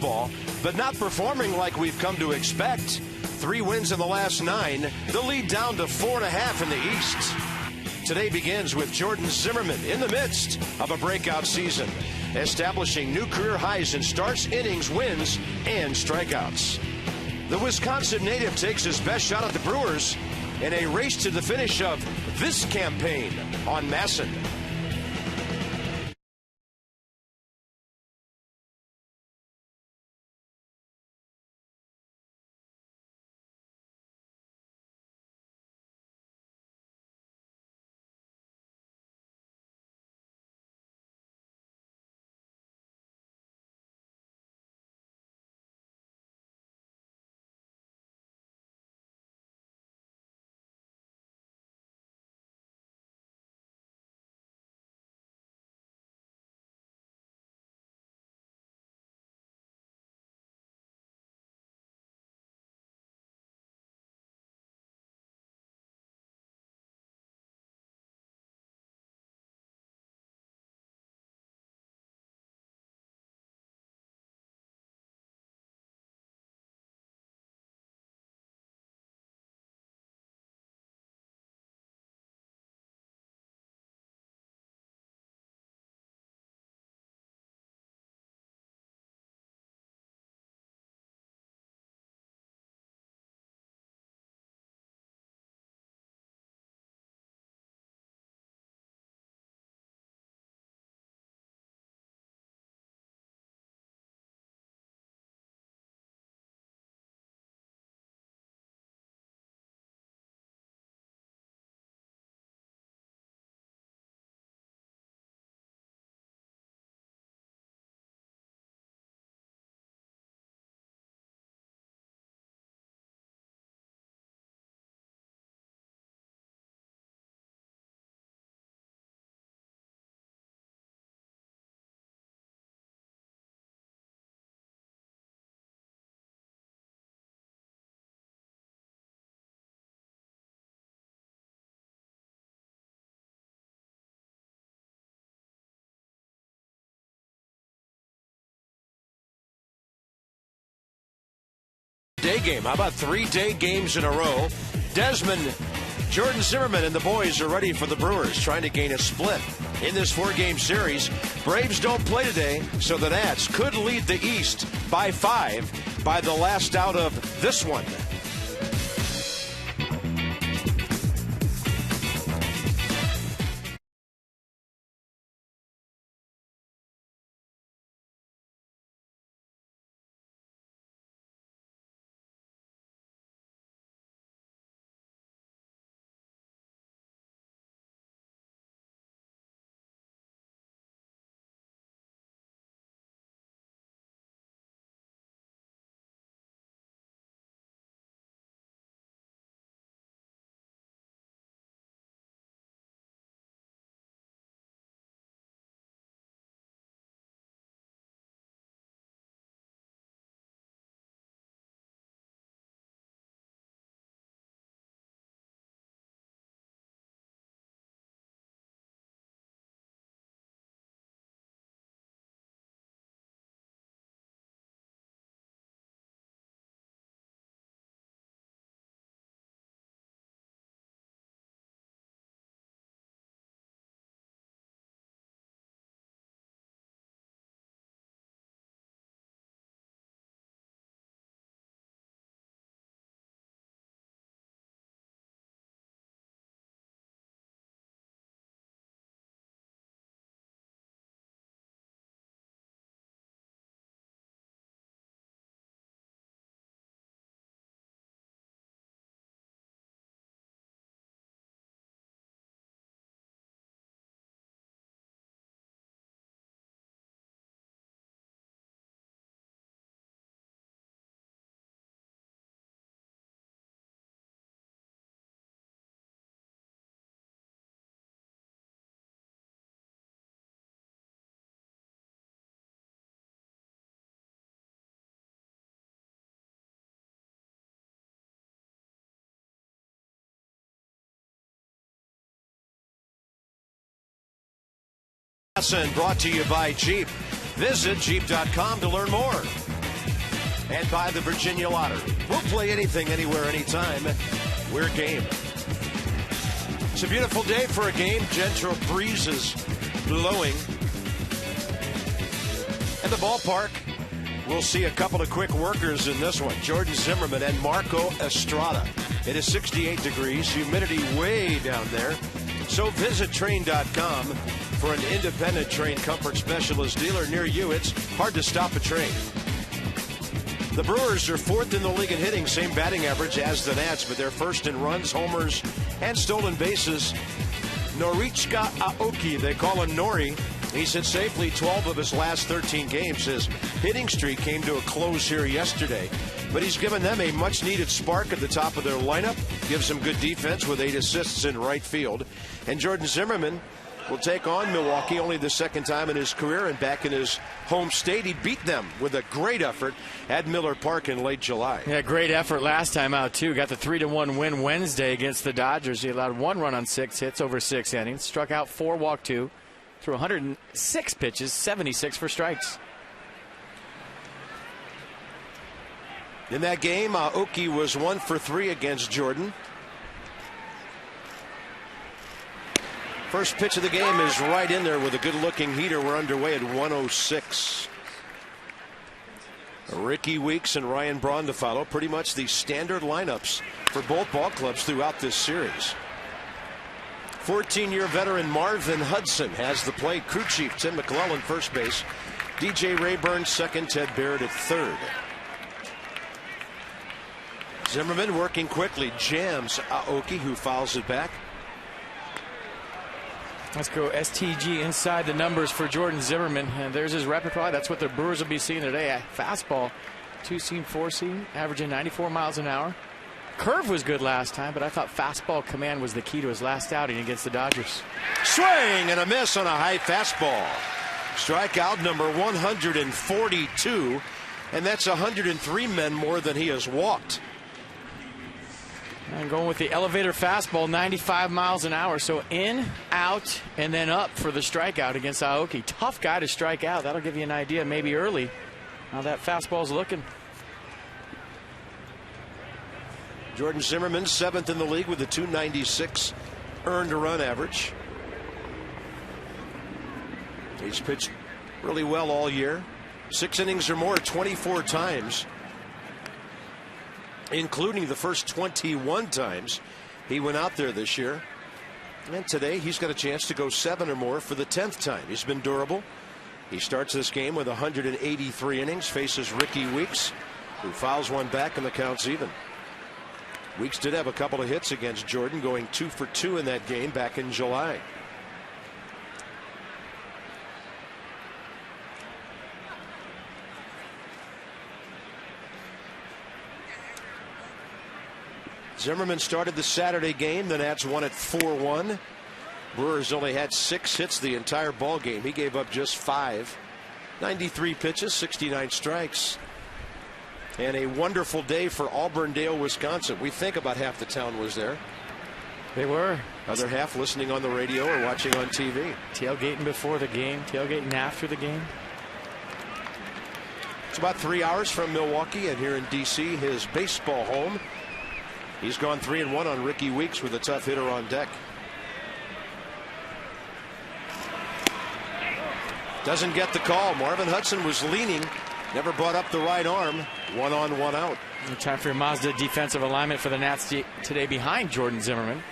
baseball, but not performing like we've come to expect. 3 wins in the last 9, the lead down to 4.5 in the East. Today begins with Jordan Zimmermann in the midst of a breakout season, establishing new career highs in starts, innings, wins, and strikeouts. The Wisconsin native takes his best shot at the Brewers in a race to the finish of this campaign on MASN. Day game. How about 3 day games in a row? Desmond, Jordan Zimmermann, and the boys are ready for the Brewers, trying to gain a split in this 4-game series. Braves don't play today, so the Nats could lead the East by 5 by the last out of this one. Brought to you by Jeep. Visit Jeep.com to learn more. and by the Virginia Lottery. We'll play anything, anywhere, anytime. We're game. It's a beautiful day for a game. Gentle breezes blowing. At the ballpark, we'll see a couple of quick workers in this one. Jordan Zimmermann and Marco Estrada. It is 68 degrees, humidity way down there. So visit Trane.com for an independent Trane comfort specialist dealer near you. It's hard to stop a train. The Brewers are fourth in the league in hitting, same batting average as the Nats, but they're first in runs, homers, and stolen bases. Norichika Aoki, they call him Nori. He's hit safely 12 of his last 13 games. His hitting streak came to a close here yesterday, but he's given them a much-needed spark at the top of their lineup. Gives them good defense with 8 assists in right field. And Jordan Zimmermann will take on Milwaukee, only the second time in his career, and back in his home state. He beat them with a great effort at Miller Park in late July. Yeah, great effort last time out, too. Got the 3-1 win Wednesday against the Dodgers. He allowed 1 run on 6 hits over 6 innings, struck out 4, walked 2, threw 106 pitches, 76 for strikes. In that game, Aoki was 1 for 3 against Jordan. First pitch of the game is right in there with a good-looking heater. We're underway at 106. Ricky Weeks and Ryan Braun to follow. Pretty much the standard lineups for both ball clubs throughout this series. 14-year veteran Marvin Hudson has the plate. Crew chief Tim McClellan first base. DJ Rayburn second. Ted Barrett at third. Zimmermann working quickly. Jams Aoki, who fouls it back. Let's go STG inside the numbers for Jordan Zimmermann. And there's his repertoire. That's what the Brewers will be seeing today. A fastball, 2-seam, 4-seam, averaging 94 miles an hour. Curve was good last time, but I thought fastball command was the key to his last outing against the Dodgers. Swing and a miss on a high fastball. Strikeout number 142, and that's 103 men more than he has walked. And going with the elevator fastball, 95 miles an hour. So in, out, and then up for the strikeout against Aoki. Tough guy to strike out. That'll give you an idea maybe early how that fastball's looking. Jordan Zimmermann, 7th in the league with a 296 earned run average. He's pitched really well all year. 6 innings or more 24 times, including the first 21 times he went out there this year. And today he's got a chance to go 7 or more for the 10th time. He's been durable. He starts this game with 183 innings, faces Ricky Weeks, who fouls one back and the count's even. Weeks did have a couple of hits against Jordan, going 2 for 2 in that game back in July. Zimmermann started the Saturday game. The Nats won at 4-1. Brewers only had 6 hits the entire ball game. He gave up just 5. 93 pitches, 69 strikes. And a wonderful day for Auburndale, Wisconsin. We think about half the town was there. They were. Other half listening on the radio or watching on TV. Tailgating before the game, tailgating after the game. It's about 3 hours from Milwaukee, and here in D.C., his baseball home. He's gone 3-1 on Ricky Weeks with a tough hitter on deck. Doesn't get the call. Marvin Hudson was leaning, never brought up the right arm. 1 on, 1 out. Time for your Mazda defensive alignment for the Nats today behind Jordan Zimmermann.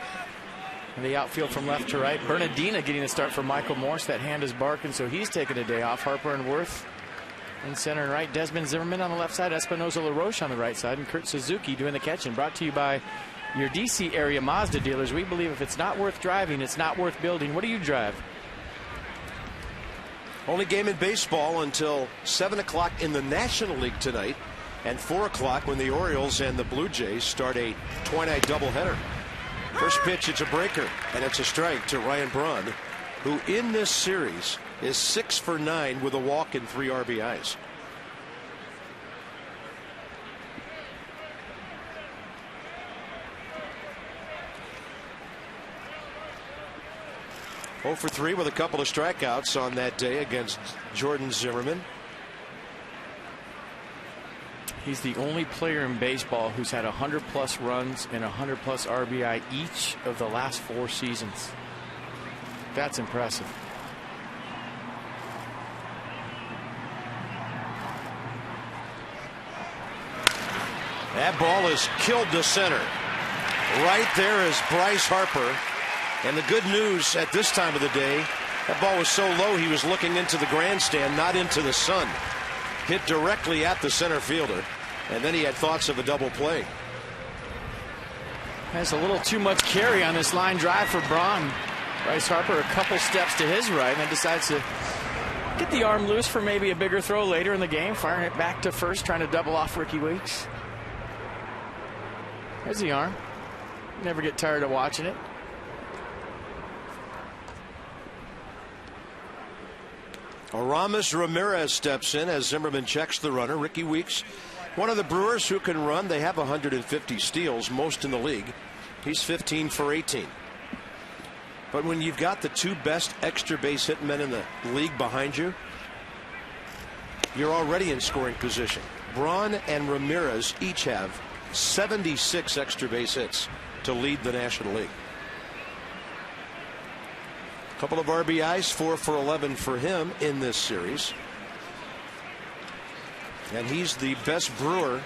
And the outfield from left to right. Bernardina getting the start for Michael Morse. That hand is barking, so he's taking a day off. Harper and Worth in center and right. Desmond Zimmermann on the left side. Espinosa LaRoche on the right side. And Kurt Suzuki doing the catching. Brought to you by your D.C. area Mazda dealers. We believe if it's not worth driving, it's not worth building. What do you drive? Only game in baseball until 7 o'clock in the National League tonight, and 4 o'clock when the Orioles and the Blue Jays start a twilight doubleheader. First pitch, it's a breaker, and it's a strike to Ryan Braun, who in this series is 6 for 9 with a walk and 3 RBIs. Oh for 3 with a couple of strikeouts on that day against Jordan Zimmermann. He's the only player in baseball who's had 100+ runs and 100+ RBI each of the last 4 seasons. That's impressive. That ball is killed to center. Right there is Bryce Harper. And the good news at this time of the day, that ball was so low he was looking into the grandstand, not into the sun. Hit directly at the center fielder. And then he had thoughts of a double play. Has a little too much carry on this line drive for Braun. Bryce Harper a couple steps to his right and then decides to get the arm loose for maybe a bigger throw later in the game, firing it back to first, trying to double off Rickie Weeks. There's the arm. Never get tired of watching it. Aramis Ramirez steps in as Zimmerman checks the runner. Rickie Weeks, one of the Brewers who can run. They have 150 steals, most in the league. He's 15 for 18. But when you've got the 2 best extra base hit men in the league behind you, you're already in scoring position. Braun and Ramirez each have 76 extra base hits to lead the National League. A couple of RBIs, 4 for 11 for him in this series. And he's the best Brewer,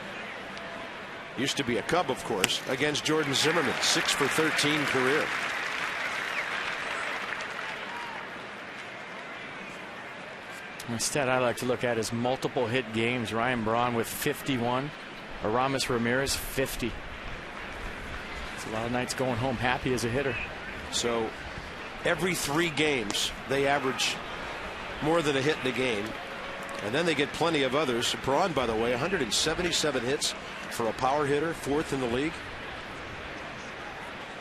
used to be a Cub, of course, against Jordan Zimmerman, 6 for 13 career. Instead, I like to look at his multiple hit games. Ryan Braun with 51. Aramis Ramirez 50. It's a lot of nights going home happy as a hitter. So every 3 games they average more than a hit in a game, and then they get plenty of others. Braun, by the way, 177 hits for a power hitter, 4th in the league.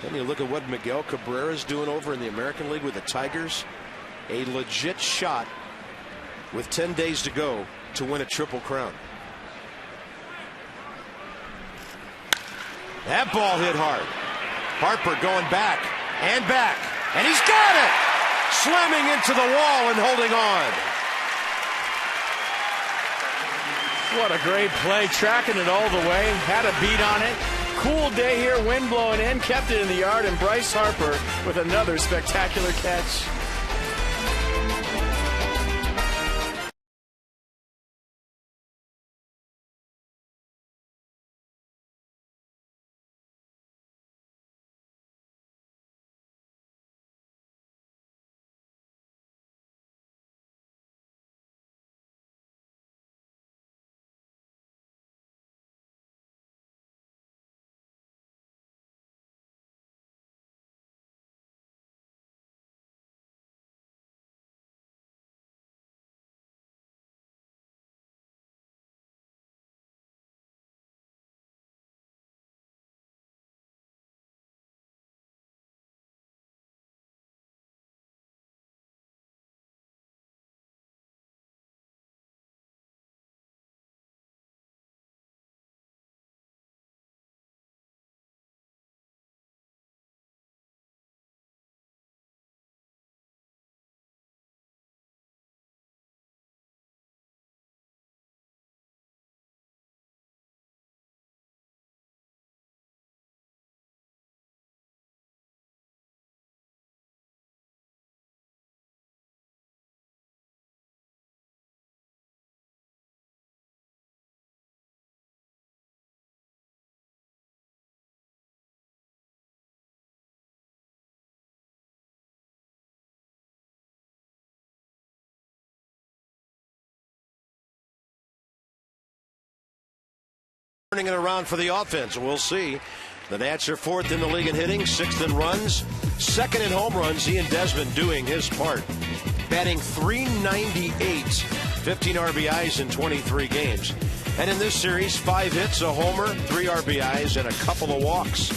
Then you look at what Miguel Cabrera is doing over in the American League with the Tigers. A legit shot with 10 days to go to win a Triple Crown. That ball hit hard. Harper going back, and he's got it! Slamming into the wall and holding on. What a great play, tracking it all the way, had a beat on it. Cool day here, wind blowing in, kept it in the yard, and Bryce Harper with another spectacular catch. Turning it around for the offense. We'll see. The Nats are 4th in the league in hitting, 6th in runs, 2nd in home runs. Ian Desmond doing his part. Batting .398, 15 RBIs in 23 games. And in this series, 5 hits, a homer, 3 RBIs, and a couple of walks.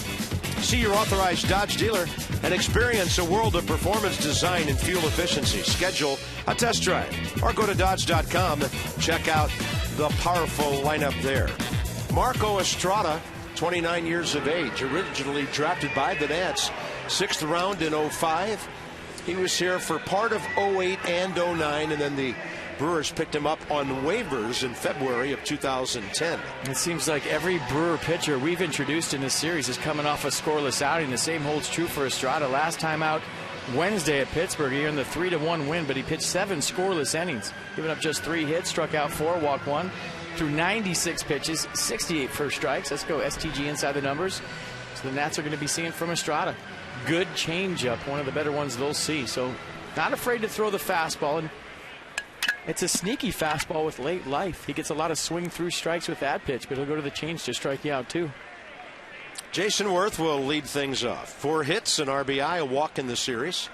See your authorized Dodge dealer and experience a world of performance design and fuel efficiency. Schedule a test drive or go to Dodge.com. Check out the powerful lineup there. Marco Estrada, 29 years of age, originally drafted by the Nats, 6th round in 05. He was here for part of 08 and 09, and then the Brewers picked him up on waivers in February of 2010. It seems like every Brewer pitcher we've introduced in this series is coming off a scoreless outing. The same holds true for Estrada. Last time out Wednesday at Pittsburgh, he earned the 3-1 win, but he pitched 7 scoreless innings, giving up just 3 hits, struck out 4, walked 1, threw 96 pitches, 68 first strikes. Let's go STG inside the numbers. So the Nats are going to be seeing from Estrada. Good changeup, one of the better ones they'll see. So not afraid to throw the fastball, and it's a sneaky fastball with late life. He gets a lot of swing through strikes with that pitch, but he'll go to the change to strike you out too. Jason Worth will lead things off. 4 hits, an RBI, a walk in the series.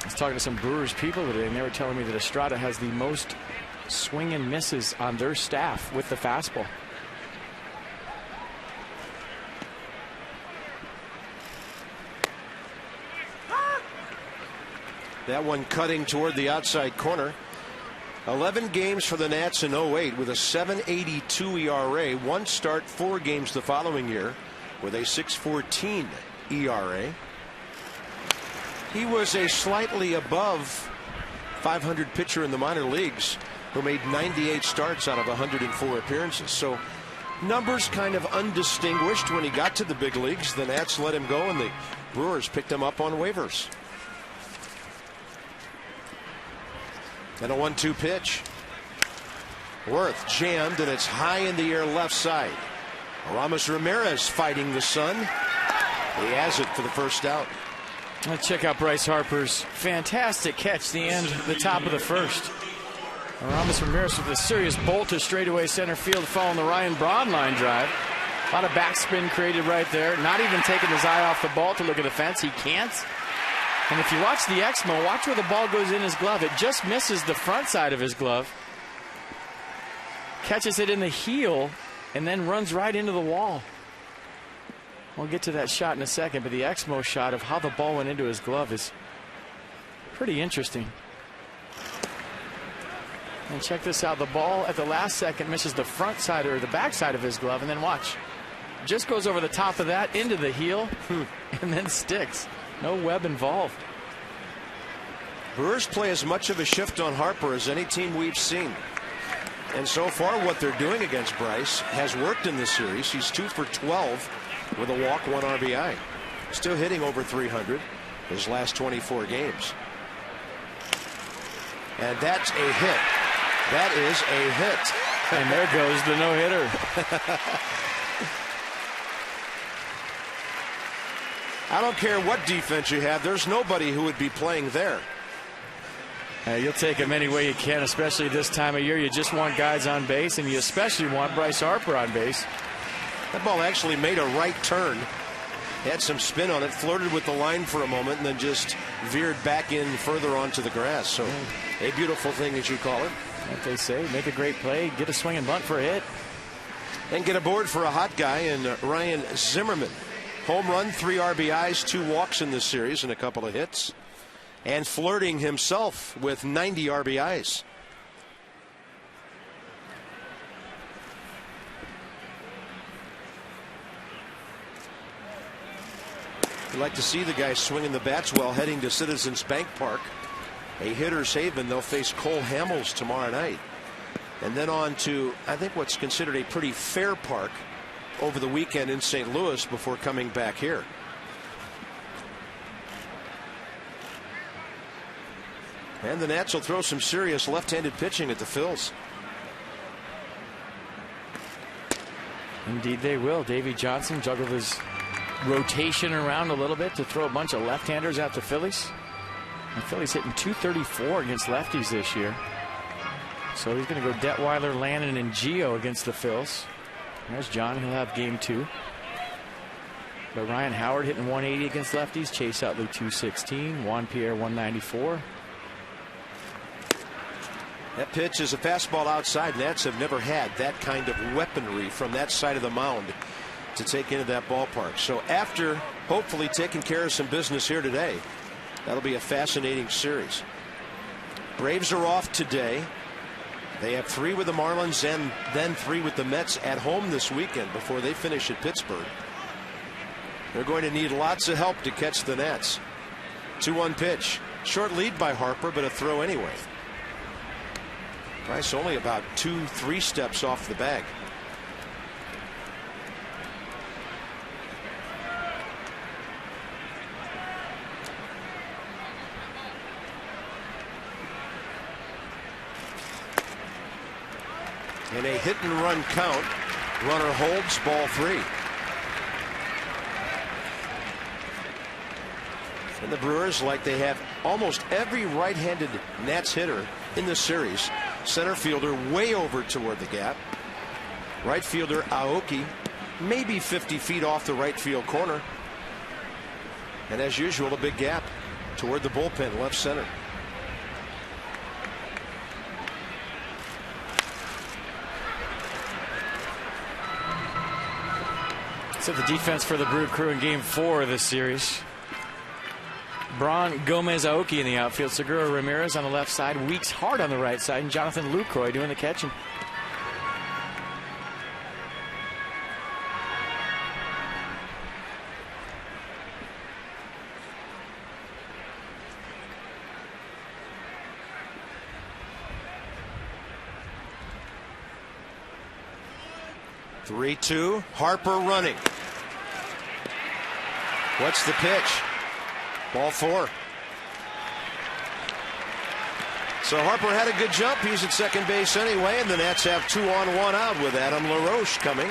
I was talking to some Brewers people today, and they were telling me that Estrada has the most swing and misses on their staff with the fastball. That one cutting toward the outside corner. 11 games for the Nats in 08 with a 7.82 ERA. 1 start, 4 games the following year with a 6.14 ERA. He was a slightly above 500 pitcher in the minor leagues who made 98 starts out of 104 appearances. So numbers kind of undistinguished when he got to the big leagues. The Nats let him go, and the Brewers picked him up on waivers. And a 1-2 pitch. Worth jammed, and it's high in the air left side. Aramis Ramirez fighting the sun. He has it for the first out. Let's check out Bryce Harper's fantastic catch the top of the first. Aramis Ramirez with a serious bolt to straightaway center field following the Ryan Braun line drive. A lot of backspin created right there. Not even taking his eye off the ball to look at the fence. He can't. And if you watch the Exmo, watch where the ball goes in his glove. It just misses the front side of his glove. Catches it in the heel and then runs right into the wall. We'll get to that shot in a second, but the Exmo shot of how the ball went into his glove is pretty interesting. And check this out. The ball at the last second misses the front side or the back side of his glove, and then watch. Just goes over the top of that into the heel and then sticks. No web involved. Brewers play as much of a shift on Harper as any team we've seen. And so far what they're doing against Bryce has worked in this series. He's 2 for 12 with a walk, 1 RBI. Still hitting over 300 his last 24 games. And that's a hit. That is a hit. And there goes the no-hitter. I don't care what defense you have. There's nobody who would be playing there. You'll take him any way you can, especially this time of year. You just want guys on base, and you especially want Bryce Harper on base. That ball actually made a right turn. Had some spin on it, flirted with the line for a moment, and then just veered back in further onto the grass. So a beautiful thing, as you call it. What they say, make a great play, get a swinging bunt for a hit. And get aboard for a hot guy in Ryan Zimmerman. Home run, 3 RBIs, 2 walks in this series, and a couple of hits. And flirting himself with 90 RBIs. You'd like to see the guy swinging the bats well, heading to Citizens Bank Park, a hitter's haven. They'll face Cole Hamels tomorrow night. And then on to, I think, what's considered a pretty fair park over the weekend in St. Louis before coming back here. And the Nats will throw some serious left-handed pitching at the Phils. Indeed they will. Davey Johnson juggled his rotation around a little bit to throw a bunch of left-handers at the Phillies. The Phillies hitting .234 against lefties this year. So he's going to go Detweiler, Lannon, and Gio against the Phils. There's John. He'll have game 2. But Ryan Howard hitting .180 against lefties. Chase Utley .216. Juan Pierre .194. That pitch is a fastball outside. Nats have never had that kind of weaponry from that side of the mound to take into that ballpark. So after hopefully taking care of some business here today, that'll be a fascinating series. Braves are off today. They have 3 with the Marlins and then 3 with the Mets at home this weekend before they finish at Pittsburgh. They're going to need lots of help to catch the Nats. 2-1 pitch. Short lead by Harper, but a throw anyway. Price only about 2-3 steps off the bag. And a hit and run count. Runner holds, ball 3. And the Brewers, like they have almost every right-handed Nats hitter in the series. Center fielder way over toward the gap. Right fielder Aoki maybe 50 feet off the right field corner. And as usual, a big gap toward the bullpen, left center. So the defense for the Brew Crew in Game 4 of this series. Braun, Gomez, Aoki in the outfield. Segura Ramirez on the left side. Weeks Hart on the right side. And Jonathan Lucroy doing the catching. Three-two. Harper running. What's the pitch? Ball 4. So Harper had a good jump. He's at second base anyway, and the Nats have 2 on, 1 out with Adam LaRoche coming.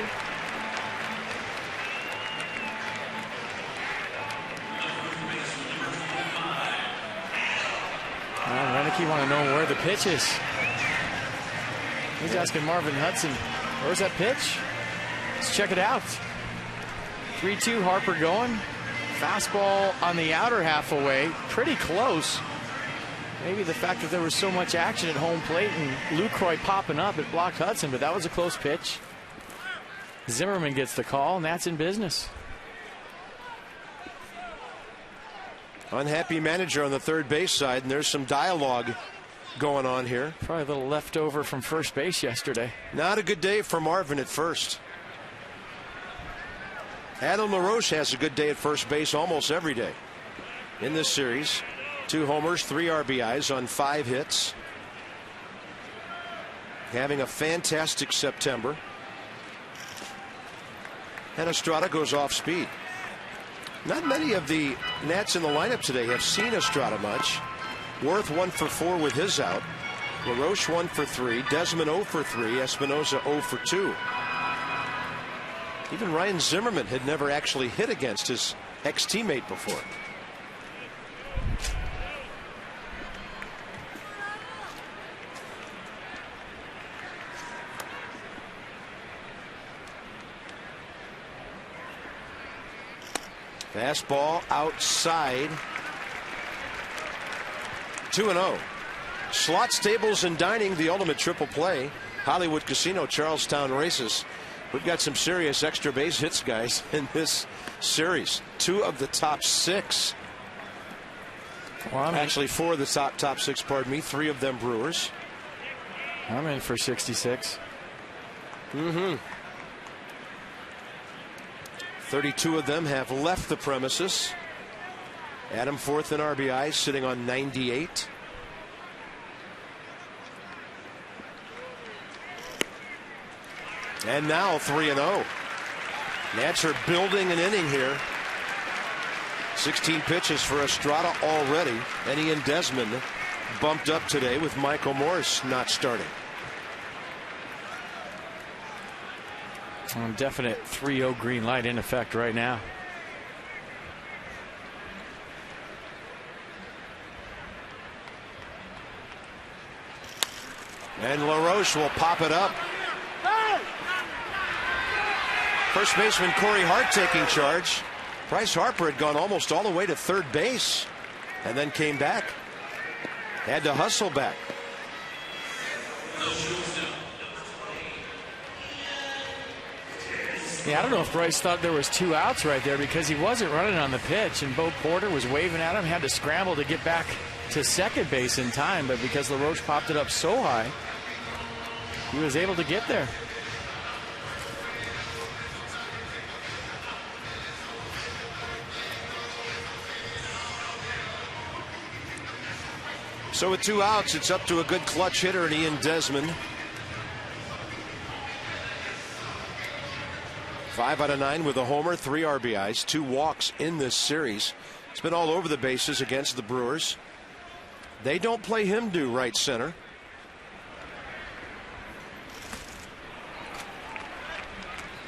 Renicky want to know where the pitch is. He's asking Marvin Hudson, where's that pitch? Let's check it out. 3-2, Harper going. Fastball on the outer half away, pretty close. Maybe the fact that there was so much action at home plate and Lucroy popping up, it blocked Hudson, but that was a close pitch. Zimmerman gets the call, and that's in business. Unhappy manager on the third base side, and there's some dialogue going on here. Probably a little leftover from first base yesterday. Not a good day for Marvin at first. Adam LaRoche has a good day at first base almost every day in this series. 2 homers, 3 RBIs on 5 hits. Having a fantastic September. And Estrada goes off speed. Not many of the Nats in the lineup today have seen Estrada much. Worth 1 for 4 with his out. LaRoche 1 for 3. Desmond 0 for 3. Espinosa 0 for 2. Even Ryan Zimmerman had never actually hit against his ex-teammate before. Fastball outside. 2-0. Slot Stables and Dining, the ultimate triple play. Hollywood Casino, Charlestown Races. We've got some serious extra base hits, guys, in this series. 2 of the top 6. Well, actually 4 of the top 6, pardon me. 3 of them Brewers. I'm in for 66. 32 of them have left the premises. Adam Forth in RBI, sitting on 98. And now 3-0. Nats are building an inning here. 16 pitches for Estrada already. And Ian Desmond bumped up today with Michael Morse not starting. Definite 3-0 green light in effect right now. And LaRoche will pop it up. First baseman Corey Hart taking charge. Bryce Harper had gone almost all the way to third base and then came back. Had to hustle back. Yeah, I don't know if Bryce thought there was 2 outs right there because he wasn't running on the pitch, and Bo Porter was waving at him, had to scramble to get back to second base in time, but because LaRoche popped it up so high, he was able to get there. So with 2 outs, it's up to a good clutch hitter in Ian Desmond. 5 out of 9 with a homer, 3 RBIs, 2 walks in this series. It's been all over the bases against the Brewers. They don't play him due right center.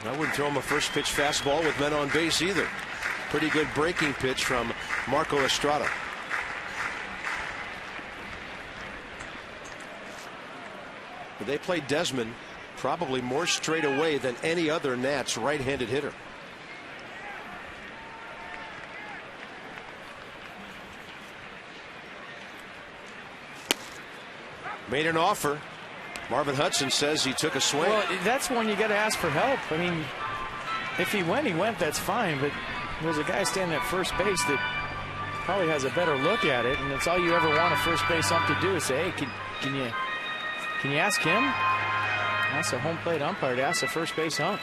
I wouldn't throw him a first pitch fastball with men on base either. Pretty good breaking pitch from Marco Estrada. But they play Desmond probably more straight away than any other Nats right-handed hitter. Made an offer. Marvin Hudson says he took a swing. Well, that's one you got to ask for help. I mean, if he went, that's fine. But there's a guy standing at first base that probably has a better look at it, and it's all you ever want a first base ump to do is say, hey, can you ask him? That's a home plate umpire to ask the first base ump.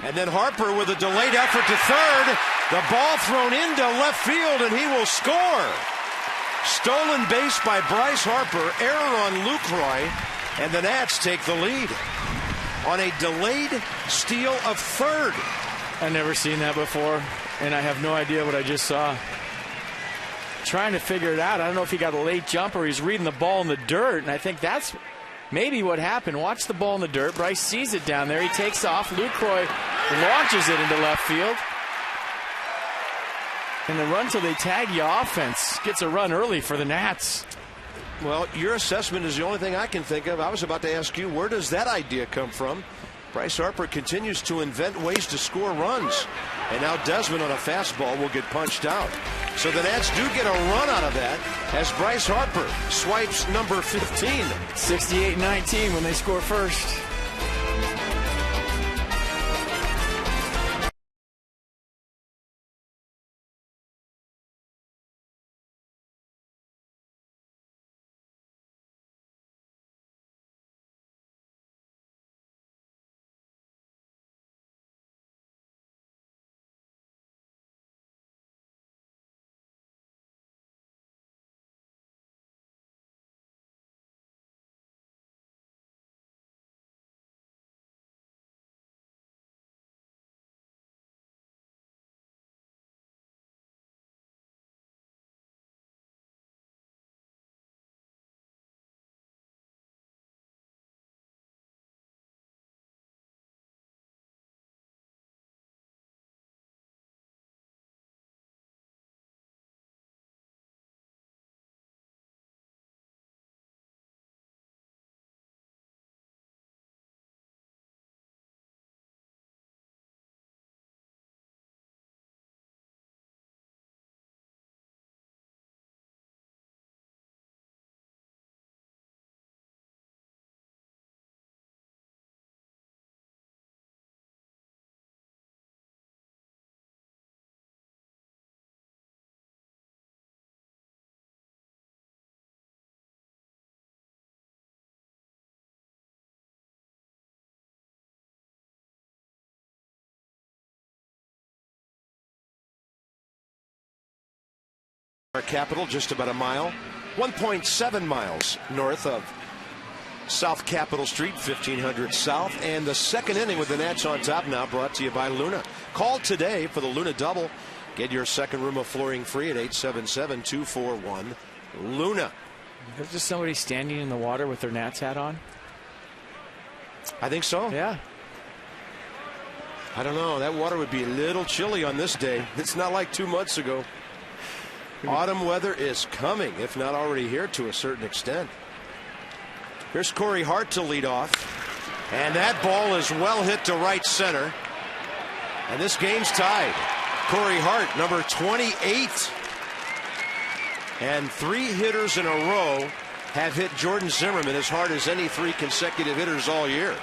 And then Harper with a delayed effort to third. The ball thrown into left field, and he will score. Stolen base by Bryce Harper. Error on Lucroy. And the Nats take the lead on a delayed steal of third. I've never seen that before, and I have no idea what I just saw. Trying to figure it out. I don't know if he got a late jump or he's reading the ball in the dirt, and I think that's maybe what happened. Watch the ball in the dirt. Bryce sees it down there. He takes off. Lucroy launches it into left field. And the run till they tag you offense gets a run early for the Nats. Well, your assessment is the only thing I can think of. I was about to ask you, where does that idea come from? Bryce Harper continues to invent ways to score runs. And now Desmond on a fastball will get punched out. So the Nats do get a run out of that as Bryce Harper swipes number 15. 68-19 when they score first. Our capital, just about a mile, 1.7 miles north of South Capitol Street, 1500 South. And the second inning with the Nats on top now, brought to you by Luna. Call today for the Luna Double. Get your second room of flooring free at 877-241-LUNA. There's just somebody standing in the water with their Nats hat on. I think so. Yeah. I don't know. That water would be a little chilly on this day. It's not like 2 months ago. Autumn weather is coming, if not already here to a certain extent. Here's Corey Hart to lead off. And that ball is well hit to right center. And this game's tied. Corey Hart, number 28. And 3 hitters in a row have hit Jordan Zimmermann as hard as any 3 consecutive hitters all year.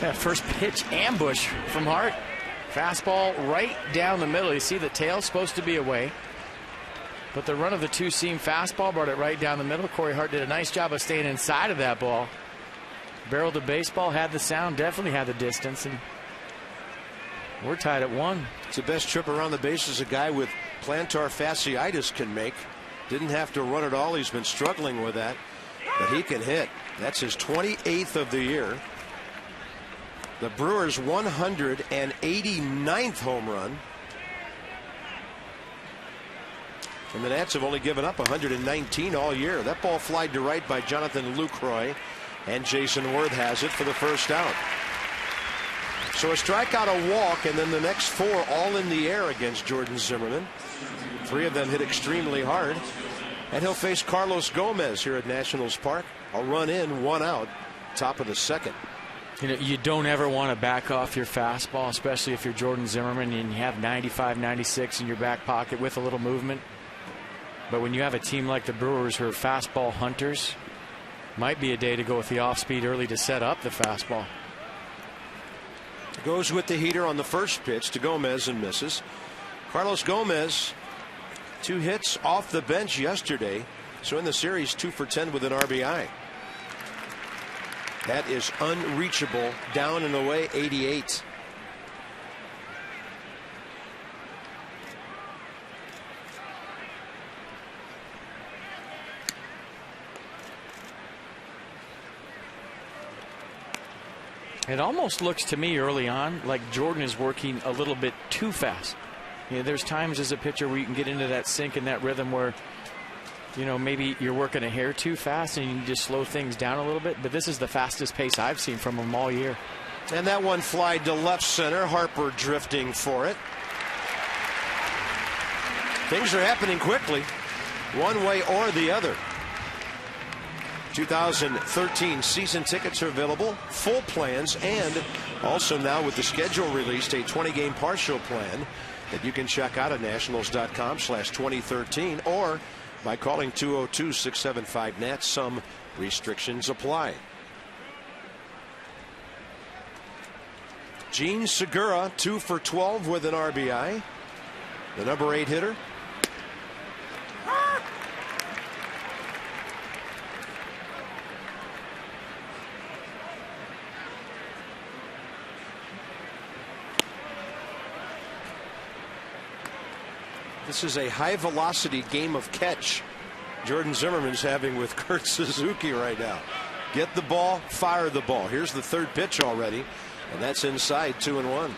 That first pitch ambush from Hart. Fastball right down the middle. You see the tail supposed to be away, but the run of the two-seam fastball brought it right down the middle. Corey Hart did a nice job of staying inside of that ball. Barreled the baseball, had the sound, definitely had the distance, and we're tied at 1. It's the best trip around the bases a guy with plantar fasciitis can make. Didn't have to run at all. He's been struggling with that, but he can hit. That's his 28th of the year. The Brewers' 189th home run. And the Nats have only given up 119 all year. That ball flied to right by Jonathan Lucroy, and Jason Worth has it for the first out. So a strikeout, a walk, and then the next 4 all in the air against Jordan Zimmermann. 3 of them hit extremely hard. And he'll face Carlos Gomez here at Nationals Park. A run in, 1 out, top of the second. You know, you don't ever want to back off your fastball, especially if you're Jordan Zimmermann and you have 95, 96 in your back pocket with a little movement. But when you have a team like the Brewers who are fastball hunters, might be a day to go with the off-speed early to set up the fastball. Goes with the heater on the first pitch to Gomez and misses. Carlos Gomez, 2 hits off the bench yesterday. So in the series, 2 for 10 with an RBI. That is unreachable. Down and away, 88. It almost looks to me early on like Jordan is working a little bit too fast. You know, there's times as a pitcher where you can get into that sync and that rhythm where, you know, maybe you're working a hair too fast and you can just slow things down a little bit. But this is the fastest pace I've seen from him all year. And that one flied to left center. Harper drifting for it. Things are happening quickly, one way or the other. 2013 season tickets are available, full plans, and also now with the schedule released, a 20-game partial plan that you can check out at nationals.com/2013 or by calling 202-675-NATS. Some restrictions apply. Gene Segura, 2 for 12 with an RBI. The number 8 hitter. This is a high-velocity game of catch Jordan Zimmermann's having with Kurt Suzuki right now. Get the ball, fire the ball. Here's the 3rd pitch already, and that's inside, 2-1.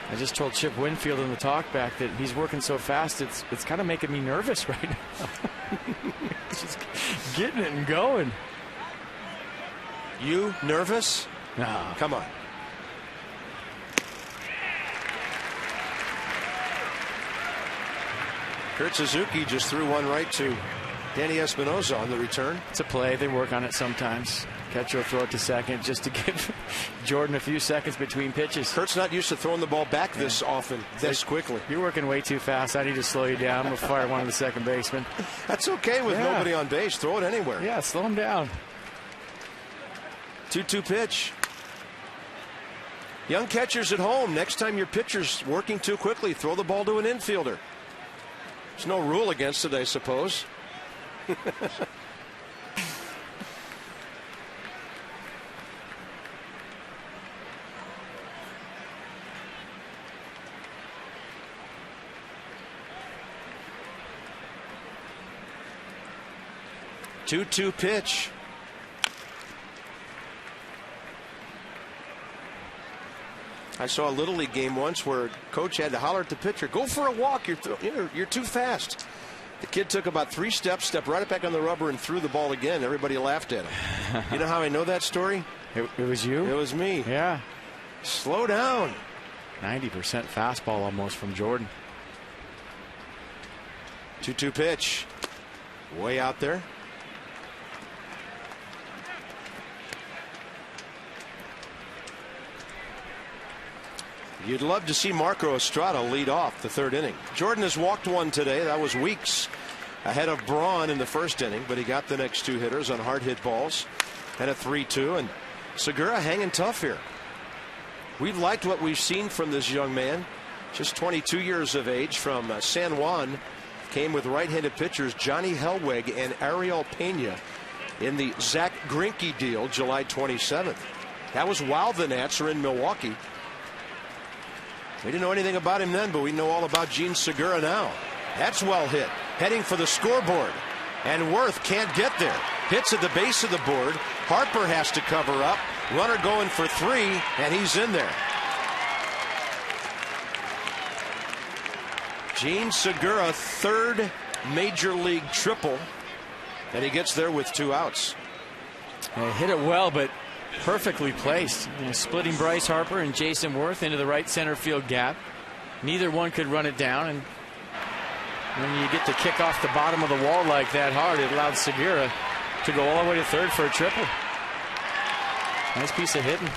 I just told Chip Winfield in the talkback that he's working so fast, it's kind of making me nervous right now. Just getting it and going. You nervous? No. Come on. Kurt Suzuki just threw one right to Danny Espinosa on the return. It's a play. They work on it sometimes. Catcher will throw it to second just to give Jordan a few seconds between pitches. Kurt's not used to throwing the ball back this often, this quickly. You're working way too fast. I need to slow you down. We'll fire one of the second baseman. That's okay with nobody on base. Throw it anywhere. Yeah, slow him down. 2-2 pitch. Young catchers at home, next time your pitcher's working too quickly, throw the ball to an infielder. There's no rule against it, I suppose. 2-2 pitch. I saw a Little League game once where coach had to holler at the pitcher, go for a walk, you're too fast. The kid took about 3 steps, stepped right back on the rubber and threw the ball again. Everybody laughed at him. You know how I know that story? It was you? It was me. Yeah. Slow down. 90% fastball almost from Jordan. 2-2 pitch. Way out there. You'd love to see Marco Estrada lead off the 3rd inning. Jordan has walked one today. That was Weeks ahead of Braun in the 1st inning, but he got the next 2 hitters on hard hit balls. and a 3-2. And Segura hanging tough here. We've liked what we've seen from this young man. Just 22 years of age, from San Juan. Came with right-handed pitchers Johnny Helwig and Ariel Pena in the Zach Greinke deal July 27th. That was while the Nats are in Milwaukee. We didn't know anything about him then, but we know all about Jean Segura now. That's well hit. Heading for the scoreboard. And Worth can't get there. Hits at the base of the board. Harper has to cover up. Runner going for 3, and he's in there. Jean Segura, 3rd major league triple, and he gets there with 2 outs. He hit it well, but perfectly placed. Splitting Bryce Harper and Jason Worth into the right center field gap. Neither one could run it down, and when you get to kick off the bottom of the wall like that hard, it allowed Segura to go all the way to 3rd for a triple. Nice piece of hitting.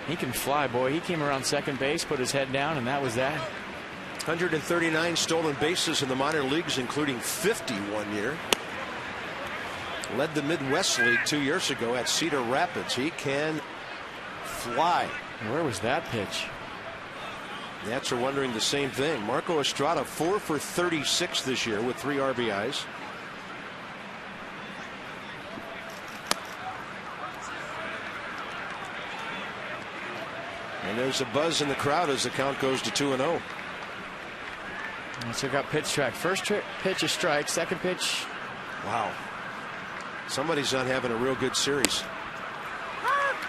He can fly, boy. He came around second base, put his head down, and that was that. 139 stolen bases in the minor leagues, including 50 one year. Led the Midwest League 2 years ago at Cedar Rapids. He can fly. Where was that pitch? Nats are wondering the same thing. Marco Estrada, 4 for 36 this year with 3 RBIs. And there's a buzz in the crowd as the count goes to 2-0. So got pitch track. First pitch a strike. Second pitch. Wow. Somebody's not having a real good series.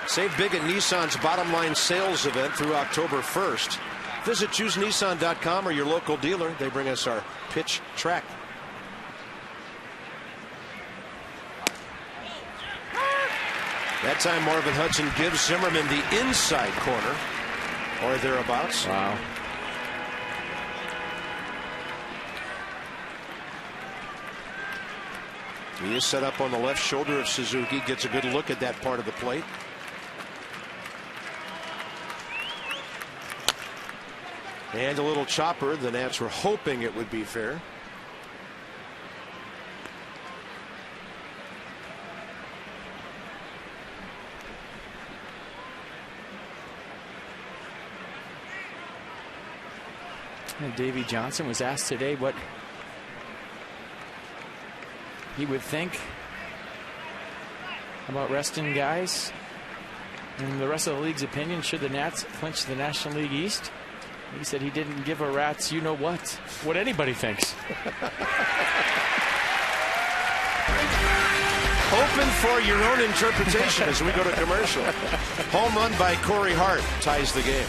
Save big at Nissan's Bottom Line Sales event through October 1st. Visit ChooseNissan.com or your local dealer. They bring us our pitch track. That time Marvin Hudson gives Zimmerman the inside corner or thereabouts. Wow. He is set up on the left shoulder of Suzuki. Gets a good look at that part of the plate. And a little chopper. The Nats were hoping it would be fair. And Davey Johnson was asked today what he would think about resting guys and the rest of the league's opinion should the Nats clinch the National League East. He said he didn't give a rat's you know what anybody thinks. Open for your own interpretation as we go to commercial. Home run by Corey Hart ties the game.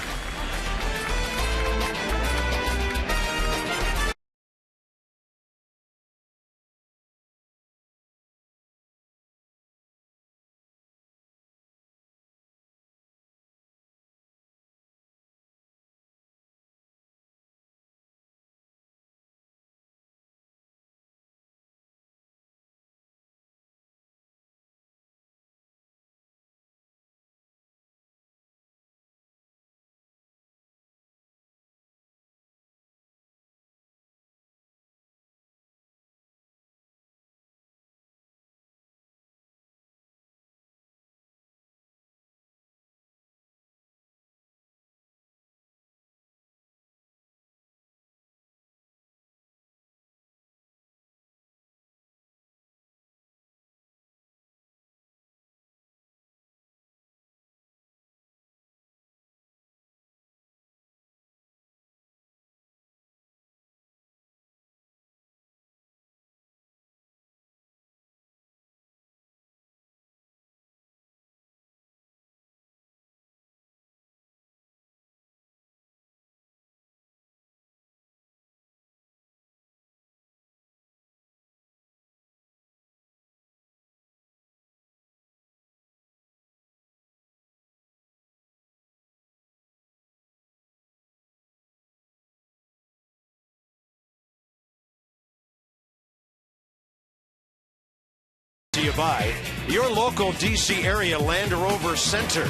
You by your local DC area Land Rover Center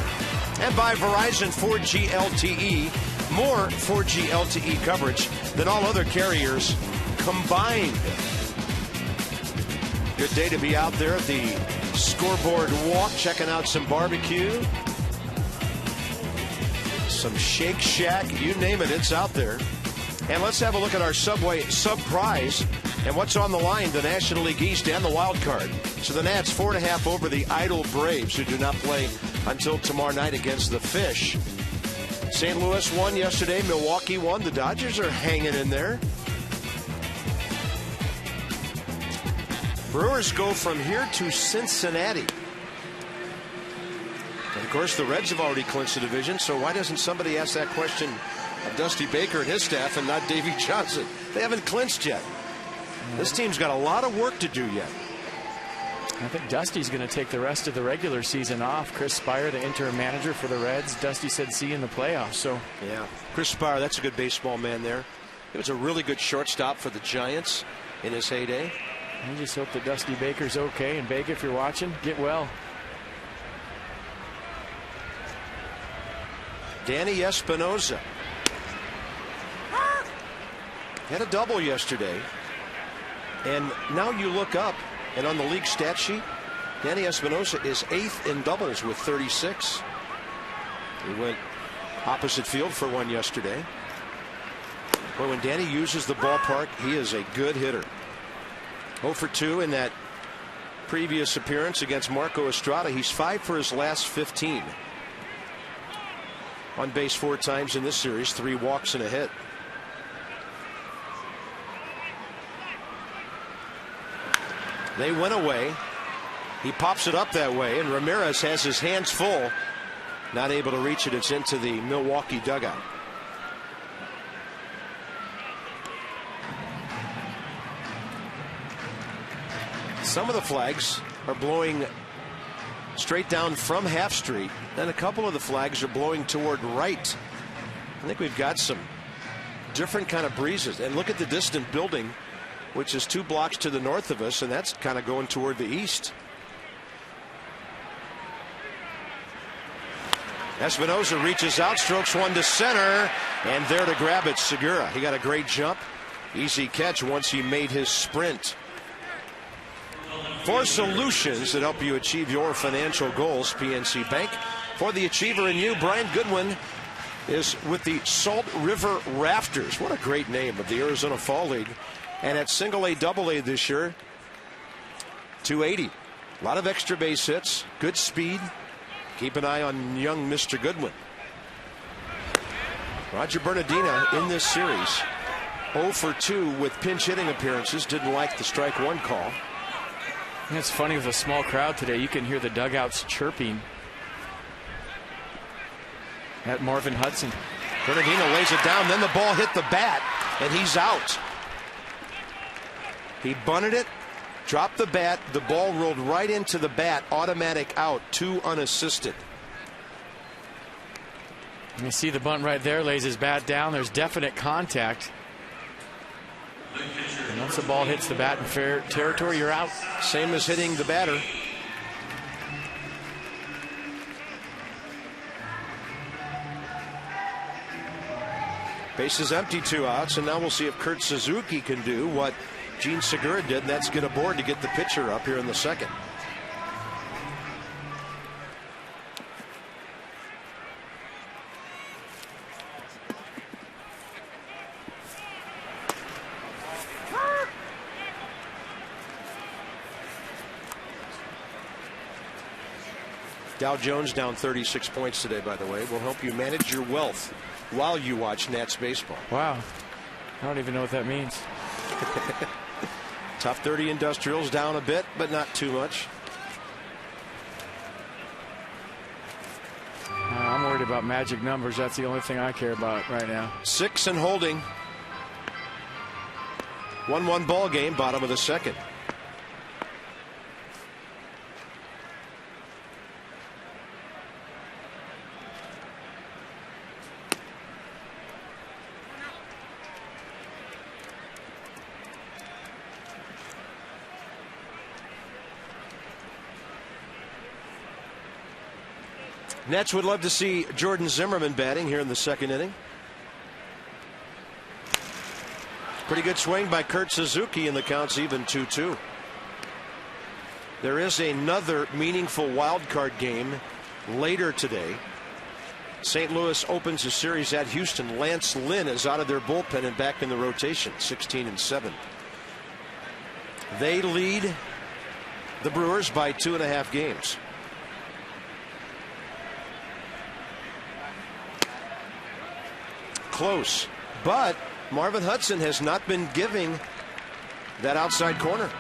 and by Verizon 4G LTE. More 4G LTE coverage than all other carriers combined. Good day to be out there at the Scoreboard Walk, checking out some barbecue, some Shake Shack, you name it, it's out there. And let's have a look at our Subway sub prize and what's on the line, the National League East and the wild card. So the Nats 4.5 over the Idle Braves, who do not play until tomorrow night against the Fish. St. Louis won yesterday. Milwaukee won. The Dodgers are hanging in there. Brewers go from here to Cincinnati. And of course, the Reds have already clinched the division, so why doesn't somebody ask that question of Dusty Baker and his staff and not Davey Johnson? They haven't clinched yet. This team's got a lot of work to do yet. I think Dusty's going to take the rest of the regular season off. Chris Spire, the interim manager for the Reds, Dusty said see you in the playoffs. So yeah, Chris Spire, that's a good baseball man there. He was a really good shortstop for the Giants in his heyday. I just hope that Dusty Baker's okay. And Baker, if you're watching, get well. Danny Espinosa had a double yesterday. And now you look up, and on the league stat sheet, Danny Espinosa is 8th in doubles with 36. He went opposite field for one yesterday. But when Danny uses the ballpark, he is a good hitter. 0 for 2 in that previous appearance against Marco Estrada. He's 5 for his last 15. On base 4 times in this series, 3 walks and a hit. They went away. He pops it up that way, and Ramirez has his hands full. Not able to reach it. It's into the Milwaukee dugout. Some of the flags are blowing straight down from Half Street, and a couple of the flags are blowing toward right. I think we've got some different kind of breezes. And look at the distant building, which is 2 blocks to the north of us, and that's kind of going toward the east. Espinosa reaches out, strokes one to center, and there to grab it, Segura. He got a great jump. Easy catch once he made his sprint. For solutions that help you achieve your financial goals, PNC Bank. For the achiever in you, Brian Goodwin is with the Salt River Rafters. What a great name of the Arizona Fall League. And at single A, double A this year, 280. A lot of extra base hits, good speed. Keep an eye on young Mr. Goodwin. Roger Bernardina in this series, 0 for 2 with pinch hitting appearances. Didn't like the strike one call. It's funny with a small crowd today, you can hear the dugouts chirping at Marvin Hudson. Bernardino lays it down, then the ball hit the bat, and he's out. He bunted it, dropped the bat, the ball rolled right into the bat, automatic out, 2 unassisted. You see the bunt right there, lays his bat down. There's definite contact. And once the ball hits the bat in fair territory, you're out. Same as hitting the batter. Base is empty, 2 outs, and now we'll see if Kurt Suzuki can do what Gene Segura did, and that's get aboard to get the pitcher up here in the second. Dow Jones down 36 points today, by the way. Will help you manage your wealth while you watch Nats baseball. Wow. I don't even know what that means. Top 30 Industrials down a bit, but not too much. I'm worried about magic numbers. That's the only thing I care about right now. 6 and holding. 1-1 ball game, bottom of the second. Nets would love to see Jordan Zimmermann batting here in the second inning. Pretty good swing by Kurt Suzuki, and the count's even 2-2. There is another meaningful wild card game later today. St. Louis opens a series at Houston. Lance Lynn is out of their bullpen and back in the rotation, 16-7. They lead the Brewers by 2.5 games. Close, but Marvin Hudson has not been giving that outside corner.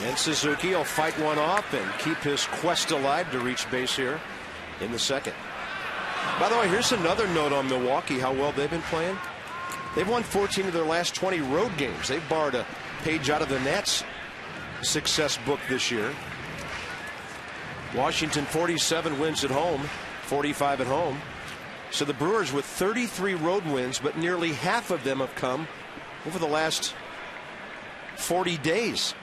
And Suzuki will fight one off and keep his quest alive to reach base here in the second. By the way, here's another note on Milwaukee, how well they've been playing. They've won 14 of their last 20 road games. They've borrowed a page out of the Nats' success book this year. Washington 47 wins at home, 45 at home. So the Brewers with 33 road wins, but nearly half of them have come over the last 40 days.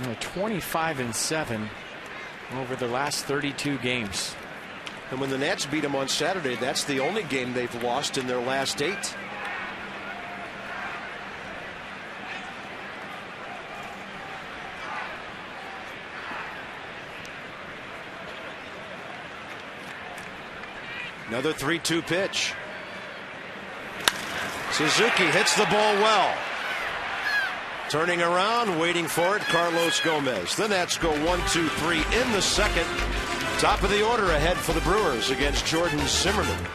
25-7 over the last 32 games. And when the Nats beat them on Saturday, that's the only game they've lost in their last 8. Another 3-2 pitch. Suzuki hits the ball well. Turning around, waiting for it, Carlos Gomez. The Nats go 1-2-3 in the second. Top of the order ahead for the Brewers against Jordan Zimmermann.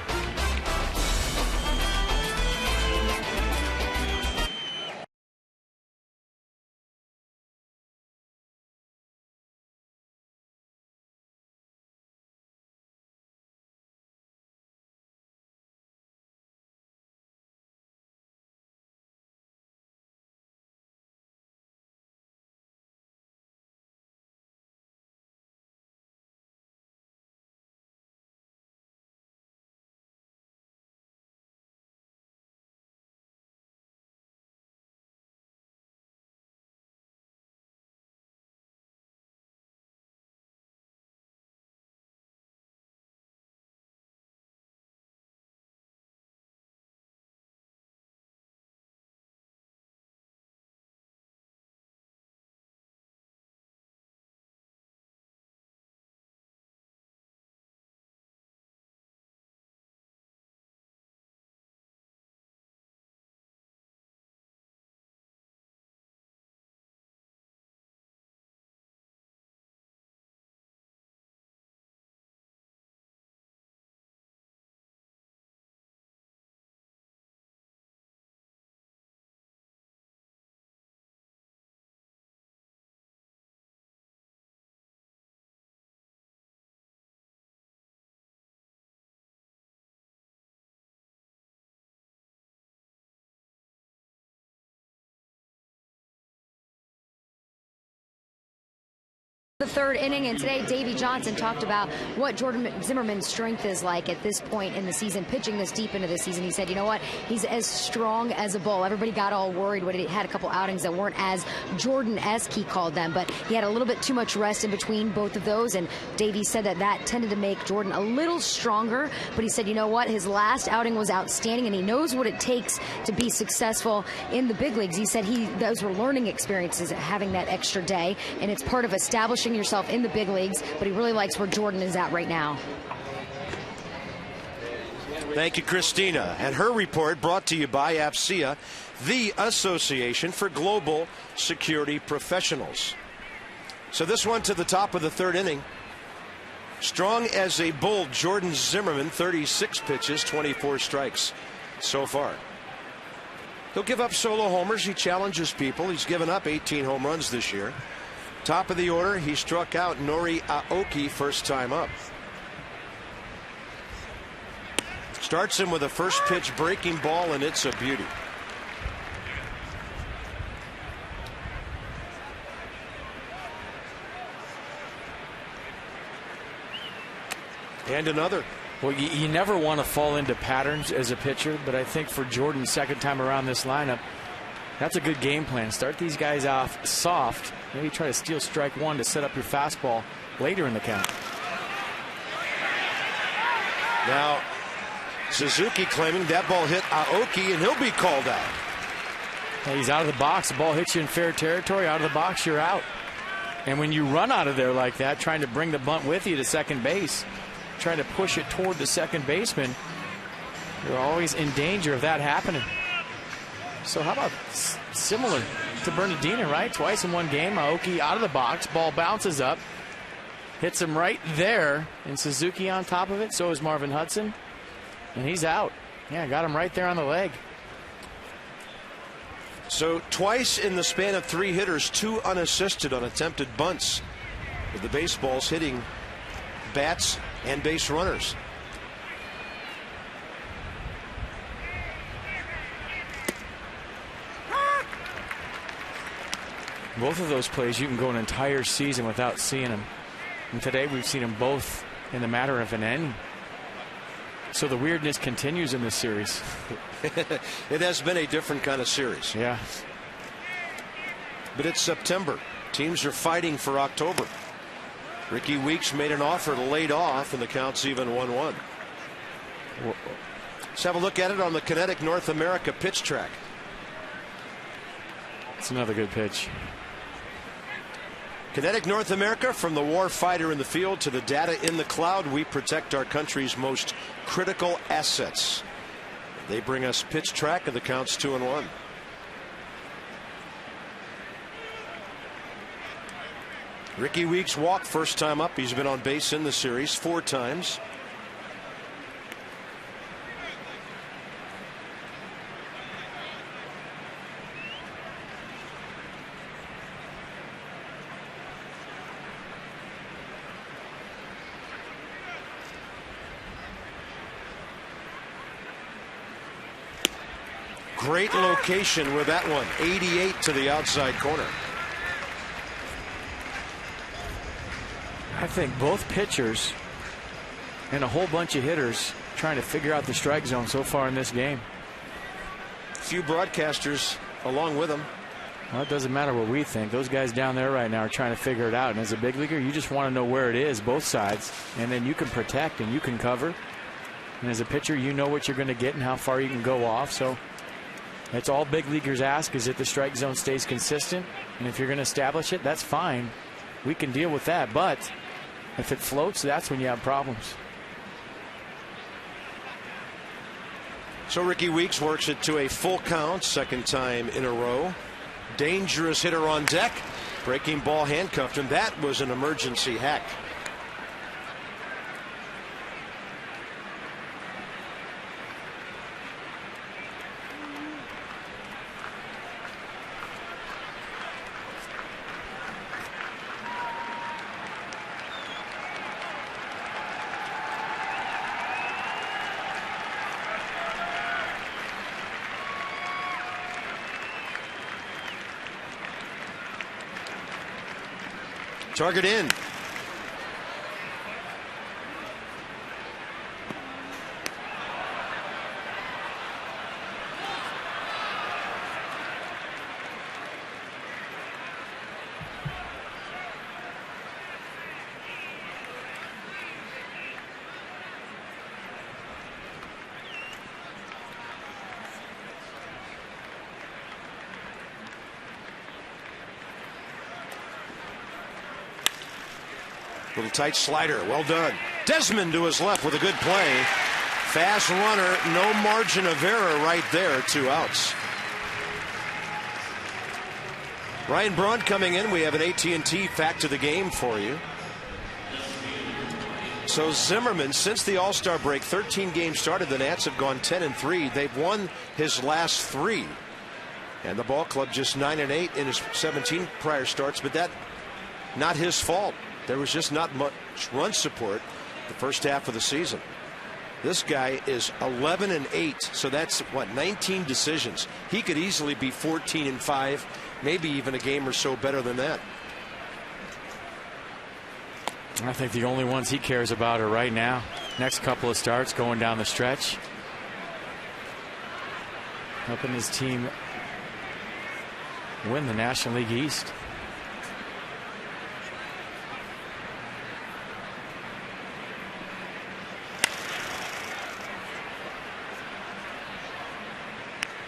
The third inning, and today Davey Johnson talked about what Jordan Zimmermann's strength is like at this point in the season, pitching this deep into the season. He said, you know what, he's as strong as a bull. Everybody got all worried when he had a couple outings that weren't as Jordan-esque, he called them, but he had a little bit too much rest in between both of those, and Davey said that tended to make Jordan a little stronger, but he said, you know what, his last outing was outstanding, and he knows what it takes to be successful in the big leagues. He said those were learning experiences, having that extra day, and it's part of establishing yourself in the big leagues, but he really likes where Jordan is at right now. Thank you, Christina. And her report brought to you by AFCEA, the Association for Global Security Professionals. So this one to the top of the third inning. Strong as a bull, Jordan Zimmermann, 36 pitches, 24 strikes so far. He'll give up solo homers. He challenges people. He's given up 18 home runs this year. Top of the order, he struck out Nori Aoki first time up. Starts him with a first pitch breaking ball, and it's a beauty. And another. Well, you never want to fall into patterns as a pitcher, but I think for Jordan's second time around this lineup, That's a good game plan. Start these guys off soft. Maybe try to steal strike one to set up your fastball later in the count. Now, Suzuki claiming that ball hit Aoki, and he'll be called out. He's out of the box. The ball hits you in fair territory. Out of the box, you're out. And when you run out of there like that, trying to bring the bunt with you to second base, trying to push it toward the second baseman, you're always in danger of that happening. So how about similar to Bernardina, right? Twice in one game. Aoki out of the box. Ball bounces up. Hits him right there. And Suzuki on top of it. So is Marvin Hudson. And he's out. Yeah, got him right there on the leg. So twice in the span of 3 hitters, 2 unassisted on attempted bunts, with the baseballs hitting bats and base runners. Both of those plays, you can go an entire season without seeing them. And today we've seen them both in the matter of an inning. So the weirdness continues in this series. It has been a different kind of series. Yeah. But it's September. Teams are fighting for October. Ricky Weeks made an offer laid off, and the count's even 1-1. Let's have a look at it on the Kinetic North America pitch track. It's another good pitch. Kinetic North America, from the war fighter in the field to the data in the cloud, we protect our country's most critical assets. They bring us pitch track, and the count's 2-1. Ricky Weeks walked first time up. He's been on base in the series 4 times. Great location with that one. 88 to the outside corner. I think both pitchers and a whole bunch of hitters trying to figure out the strike zone so far in this game. Few broadcasters along with them. Well, it doesn't matter what we think. Those guys down there right now are trying to figure it out. And as a big leaguer, you just want to know where it is, both sides. And then you can protect and you can cover. And as a pitcher, you know what you're going to get and how far you can go off. So that's all big leaguers ask, is that the strike zone stays consistent. And if you're going to establish it, that's fine. We can deal with that. But if it floats, that's when you have problems. So Ricky Weeks works it to a full count, second time in a row. Dangerous hitter on deck. Breaking ball handcuffed him. That was an emergency hack. Target in. Little tight slider. Well done. Desmond to his left with a good play. Fast runner. No margin of error right there. 2 outs. Ryan Braun coming in. We have an AT&T fact of the game for you. So Zimmerman, since the All-Star break, 13 games started. The Nats have gone 10-3. They've won his last 3. And the ball club just 9-8 in his 17 prior starts. But that not his fault. There was just not much run support the first half of the season. This guy is 11-8, so that's what, 19 decisions. He could easily be 14-5, maybe even a game or so better than that. I think the only ones he cares about are right now. Next couple of starts going down the stretch. Helping his team win the National League East.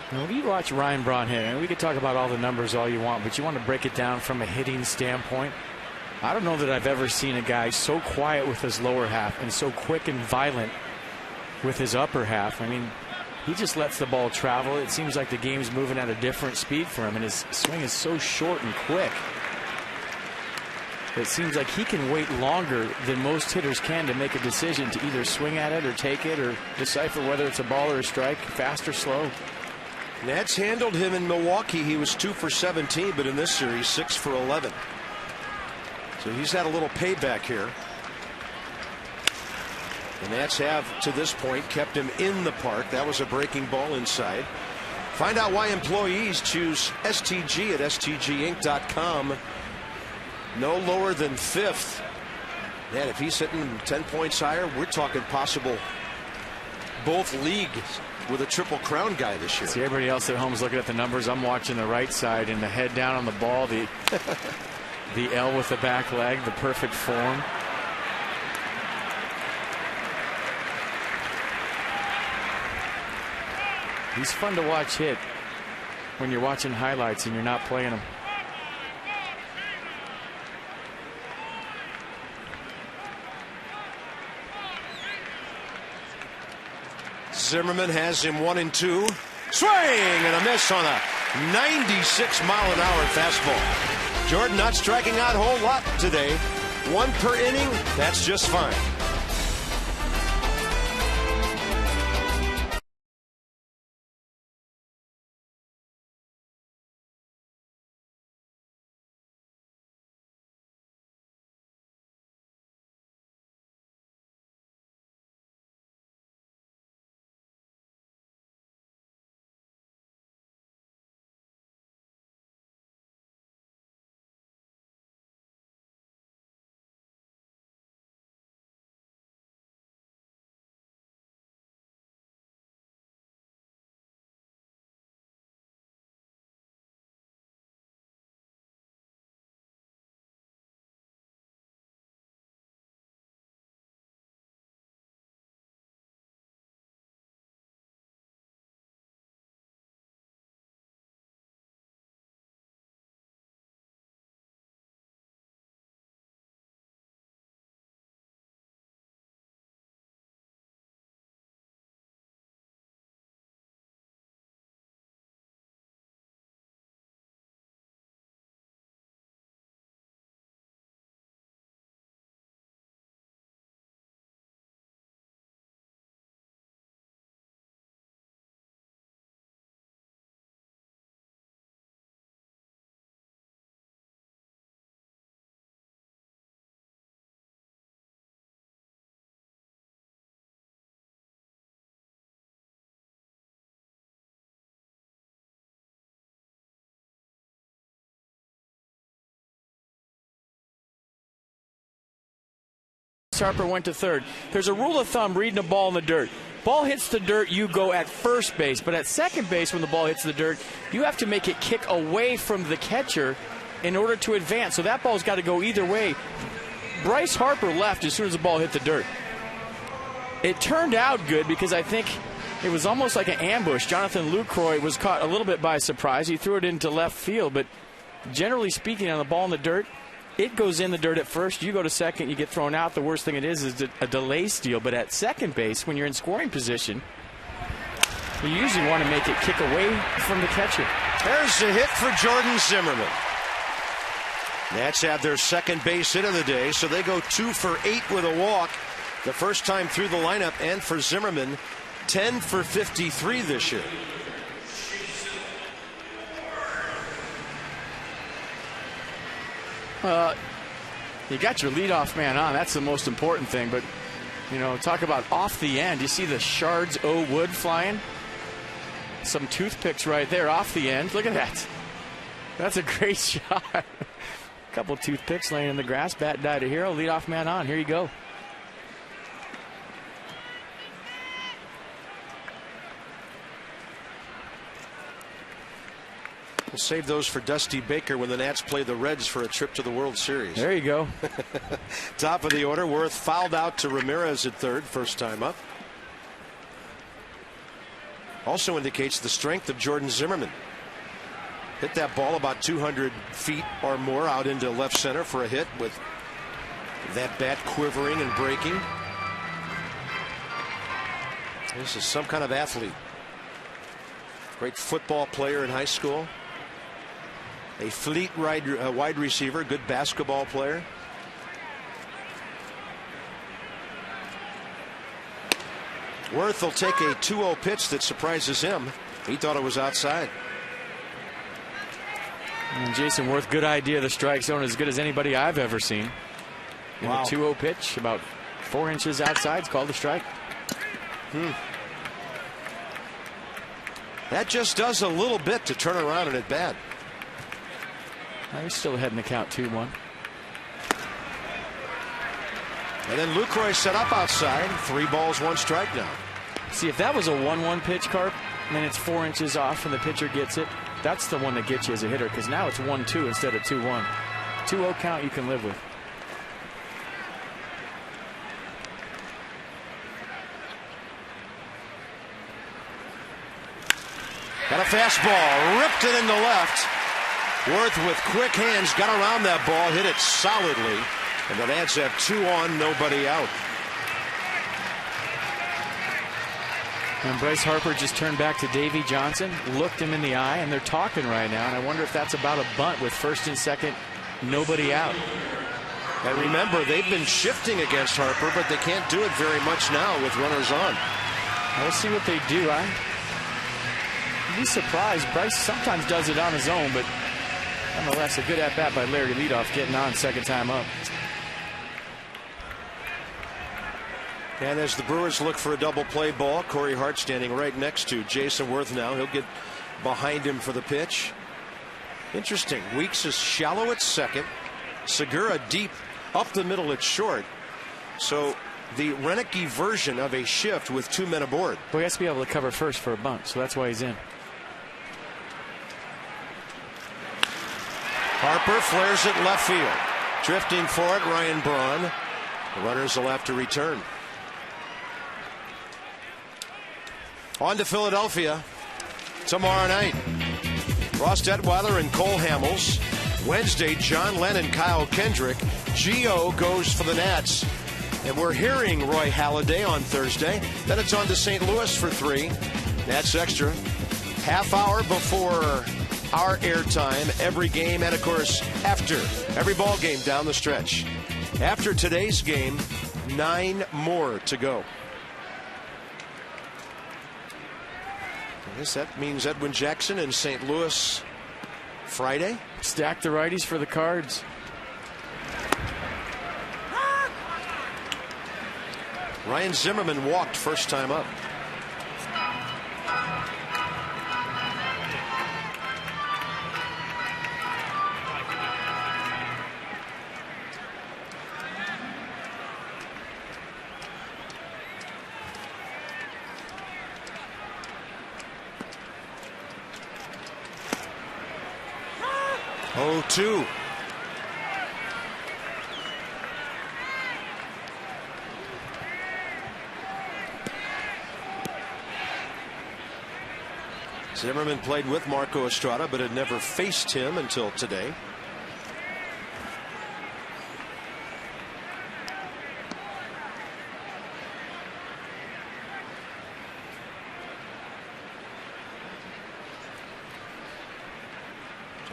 Now, you watch Ryan Braun hit, and we could talk about all the numbers all you want, but you want to break it down from a hitting standpoint. I don't know that I've ever seen a guy so quiet with his lower half and so quick and violent with his upper half. I mean, he just lets the ball travel. It seems like the game's moving at a different speed for him, and his swing is so short and quick. It seems like he can wait longer than most hitters can to make a decision to either swing at it or take it or decipher whether it's a ball or a strike, fast or slow. Nats handled him in Milwaukee. He was 2 for 17, but in this series, 6 for 11. So he's had a little payback here. The Nats have, to this point, kept him in the park. That was a breaking ball inside. Find out why employees choose STG at STGinc.com. No lower than 5th. Man, if he's hitting 10 points higher, we're talking possible both leagues with a Triple Crown guy this year. See, everybody else at home is looking at the numbers. I'm watching the right side and the head down on the ball, the L with the back leg, the perfect form. He's fun to watch hit when you're watching highlights and you're not playing him. Zimmerman has him 1-2. Swing and a miss on a 96-mile-an-hour fastball. Jordan not striking out a whole lot today. 1 per inning, that's just fine. Harper went to third. There's a rule of thumb reading a ball in the dirt. Ball hits the dirt, you go at first base. But at second base, when the ball hits the dirt, you have to make it kick away from the catcher in order to advance. So that ball's got to go either way. Bryce Harper left as soon as the ball hit the dirt. It turned out good because I think it was almost like an ambush. Jonathan Lucroy was caught a little bit by surprise. He threw it into left field. But generally speaking, on the ball in the dirt, it goes in the dirt at first. You go to second, you get thrown out. The worst thing it is a delay steal. But at second base, when you're in scoring position, you usually want to make it kick away from the catcher. There's a hit for Jordan Zimmerman. Nats have their second base hit of the day, so they go 2 for 8 with a walk. The first time through the lineup, and for Zimmerman, 10 for 53 this year. You got your leadoff man on. That's the most important thing. But, you know, talk about off the end. You see the shards o' wood flying? Some toothpicks right there off the end. Look at that. That's a great shot. A couple toothpicks laying in the grass. Bat died a hero. Leadoff man on. Here you go. We'll save those for Dusty Baker when the Nats play the Reds for a trip to the World Series. There you go. Top of the order, Worth fouled out to Ramirez at third, first time up. Also indicates the strength of Jordan Zimmermann. Hit that ball about 200 feet or more out into left center for a hit with that bat quivering and breaking. This is some kind of athlete. Great football player in high school. A fleet wide receiver, good basketball player. Worth will take a 2-0 pitch that surprises him. He thought it was outside. And Jason Worth, good idea. The strike zone as good as anybody I've ever seen. In Wow. a 2-0 pitch, about 4 inches outside, it's called a strike. That just does a little bit to turn around an at bat. He's still ahead in the count, 2-1. And then Lucroy set up outside. 3 balls, 1 strike now. See, if that was a 1-1 pitch, Carp, and then it's 4 inches off and the pitcher gets it, that's the one that gets you as a hitter, because now it's 1-2 instead of 2-1. 2-0 count you can live with. Got a fastball, ripped it into left. Worth with quick hands got around that ball, hit it solidly, and the Nats have 2 on, nobody out. And Bryce Harper just turned back to Davey Johnson, looked him in the eye, and they're talking right now. And I wonder if that's about a bunt with first and second, nobody out. And remember, they've been shifting against Harper, but they can't do it very much now with runners on. We'll see what they do. I'd be surprised. Bryce sometimes does it on his own, but nonetheless, a good at-bat by Larry Leadoff, getting on second time up. And as the Brewers look for a double play ball, Corey Hart standing right next to Jason Worth now. He'll get behind him for the pitch. Interesting. Weeks is shallow at second. Segura deep up the middle at short. So the Renicky version of a shift with 2 men aboard. Well, he has to be able to cover first for a bunt, so that's why he's in. Harper flares it left field. Drifting for it, Ryan Braun. The runners will have to return. On to Philadelphia tomorrow night. Ross Detweiler and Cole Hamels. Wednesday, John Lennon, Kyle Kendrick. Gio goes for the Nats. And we're hearing Roy Halladay on Thursday. Then it's on to St. Louis for 3. Nats Extra. Half hour before our airtime. Every game, and of course, after every ball game down the stretch. After today's game, 9 more to go. I guess that means Edwin Jackson in St. Louis Friday. Stack the righties for the Cards. Ryan Zimmerman walked first time up. Oh, 2. Zimmerman played with Marco Estrada, but had never faced him until today.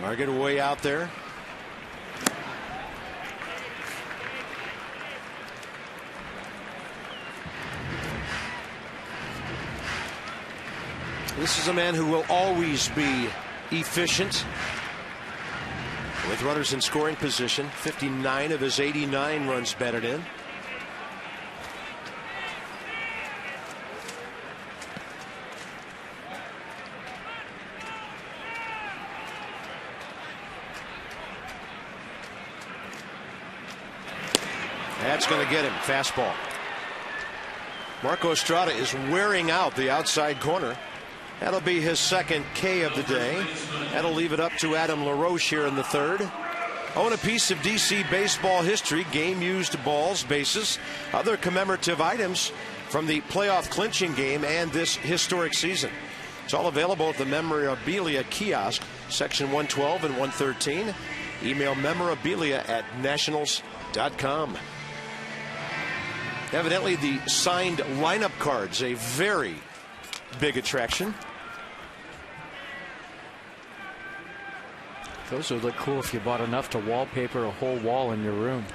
Target way out there. This is a man who will always be efficient with runners in scoring position. 59 of his 89 runs batted in. That's going to get him. Fastball. Marco Estrada is wearing out the outside corner. That'll be his second K of the day. That'll leave it up to Adam LaRoche here in the third. Own a piece of DC baseball history, game-used balls, bases, other commemorative items from the playoff clinching game and this historic season. It's all available at the Memorabilia kiosk, section 112 and 113. Email memorabilia@nationals.com. Evidently, the signed lineup cards, a very big attraction. Those would look cool if you bought enough to wallpaper a whole wall in your room.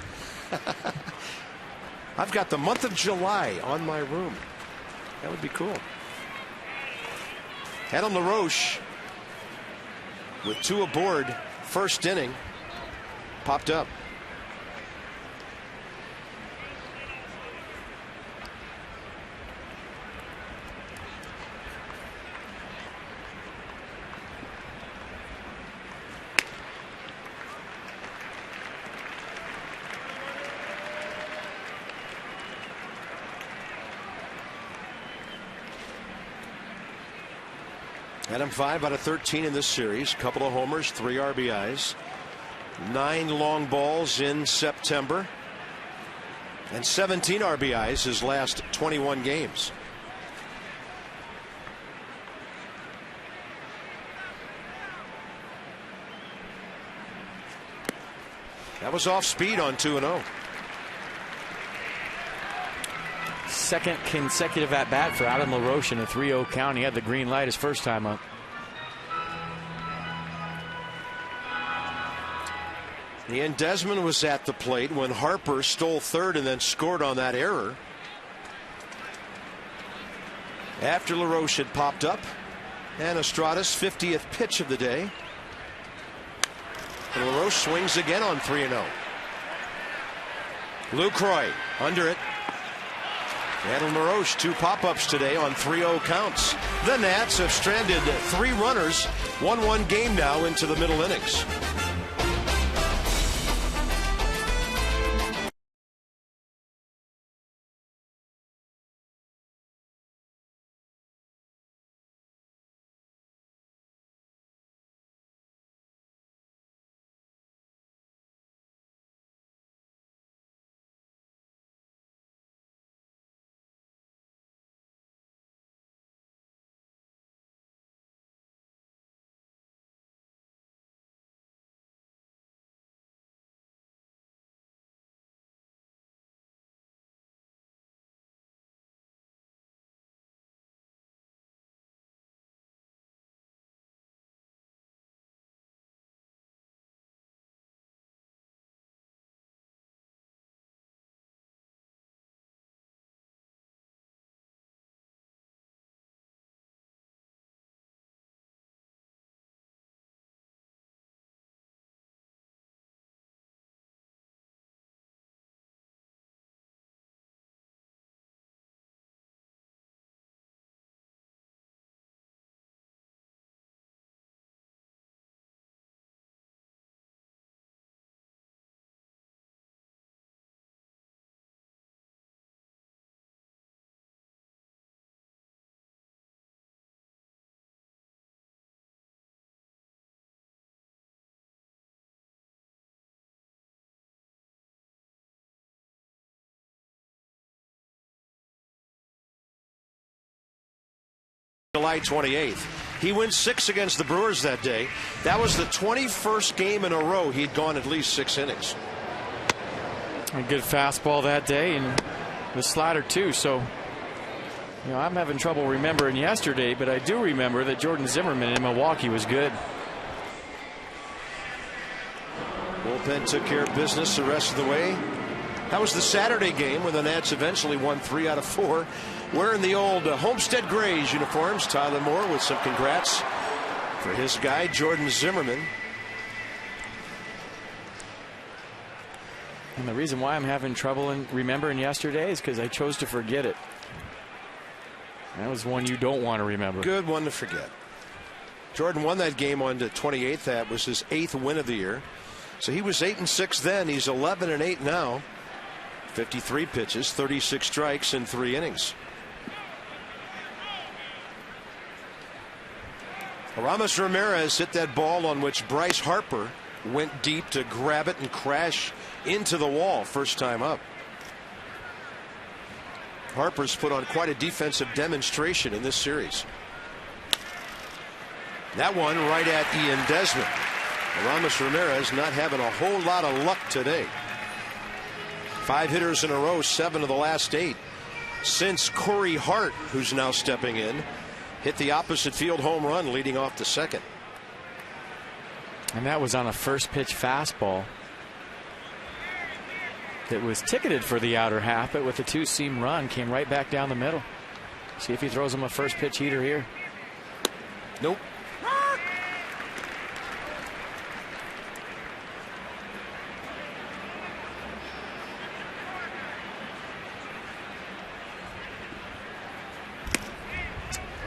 I've got the month of July on my room. That would be cool. Adam LaRoche with 2 aboard, first inning, popped up. Adam 5 out of 13 in this series. Couple of homers, 3 RBIs, 9 long balls in September, and 17 RBIs his last 21 games. That was off speed on 2-0. Second consecutive at bat for Adam LaRoche in a 3-0 count. He had the green light his first time up. Ian Desmond was at the plate when Harper stole third and then scored on that error. After LaRoche had popped up, and Estrada's 50th pitch of the day. And LaRoche swings again on 3-0. Lucroy under it. Adam LaRoche 2 pop-ups today on 3-0 counts. The Nats have stranded 3 runners, 1-1 game now into the middle innings. July 28th. He wins 6 against the Brewers that day. That was the 21st game in a row he'd gone at least 6 innings. A good fastball that day, and the slider too. So, you know, I'm having trouble remembering yesterday, but I do remember that Jordan Zimmerman in Milwaukee was good. Bullpen took care of business the rest of the way. That was the Saturday game when the Nats eventually won 3 out of 4. Wearing the old Homestead Grays uniforms. Tyler Moore with some congrats for his guy, Jordan Zimmerman. And the reason why I'm having trouble in remembering yesterday is because I chose to forget it. That was one you don't want to remember. Good one to forget. Jordan won that game on the 28th. That was his 8th win of the year. So he was 8-6 then. He's 11-8 now. 53 pitches, 36 strikes in 3 innings. Aramis Ramirez hit that ball on which Bryce Harper went deep to grab it and crash into the wall first time up. Harper's put on quite a defensive demonstration in this series. That one right at Ian Desmond. Aramis Ramirez not having a whole lot of luck today. 5 hitters in a row, 7 of the last 8 since Corey Hart, who's now stepping in, hit the opposite field home run leading off the second. And that was on a first pitch fastball that was ticketed for the outer half, but with a 2-seam run came right back down the middle. See if he throws him a first pitch heater here. Nope.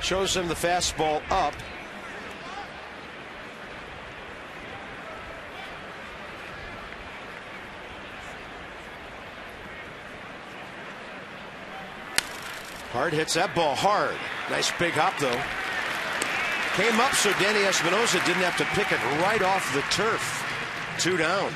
Shows him the fastball up. Hart hits that ball hard. Nice big hop though. Came up so Danny Espinosa didn't have to pick it right off the turf. 2 down.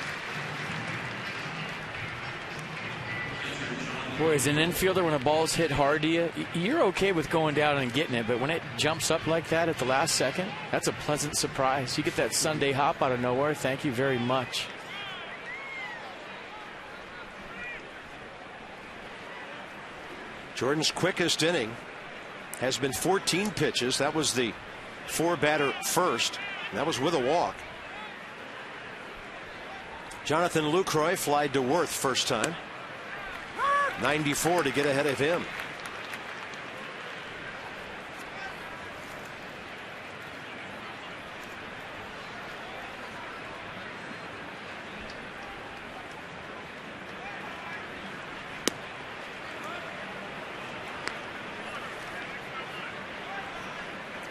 Boy, as an infielder, when a ball's hit hard to you, you're okay with going down and getting it, but when it jumps up like that at the last second, that's a pleasant surprise. You get that Sunday hop out of nowhere. Thank you very much. Jordan's quickest inning has been 14 pitches. That was the 4-batter first. And that was with a walk. Jonathan Lucroy flied to Worth first time. 94 to get ahead of him.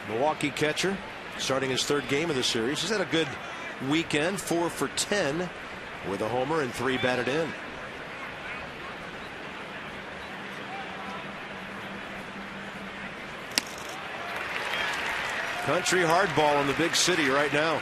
Milwaukee catcher starting his 3rd game of the series. He's had a good weekend, 4 for 10 with a homer and 3 batted in. Country hardball in the big city right now.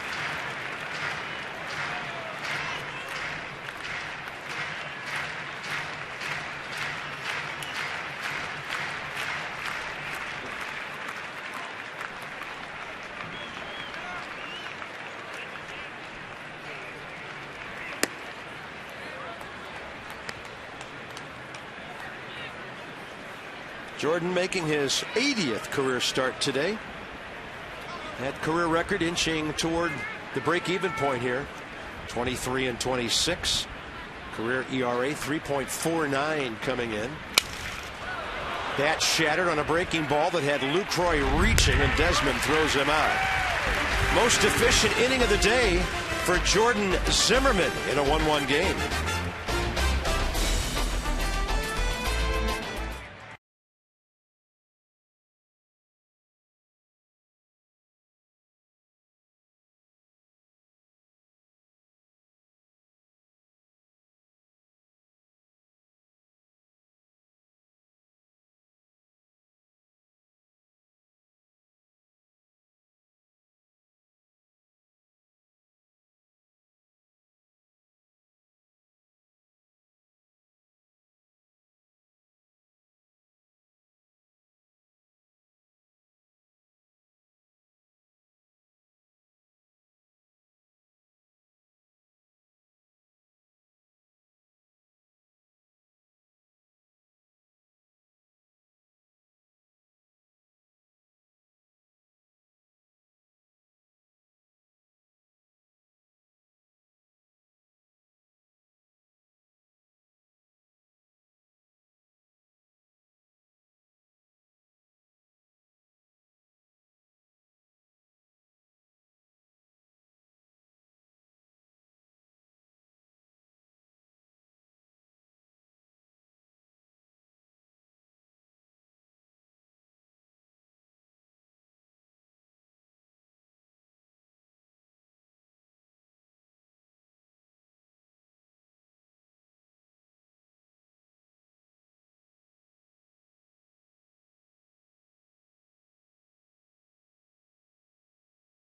Jordan making his 80th career start today. That career record inching toward the break-even point here. 23 and 26. Career ERA 3.49 coming in. Bat shattered on a breaking ball that had Lucroy reaching, and Desmond throws him out. Most efficient inning of the day for Jordan Zimmermann in a 1-1 game.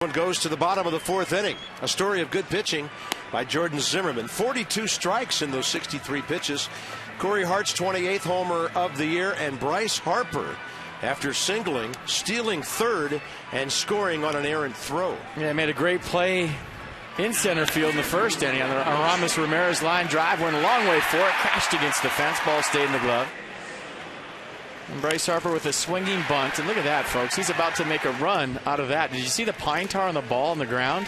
One goes to the bottom of the fourth inning. A story of good pitching by Jordan Zimmermann. 42 strikes in those 63 pitches. Corey Hart's 28th homer of the year, and Bryce Harper, after singling, stealing third and scoring on an errant throw. Yeah, made a great play in center field in the first inning on the Aramis Ramirez line drive. Went a long way for it, crashed against the fence. Ball stayed in the glove. And Bryce Harper with a swinging bunt. And look at that, folks. He's about to make a run out of that. Did you see the pine tar on the ball on the ground?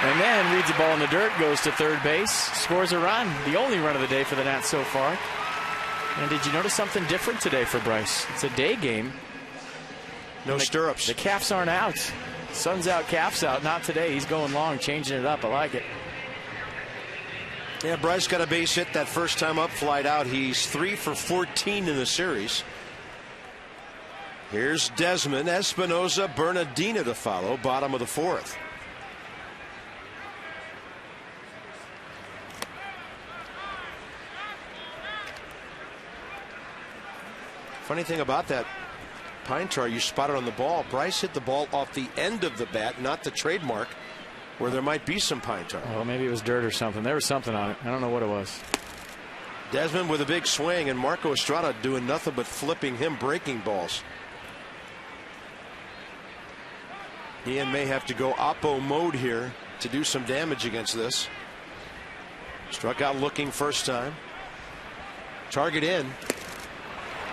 And then reads the ball in the dirt, goes to third base, scores a run. The only run of the day for the Nats so far. And did you notice something different today for Bryce? It's a day game. No stirrups. The calves aren't out. Sun's out, calves out. Not today. He's going long, changing it up. I like it. Yeah, Bryce got a base hit that first time up, flied out. He's 3 for 14 in the series. Here's Desmond, Espinosa, Bernardina to follow, bottom of the fourth. Funny thing about that pine tar, you spotted on the ball. Bryce hit the ball off the end of the bat, not the trademark, where there might be some pine tar. Well, maybe it was dirt or something. There was something on it. I don't know what it was. Desmond with a big swing, and Marco Estrada doing nothing but flipping him breaking balls. Ian may have to go oppo mode here to do some damage against this. Struck out looking first time. Target in.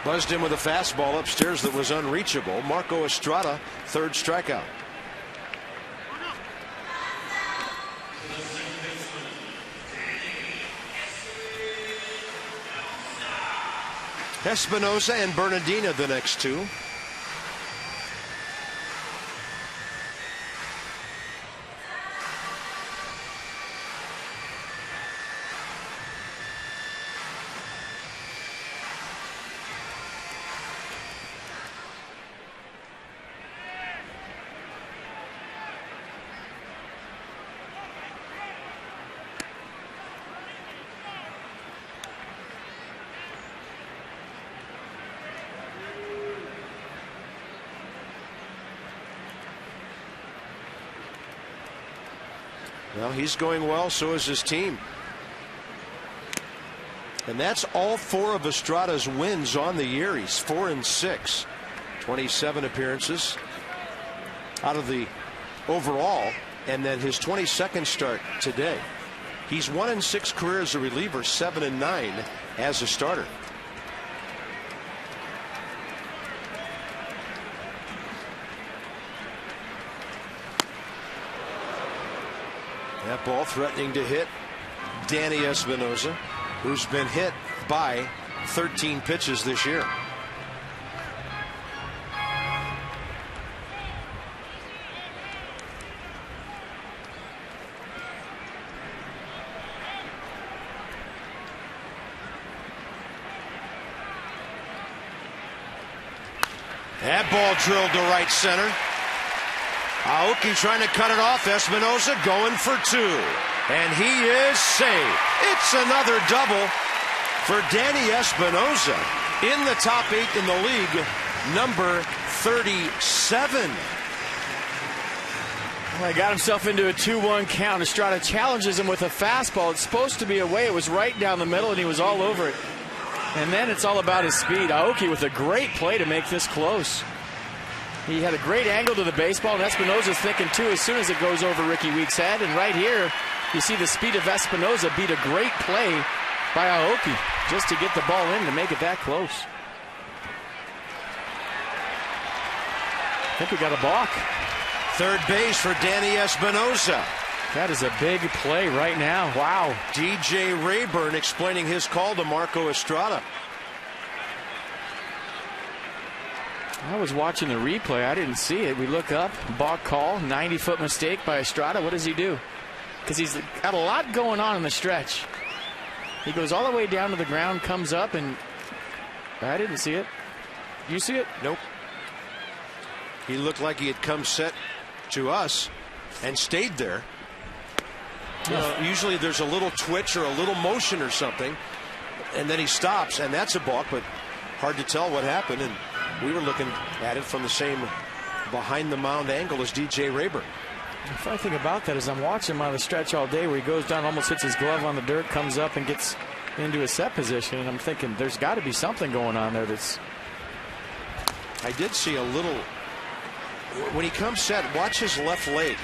Buzzed in with a fastball upstairs that was unreachable. Marco Estrada, third strikeout. Espinosa and Bernardina the next two. Well, he's going well, so is his team. And that's all 4 of Estrada's wins on the year. He's 4-6. 27 appearances out of the overall, and then his 22nd start today. He's 1-6 career as a reliever, 7-9 as a starter. That ball threatening to hit Danny Espinosa, who's been hit by 13 pitches this year. That ball drilled to right center. Aoki trying to cut it off. Espinosa going for 2. And he is safe. It's another double for Danny Espinosa in the top 8 in the league, number 37. Well, he got himself into a 2-1 count. Estrada challenges him with a fastball. It's supposed to be away. It was right down the middle, and he was all over it. And then it's all about his speed. Aoki with a great play to make this close. He had a great angle to the baseball, and Espinosa's thinking, too, as soon as it goes over Ricky Weeks' head. And right here, you see the speed of Espinosa beat a great play by Aoki just to get the ball in to make it that close. I think we got a balk. Third base for Danny Espinosa. That is a big play right now. Wow. DJ Rayburn explaining his call to Marco Estrada. I was watching the replay. I didn't see it. We look up. Balk call. 90-foot mistake by Estrada. What does he do? Because he's got a lot going on in the stretch. He goes all the way down to the ground, comes up, and I didn't see it. You see it? Nope. He looked like he had come set to us and stayed there. You know, usually there's a little twitch or a little motion or something, and then he stops, and that's a balk, but hard to tell what happened. And we were looking at it from the same behind the mound angle is DJ Rayburn. The funny thing about that is I'm watching him on the stretch all day where he goes down, almost hits his glove on the dirt, comes up and gets into a set position, and I'm thinking there's got to be something going on there. I did see a little when he comes set, watch his left leg,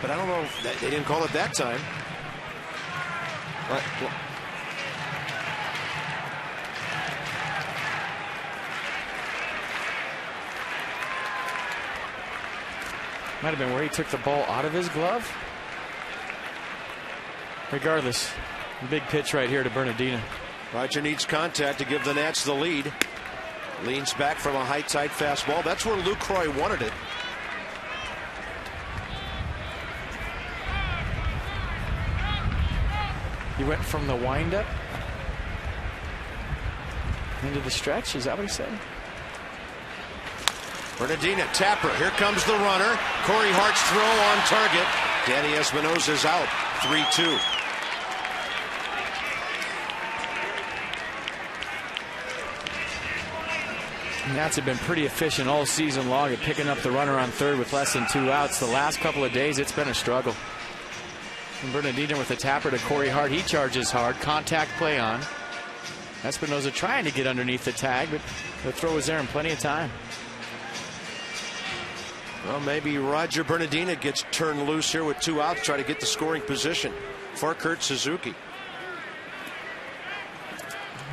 but I don't know if they didn't call it that time. Might have been where he took the ball out of his glove. Regardless, big pitch right here to Bernardina. Roger needs contact to give the Nats the lead. Leans back from a high tight fastball. That's where Lucroy wanted it. He went from the windup into the stretch. Is that what he said? Bernardina, tapper. Here comes the runner. Corey Hart's throw on target. Danny Espinosa's out. 3-2. Nats have been pretty efficient all season long at picking up the runner on third with less than 2 outs. The last couple of days, it's been a struggle. And Bernardina with the tapper to Corey Hart. He charges hard. Contact play on. Espinosa trying to get underneath the tag, but the throw was there in plenty of time. Well, maybe Roger Bernardina gets turned loose here with 2 outs, try to get the scoring position for Kurt Suzuki.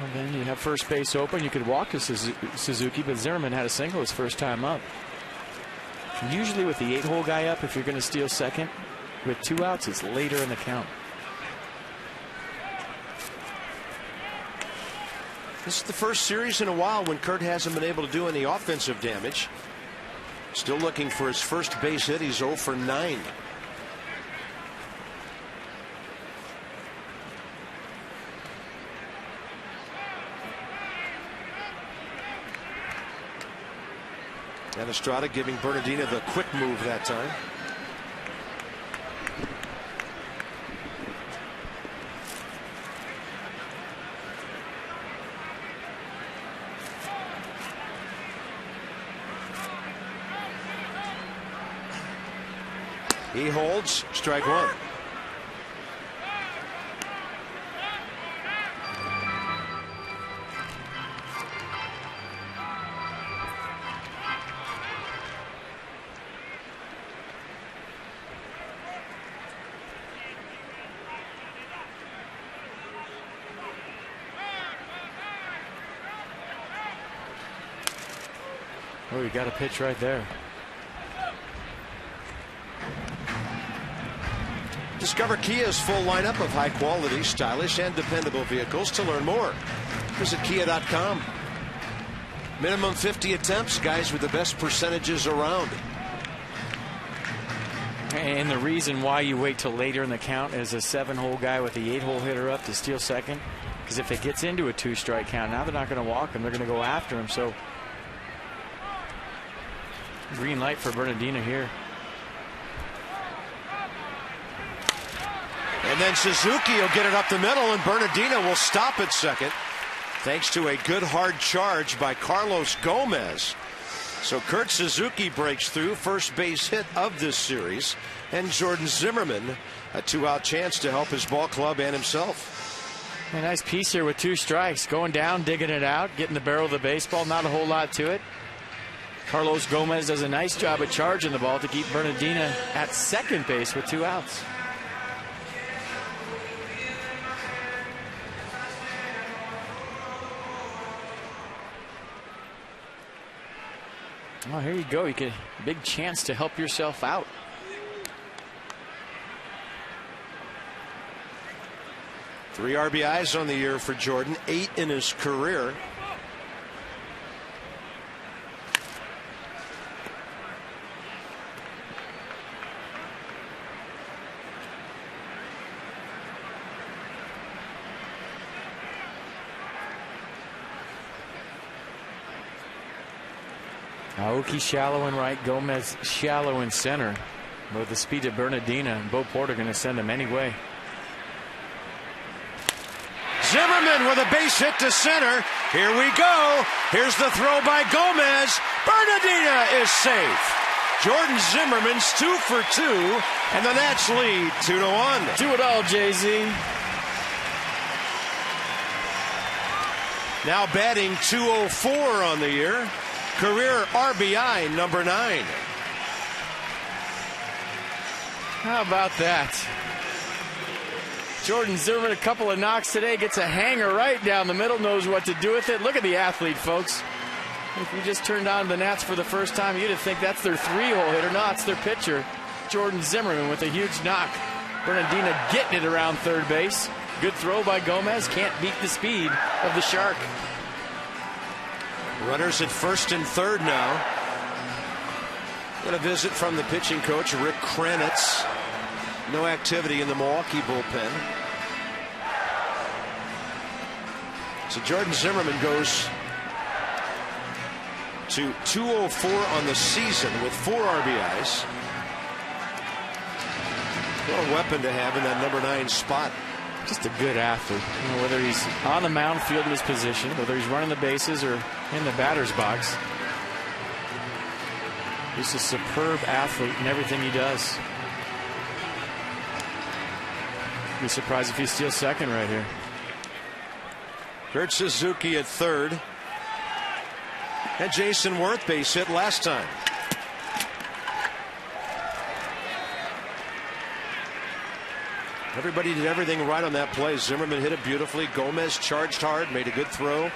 Well, then you have first base open. You could walk to Suzuki, but Zimmerman had a single his first time up. Usually with the 8-hole guy up, if you're going to steal second with 2 outs, it's later in the count. This is the first series in a while when Kurt hasn't been able to do any offensive damage. Still looking for his first base hit. He's 0 for 9. And Estrada giving Bernardina the quick move that time. He holds, strike 1. Oh, you got a pitch right there. Discover Kia's full lineup of high quality, stylish, and dependable vehicles. To learn more, visit kia.com. Minimum 50 attempts, guys with the best percentages around. And the reason why you wait till later in the count is a 7-hole guy with the 8-hole hitter up to steal second. Because if it gets into a 2-strike count, now they're not going to walk him. They're going to go after him. So green light for Bernardina here. And then Suzuki will get it up the middle, and Bernardina will stop at second thanks to a good hard charge by Carlos Gomez. So Kurt Suzuki breaks through, first base hit of this series, and Jordan Zimmerman a 2-out chance to help his ball club and himself. A nice piece here with 2 strikes, going down, digging it out, getting the barrel of the baseball. Not a whole lot to it. Carlos Gomez does a nice job of charging the ball to keep Bernardina at second base with 2 outs. Well, here you go. You get a big chance to help yourself out. Three RBIs on the year for Jordan, 8 in his career. Aoki shallow in right, Gomez shallow in center. With the speed of Bernardina, and Bo Porter going to send him anyway. Zimmerman with a base hit to center. Here we go. Here's the throw by Gomez. Bernardina is safe. Jordan Zimmerman's 2 for 2, and the Nats lead 2-1. Do it all, Jay-Z. Now batting .204 on the year. Career RBI number 9. How about that? Jordan Zimmerman, a couple of knocks today, gets a hanger right down the middle, knows what to do with it. Look at the athlete, folks. If you just turned on the Nats for the first time, you'd think that's their 3-hole hitter. No, it's their pitcher, Jordan Zimmerman, with a huge knock. Bernardina getting it around third base. Good throw by Gomez. Can't beat the speed of the Shark. Runners at first and third now. Got a visit from the pitching coach, Rick Kranitz. No activity in the Milwaukee bullpen. So Jordan Zimmerman goes to .204 on the season with 4 RBIs. What a weapon to have in that number 9 spot. Just a good athlete. You know, whether he's on the mound fielding his position, whether he's running the bases or in the batter's box. He's a superb athlete in everything he does. Be surprised if he steals second right here. Kurt Suzuki at third. And Jason Worth base hit last time. Everybody did everything right on that play. Zimmerman hit it beautifully. Gomez charged hard, made a good throw.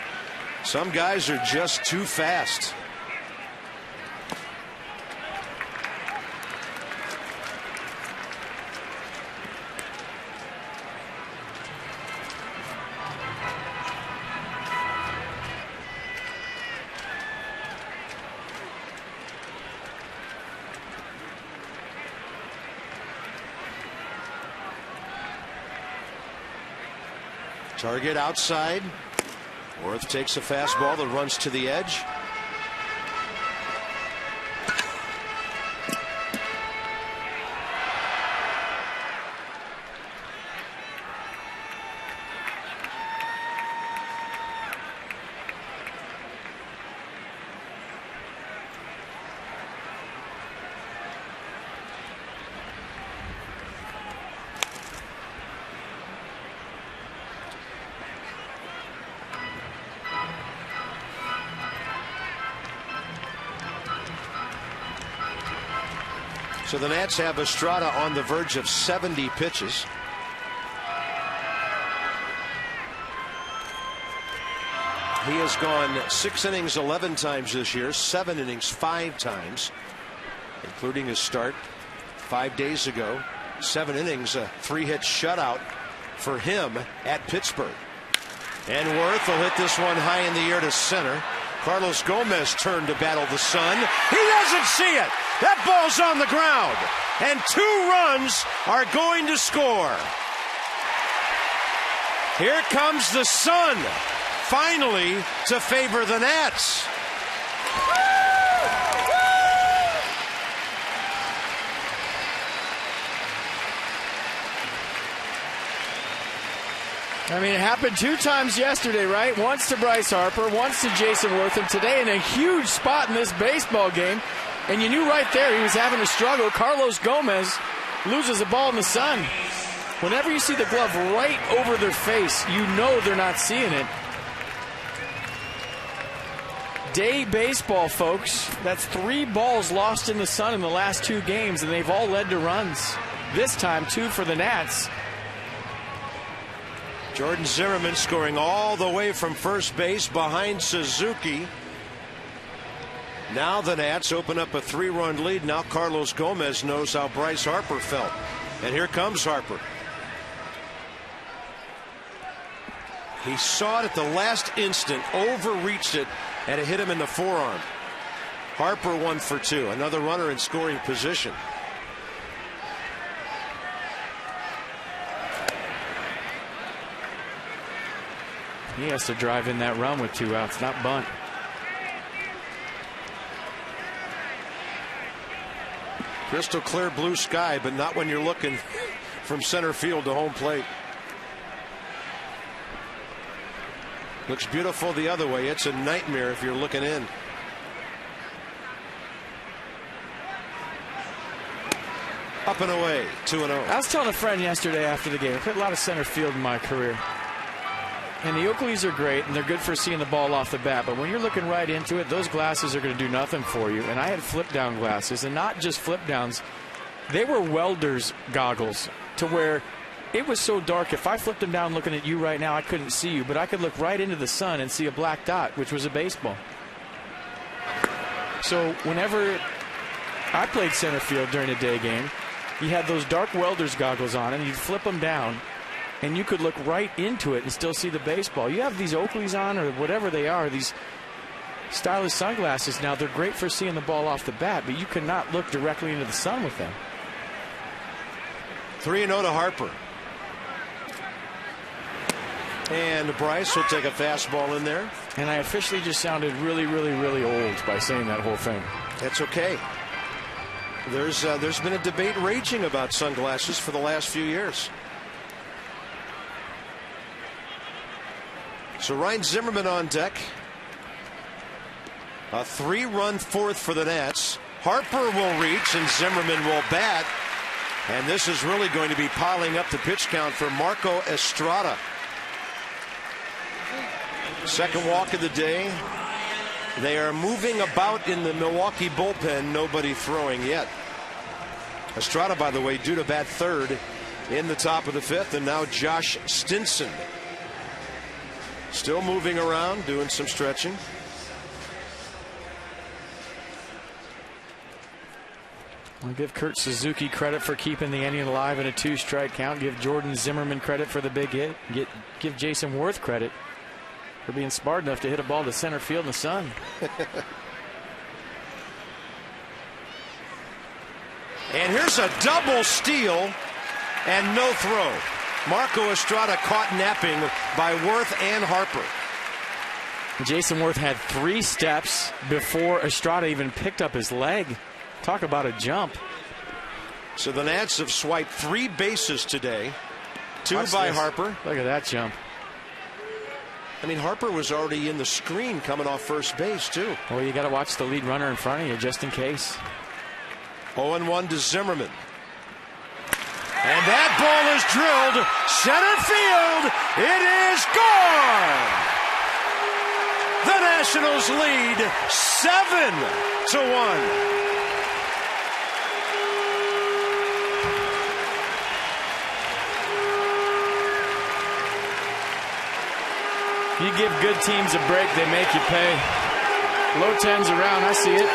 Some guys are just too fast. Target outside. Worth takes a fastball that runs to the edge. So the Nats have Estrada on the verge of 70 pitches. He has gone 6 innings 11 times this year, 7 innings 5 times, including his start 5 days ago. 7 innings, a 3-hit shutout for him at Pittsburgh. And Worth will hit this one high in the air to center. Carlos Gomez turned to battle the sun. He doesn't see it. That ball's on the ground. And 2 runs are going to score. Here comes the sun, finally to favor the Nats. I mean, it happened 2 times yesterday, right? Once to Bryce Harper, once to Jason Worth, and today in a huge spot in this baseball game. And you knew right there he was having a struggle. Carlos Gomez loses a ball in the sun. Whenever you see the glove right over their face, you know they're not seeing it. Day baseball, folks. That's 3 balls lost in the sun in the last 2 games, and they've all led to runs. This time, 2 for the Nats. Jordan Zimmerman scoring all the way from first base behind Suzuki. Now the Nats open up a 3-run lead. Now Carlos Gomez knows how Bryce Harper felt. And here comes Harper. He saw it at the last instant, overreached it, and it hit him in the forearm. Harper 1 for 2. Another runner in scoring position. He has to drive in that run with 2 outs, not bunt. Crystal clear blue sky, but not when you're looking from center field to home plate. Looks beautiful the other way. It's a nightmare if you're looking in. Up and away, 2-0. I was telling a friend yesterday after the game, I played a lot of center field in my career. And the Oakleys are great, and they're good for seeing the ball off the bat. But when you're looking right into it, those glasses are going to do nothing for you. And I had flip-down glasses, and not just flip-downs. They were welder's goggles, to where it was so dark. If I flipped them down looking at you right now, I couldn't see you. But I could look right into the sun and see a black dot, which was a baseball. So whenever I played center field during a day game, you had those dark welder's goggles on, and you'd flip them down, and you could look right into it and still see the baseball. You have these Oakleys on, or whatever they are, these stylish sunglasses now. They're great for seeing the ball off the bat, but you cannot look directly into the sun with them. 3-0 to Harper. And Bryce will take a fastball in there. And I officially just sounded really, really, really old by saying that whole thing. That's okay. There's been a debate raging about sunglasses for the last few years. So Ryan Zimmerman on deck. A 3-run fourth for the Nats. Harper will reach and Zimmerman will bat. And this is really going to be piling up the pitch count for Marco Estrada. Second walk of the day. They are moving about in the Milwaukee bullpen. Nobody throwing yet. Estrada, by the way, due to bat third in the top of the fifth. And now Josh Stinson still moving around, doing some stretching. I'll give Kurt Suzuki credit for keeping the inning alive in a 2-strike count. Give Jordan Zimmerman credit for the big hit. Give Jason Worth credit for being smart enough to hit a ball to center field in the sun. And here's a double steal and no throw. Marco Estrada caught napping by Worth and Harper. Jason Worth had 3 steps before Estrada even picked up his leg. Talk about a jump. So the Nats have swiped 3 bases today. 2 Watch by this. Harper. Look at that jump. I mean, Harper was already in the screen coming off first base, too. Well, you got to watch the lead runner in front of you just in case. 0-1 to Zimmerman. And that ball is drilled center field. It is gone. The Nationals lead 7-1. You give good teams a break, they make you pay. Low 10s around, I see it.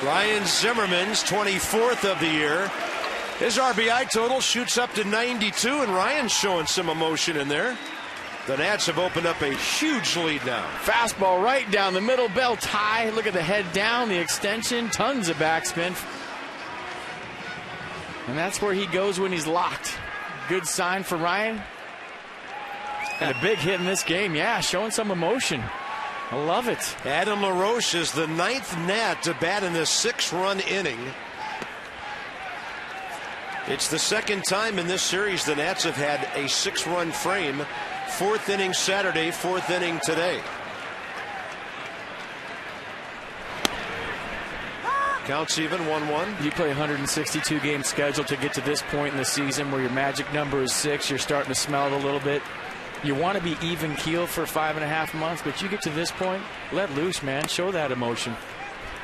Ryan Zimmerman's 24th of the year. His RBI total shoots up to 92, and Ryan's showing some emotion in there. The Nats have opened up a huge lead now. Fastball right down the middle, belt high. Look at the head down, the extension, tons of backspin. And that's where he goes when he's locked. Good sign for Ryan. And a big hit in this game. Yeah, showing some emotion. I love it. Adam LaRoche is the 9th Nat to bat in this 6-run inning. It's the second time in this series the Nats have had a 6-run frame. 4th inning Saturday, 4th inning today. Counts even, 1-1. You play a 162-game schedule to get to this point in the season where your magic number is 6. You're starting to smell it a little bit. You want to be even keel for 5.5 months, but you get to this point, let loose, man. Show that emotion.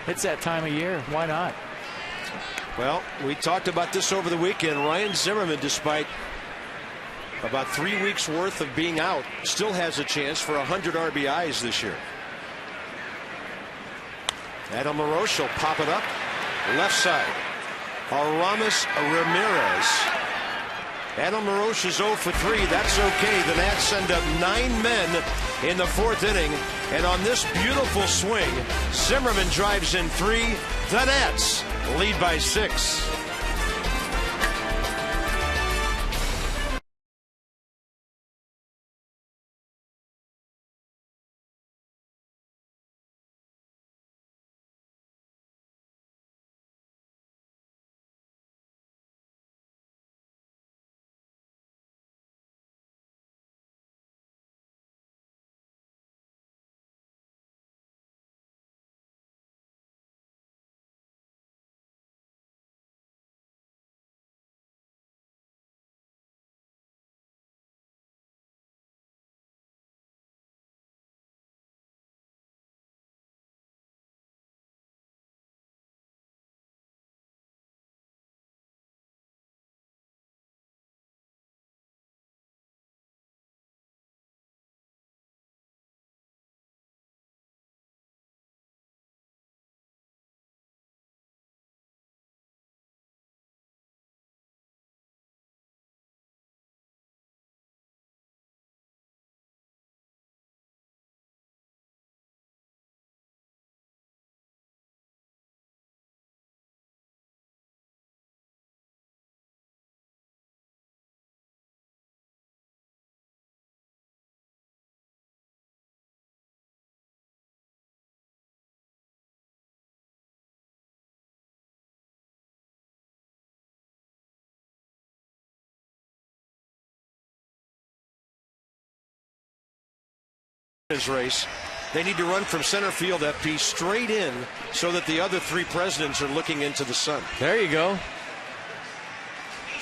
It's that time of year. Why not? Well, we talked about this over the weekend. Ryan Zimmerman, despite about 3 weeks worth of being out, still has a chance for 100 RBIs this year. Adam LaRoche will pop it up. Left side. Aramis Ramirez. Adam LaRoche is 0 for 3. That's okay. The Nats send up 9 men in the 4th inning. And on this beautiful swing, Zimmerman drives in 3. The Nats lead by 6. race. They need to run from center field, FP, straight in so that the other three presidents are looking into the sun. There you go.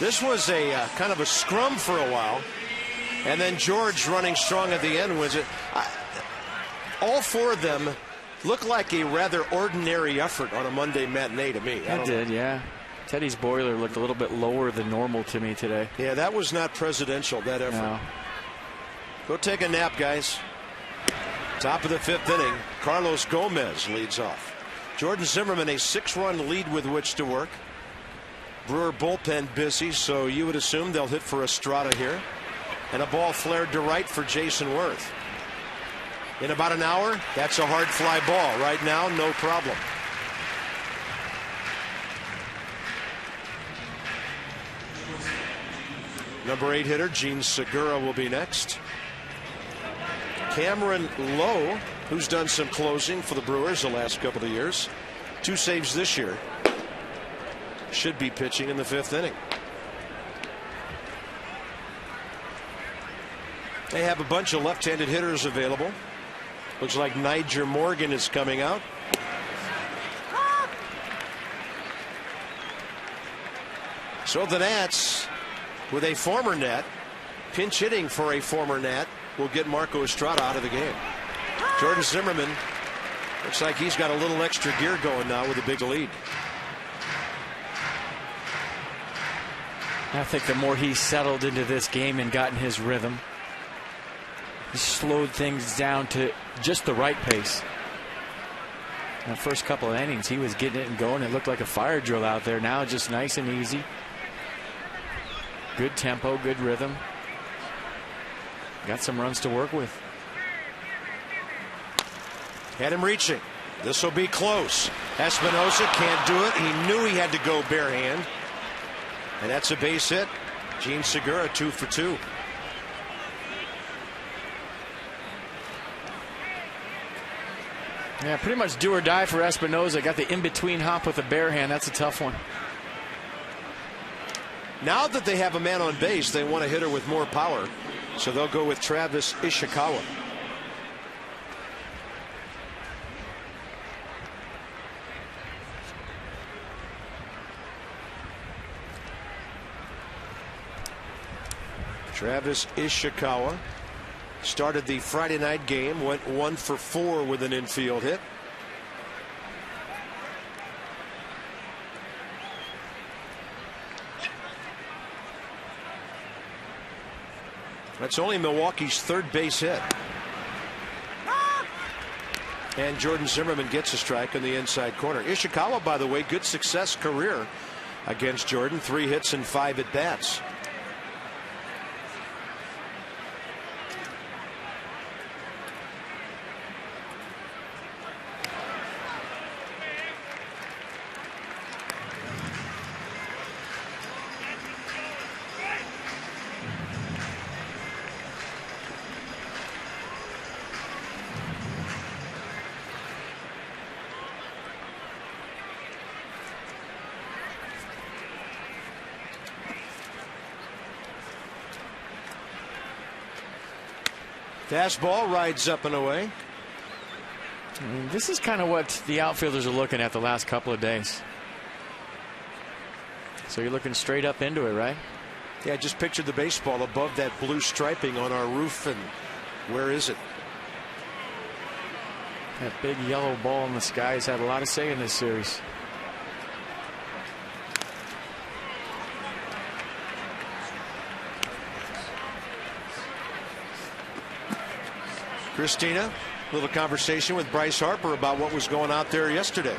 This was a kind of a scrum for a while, and then George running strong at the end was it. All four of them look like a rather ordinary effort on a Monday matinee to me. It did, yeah. Teddy's boiler looked a little bit lower than normal to me today. Yeah, that was not presidential, that effort. No. Go take a nap, guys. Top of the fifth inning, Carlos Gomez leads off. Jordan Zimmermann, a 6-run lead with which to work. Brewer bullpen busy, so you would assume they'll hit for Estrada here. And a ball flared to right for Jason Worth. In about an hour, that's a hard fly ball. Right now, no problem. Number 8 hitter, Gene Segura, will be next. Cameron Lowe, who's done some closing for the Brewers the last couple of years. 2 saves this year. Should be pitching in the 5th inning. They have a bunch of left-handed hitters available. Looks like Niger Morgan is coming out. So the Nats, with a former Nat, pinch hitting for a former Nat, will get Marco Estrada out of the game. Jordan Zimmermann looks like he's got a little extra gear going now with a big lead. I think the more he's settled into this game and gotten his rhythm, he slowed things down to just the right pace. In the first couple of innings, he was getting it and going. It looked like a fire drill out there. Now just nice and easy. Good tempo, good rhythm. Got some runs to work with. Had him reaching. This will be close. Espinosa can't do it. He knew he had to go bare hand. And that's a base hit. Gene Segura 2 for 2. Yeah, pretty much do or die for Espinosa. Got the in-between hop with a bare hand. That's a tough one. Now that they have a man on base, they want a hitter with more power. So they'll go with Travis Ishikawa. Travis Ishikawa started the Friday night game, went 1 for 4 with an infield hit. That's only Milwaukee's 3rd base hit. And Jordan Zimmermann gets a strike in the inside corner. Ishikawa, by the way, good success career against Jordan. 3 hits and 5 at bats. Fastball rides up and away. This is kind of what the outfielders are looking at the last couple of days. So you're looking straight up into it, right? Yeah, I just pictured the baseball above that blue striping on our roof, and where is it? That big yellow ball in the sky has had a lot of say in this series. Christina, little conversation with Bryce Harper about what was going out there yesterday.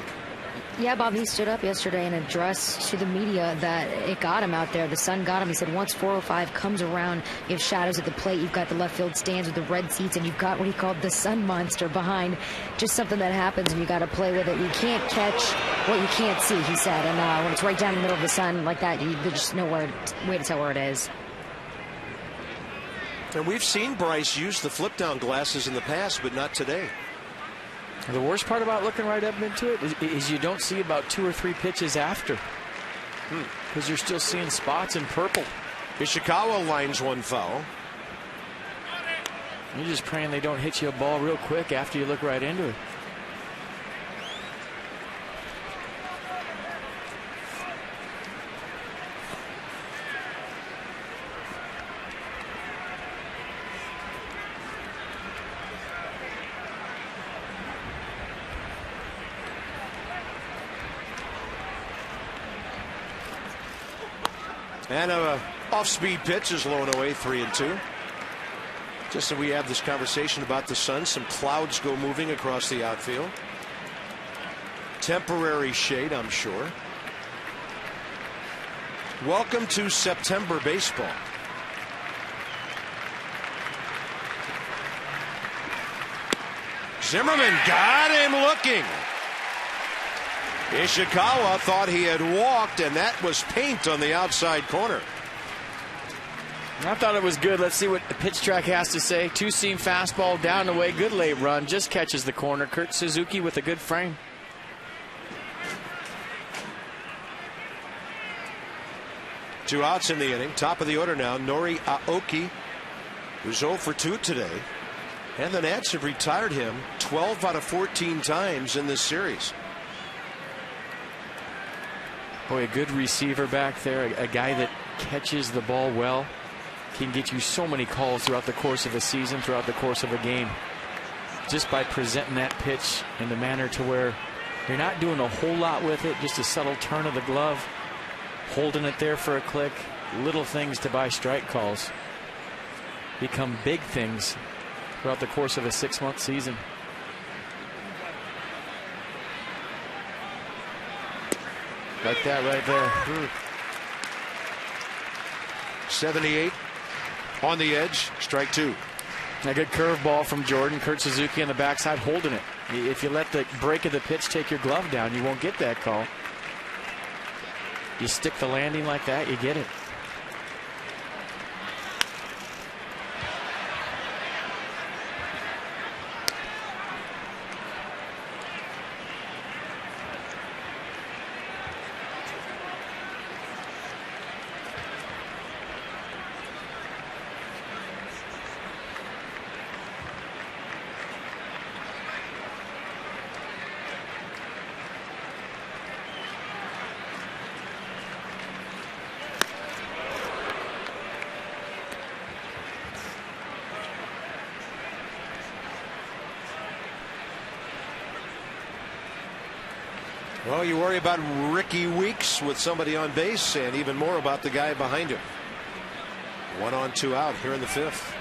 Yeah, Bob, he stood up yesterday and addressed to the media that it got him out there. The sun got him. He said once 405 comes around, you have shadows at the plate. You've got the left field stands with the red seats, and you've got what he called the sun monster behind. Just something that happens, and you got to play with it. You can't catch what you can't see, he said. And when it's right down the middle of the sun like that, there's just no way to tell where it is. And we've seen Bryce use the flip down glasses in the past, but not today. The worst part about looking right up into it is you don't see about 2 or 3 pitches after. Because you're still seeing spots in purple. Ishikawa lines one foul. You're just praying they don't hit you a ball real quick after you look right into it. And a off-speed pitch is low and away, 3-2. Just so we have this conversation about the sun, some clouds go moving across the outfield. Temporary shade, I'm sure. Welcome to September baseball. Zimmerman got him looking. Ishikawa thought he had walked, and that was paint on the outside corner. I thought it was good. Let's see what the pitch track has to say. Two-seam fastball down the way. Good late run. Just catches the corner. Kurt Suzuki with a good frame. Two outs in the inning. Top of the order now. Nori Aoki, who's 0 for 2 today. And the Nats have retired him 12 out of 14 times in this series. Boy, a good receiver back there, a guy that catches the ball well, can get you so many calls throughout the course of a season, throughout the course of a game, just by presenting that pitch in the manner to where you're not doing a whole lot with it, just a subtle turn of the glove, holding it there for a click. Little things to buy strike calls become big things throughout the course of a 6-month season. Like that right there. 78 on the edge, strike 2. A good curveball from Jordan. Kurt Suzuki on the backside holding it. If you let the break of the pitch take your glove down, you won't get that call. You stick the landing like that, you get it. Well, you worry about Ricky Weeks with somebody on base, and even more about the guy behind him. 1 on, 2 out here in the 5th.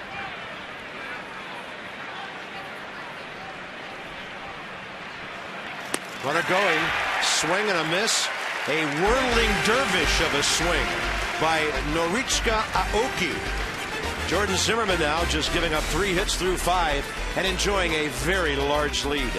Runner going, swing and a miss. A whirling dervish of a swing by Norichika Aoki. Jordan Zimmerman now just giving up 3 hits through 5 and enjoying a very large lead.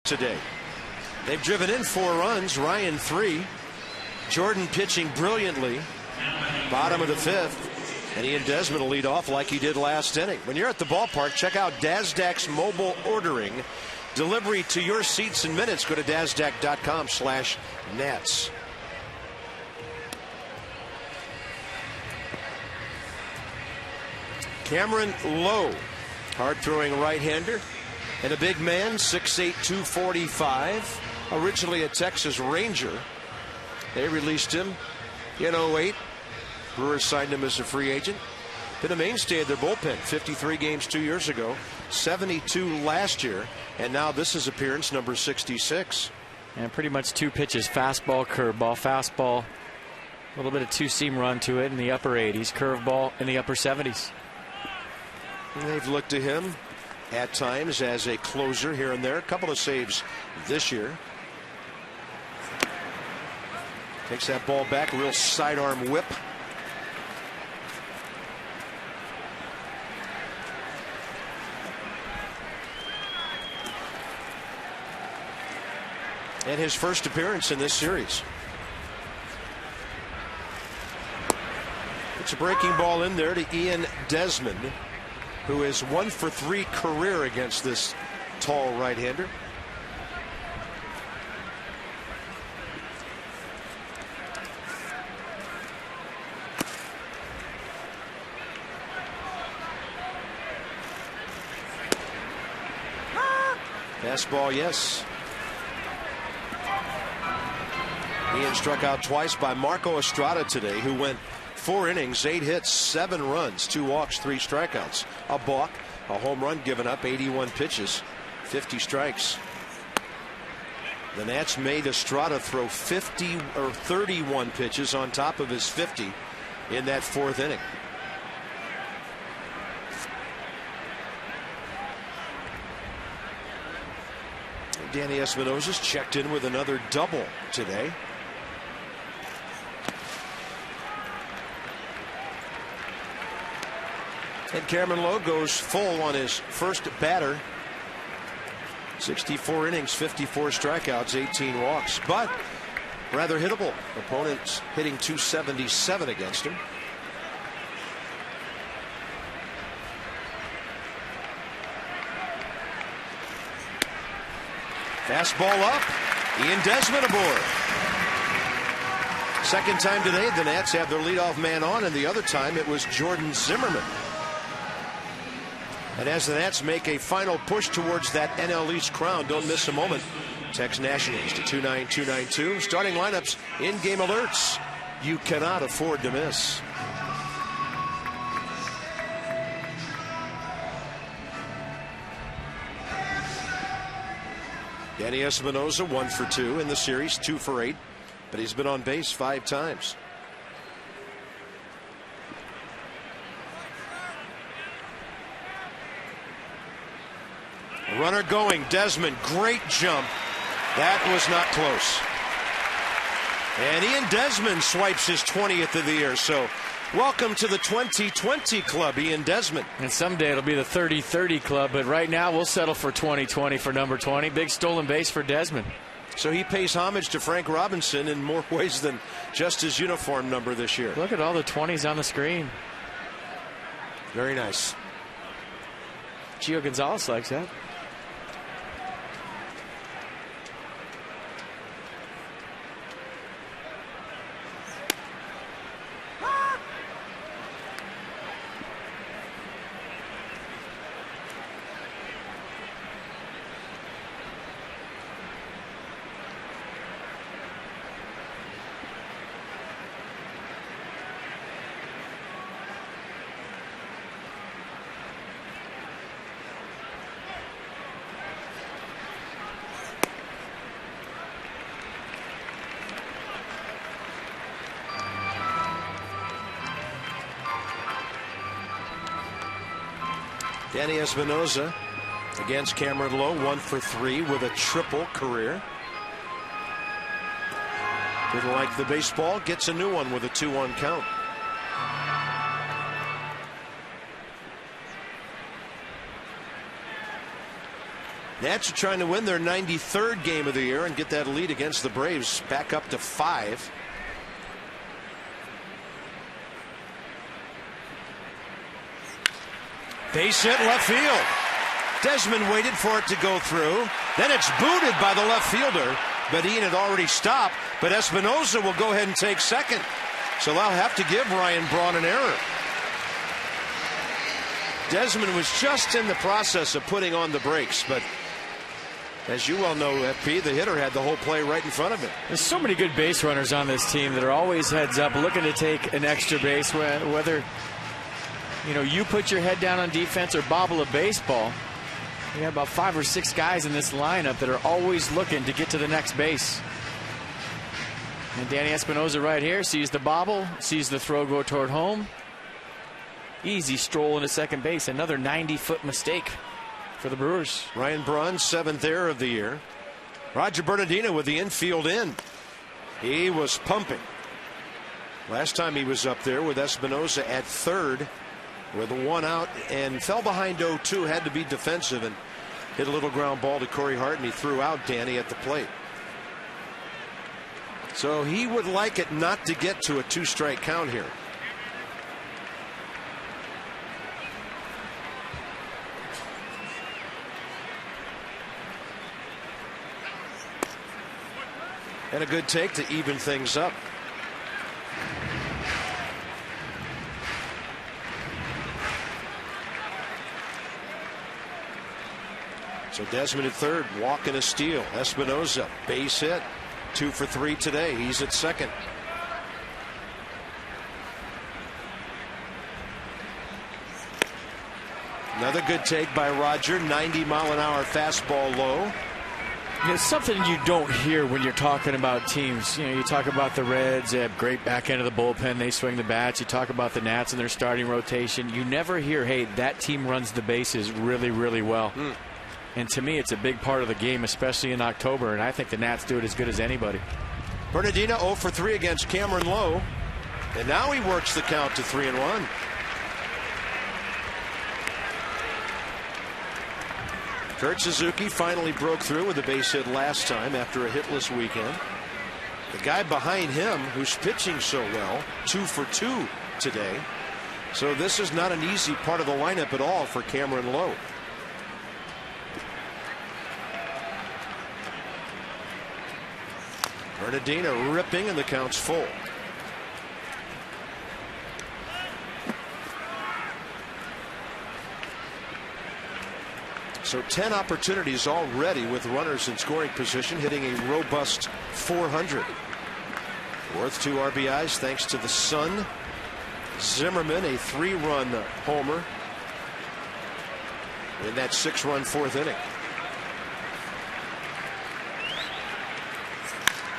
today. They've driven in 4 runs, Ryan 3. Jordan pitching brilliantly. Bottom of the 5th. And Ian Desmond will lead off like he did last inning. When you're at the ballpark, check out DASDAQ's mobile ordering. Delivery to your seats in minutes. Go to DASDAQ.com/Nats. Cameron Lowe, hard-throwing right-hander, and a big man, 6'8", 245, originally a Texas Ranger. They released him in 08. Brewers signed him as a free agent. Been a mainstay of their bullpen, 53 games 2 years ago, 72 last year, and now this is appearance number 66. And pretty much 2 pitches, fastball, curveball, fastball, a little bit of 2-seam run to it in the upper 80s, curveball in the upper 70s. And they've looked to him at times as a closer here and there. A couple of saves this year. Takes that ball back, a real sidearm whip. And his first appearance in this series. It's a breaking ball in there to Ian Desmond, who is 1 for 3 career against this tall right-hander. Fastball, yes. Ian struck out twice by Marco Estrada today, who went 4 innings, 8 hits, 7 runs, 2 walks, 3 strikeouts, a balk, a home run given up, 81 pitches, 50 strikes. The Nats made Estrada throw 31 pitches on top of his 50 in that 4th inning. Danny Espinosa's checked in with another double today. And Cameron Lowe goes full on his first batter. 64 innings, 54 strikeouts, 18 walks, but rather hittable. Opponents hitting .277 against him. Fastball up. Ian Desmond aboard. Second time today, the Nats have their leadoff man on, and the other time it was Jordan Zimmermann. And as the Nats make a final push towards that NL East crown, don't miss a moment. Text Nationals to 29292. Starting lineups, in-game alerts you cannot afford to miss. Danny Espinosa 1 for 2 in the series, 2 for 8, but he's been on base 5 times. Runner going, Desmond, great jump. That was not close. And Ian Desmond swipes his 20th of the year. So welcome to the 2020 club, Ian Desmond. And someday it'll be the 30-30 club, but right now we'll settle for 2020 for number 20. Big stolen base for Desmond. So he pays homage to Frank Robinson in more ways than just his uniform number this year. Look at all the 20s on the screen. Very nice. Gio Gonzalez likes that. Danny Espinosa against Cameron Lowe, 1 for 3 with a triple career. Didn't like the baseball, gets a new one with a 2-1 count. Nats are trying to win their 93rd game of the year and get that lead against the Braves back up to 5. Base hit left field. Desmond waited for it to go through. Then it's booted by the left fielder. But Ian had already stopped. But Espinosa will go ahead and take second. So they'll have to give Ryan Braun an error. Desmond was just in the process of putting on the brakes. But as you well know, FP, the hitter had the whole play right in front of him. There's so many good base runners on this team that are always heads up, looking to take an extra base, whether you put your head down on defense or bobble a baseball. You have about 5 or 6 guys in this lineup that are always looking to get to the next base. And Danny Espinosa right here sees the bobble, sees the throw go toward home. Easy stroll into second base. Another 90-foot mistake for the Brewers. Ryan Braun, 7th error of the year. Roger Bernardino with the infield in. He was pumping. Last time he was up there with Espinosa at third with 1 out and fell behind 0-2, had to be defensive and hit a little ground ball to Corey Hart, and he threw out Danny at the plate. So he would like it not to get to a 2-strike count here. And a good take to even things up. So Desmond at third, walk and a steal. Espinosa, base hit. 2 for 3 today. He's at second. Another good take by Roger. 90-mile-an-hour fastball low. It's something you don't hear when you're talking about teams. You talk about the Reds, they have great back end of the bullpen, they swing the bats. You talk about the Nats and their starting rotation. You never hear, hey, that team runs the bases really, really well. And to me, it's a big part of the game, especially in October, and I think the Nats do it as good as anybody. Bernardino 0 for 3 against Cameron Lowe, and now he works the count to 3-1. Kurt Suzuki finally broke through with a base hit last time after a hitless weekend. The guy behind him, who's pitching so well, 2 for 2 today. So this is not an easy part of the lineup at all for Cameron Lowe. Bernardino ripping, and the count's full. So 10 opportunities already with runners in scoring position, hitting a robust 400. Worth 2 RBIs thanks to the son. Zimmerman, a 3-run homer in that 6-run 4th inning.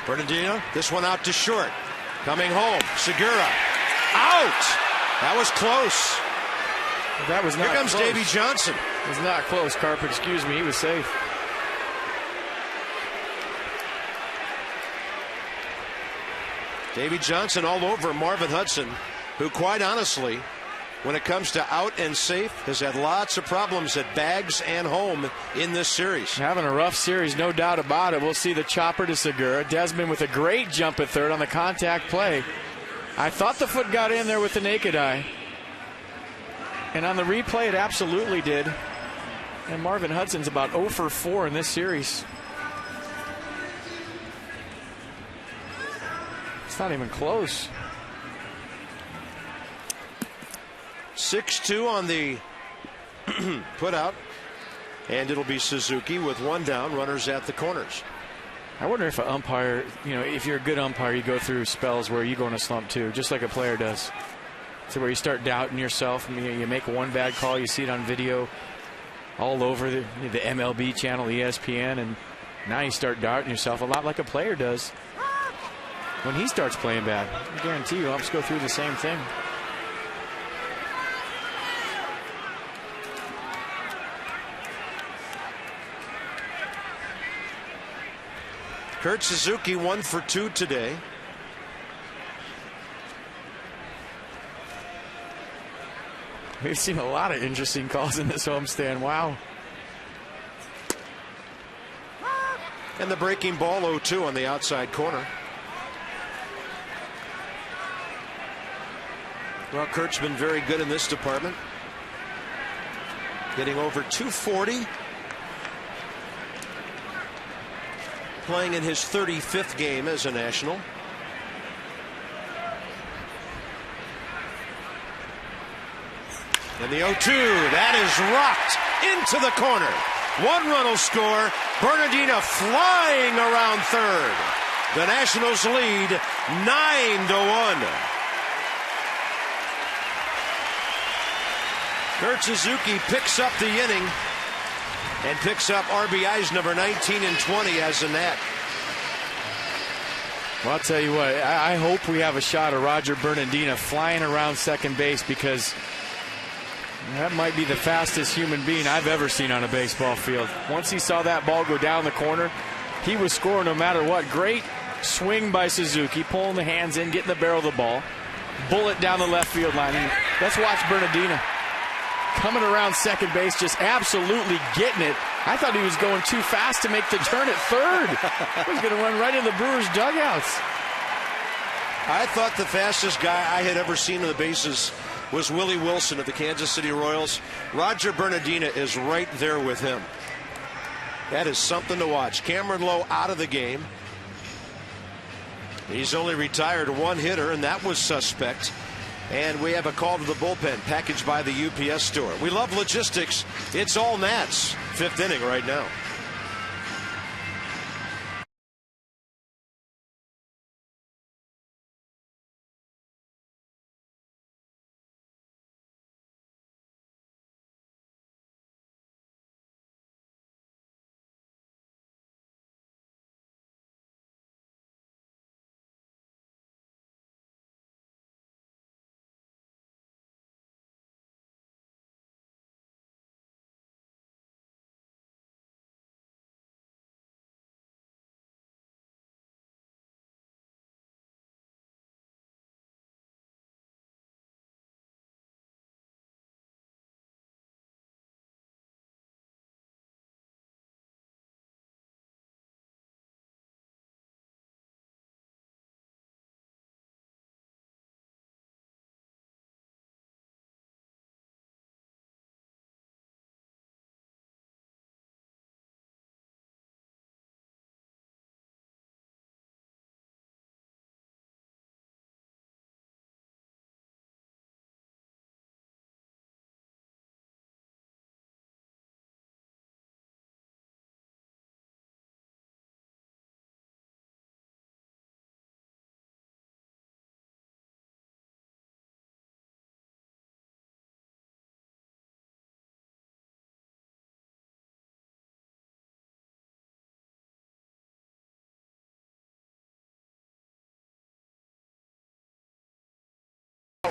Bernardino, this one out to short. Coming home, Segura, out. That was close. That was not Here comes close. Davy Johnson. It was not close, Carp. Excuse me. He was safe. Davy Johnson all over Marvin Hudson, who quite honestly, when it comes to out and safe, has had lots of problems at bags and home in this series. Having a rough series, no doubt about it. We'll see the chopper to Segura. Desmond with a great jump at third on the contact play. I thought the foot got in there with the naked eye. And on the replay, it absolutely did. And Marvin Hudson's about 0 for 4 in this series. It's not even close. 6-2 on the put out. And it'll be Suzuki with 1 down, runners at the corners. I wonder if an umpire, if you're a good umpire, you go through spells where you go in a slump too, just like a player does. So where you start doubting yourself. You make one bad call, you see it on video all over the MLB channel, ESPN, and now you start doubting yourself a lot like a player does when he starts playing bad. I guarantee you umps go through the same thing. Kurt Suzuki 1 for 2 today. We've seen a lot of interesting calls in this homestand. Wow. And the breaking ball 0-2 on the outside corner. Well, Kurt's been very good in this department. Getting over 240. Playing in his 35th game as a National. And the 0-2, that is rocked into the corner. 1 run will score. Bernardina flying around third. The Nationals lead 9-1. Kurt Suzuki picks up the inning and picks up RBIs number 19 and 20 as a Nat. Well, I'll tell you what, I hope we have a shot of Roger Bernardina flying around second base, because that might be the fastest human being I've ever seen on a baseball field. Once he saw that ball go down the corner, he was scoring no matter what. Great swing by Suzuki, pulling the hands in, getting the barrel of the ball. Bullet down the left field line. And let's watch Bernardina coming around second base, just absolutely getting it. I thought he was going too fast to make the turn at third. He was going to run right in the Brewers' dugouts. I thought the fastest guy I had ever seen on the bases was Willie Wilson of the Kansas City Royals. Roger Bernardina is right there with him. That is something to watch. Cameron Lowe out of the game. He's only retired 1 hitter, and that was suspect. And we have a call to the bullpen, packaged by the UPS store. We love logistics. It's all Nats. 5th inning right now.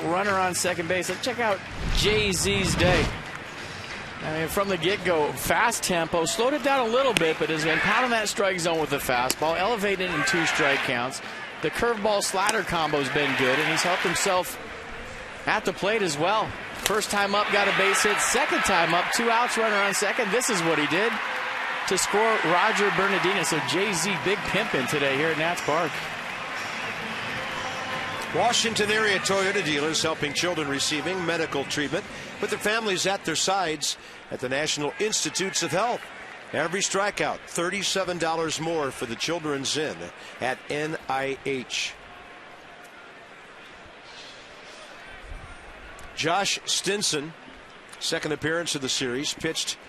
Runner on second base. Let's check out Jay-Z's day. I mean, from the get-go, fast tempo, slowed it down a little bit, but has been pounding that strike zone with the fastball, elevated in 2 strike counts. The curveball slider combo's been good, and he's helped himself at the plate as well. First time up, got a base hit. Second time up, 2 outs, runner on second. This is what he did to score Roger Bernardina. So Jay-Z, big pimpin' today here at Nats Park. Washington area Toyota dealers helping children receiving medical treatment with their families at their sides at the National Institutes of Health. Every strikeout, $37 more for the Children's Inn at NIH. Josh Stinson, second appearance of the series, pitched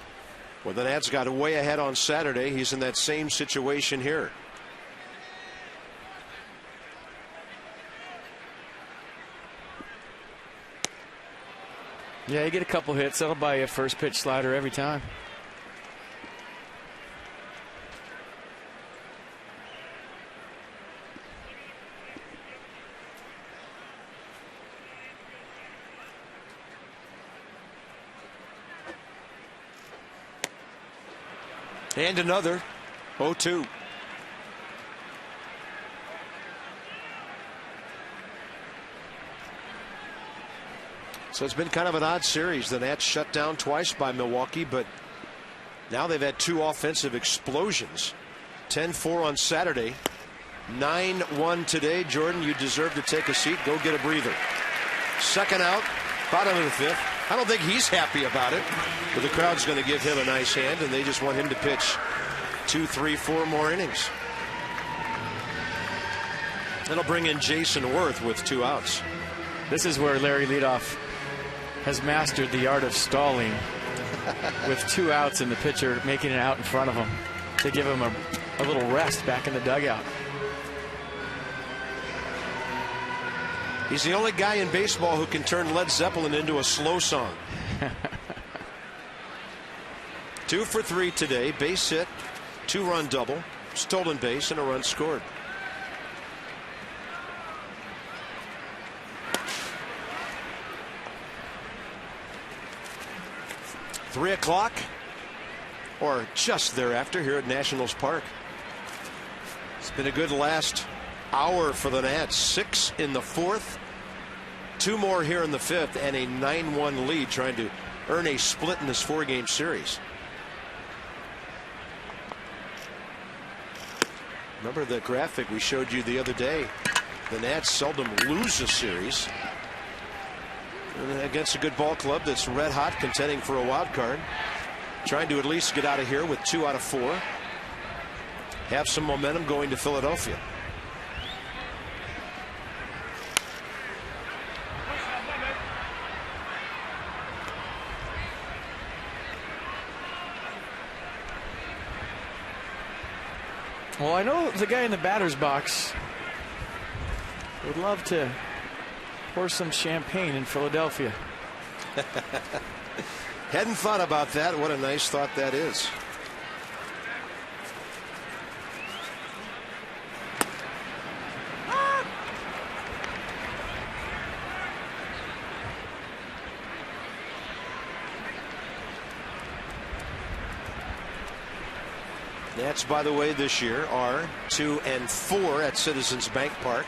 when the Nats got way ahead on Saturday. He's in that same situation here. Yeah, you get a couple hits, that'll buy you a first pitch slider every time. And another 0-2. So it's been kind of an odd series. The Nats shut down twice by Milwaukee, but now they've had 2 offensive explosions 10-4 on Saturday. 9-1 today. Jordan, you deserve to take a seat. Go get a breather. Second out, bottom of the fifth. I don't think he's happy about it, but the crowd's going to give him a nice hand, and they just want him to pitch 2, 3, 4 more innings. That'll bring in Jason Worth with 2 outs. This is where Larry Leadoff has mastered the art of stalling with 2 outs and the pitcher making it out in front of him to give him a little rest back in the dugout. He's the only guy in baseball who can turn Led Zeppelin into a slow song. 2 for 3 today. Base hit, 2-run double, stolen base, and a run scored. Three o'clock, or just thereafter, here at Nationals Park. It's been a good last hour for the Nats. 6 in the 4th, 2 more here in the 5th, and a 9-1 lead, trying to earn a split in this 4-game series. Remember the graphic we showed you the other day? The Nats seldom lose a series against a good ball club that's red hot, contending for a wild card, trying to at least get out of here with 2 out of 4, have some momentum going to Philadelphia. Well, I know the guy in the batter's box would love to pour some champagne in Philadelphia. Hadn't thought about that. What a nice thought that is. Nats, by the way, this year are 2-4 at Citizens Bank Park.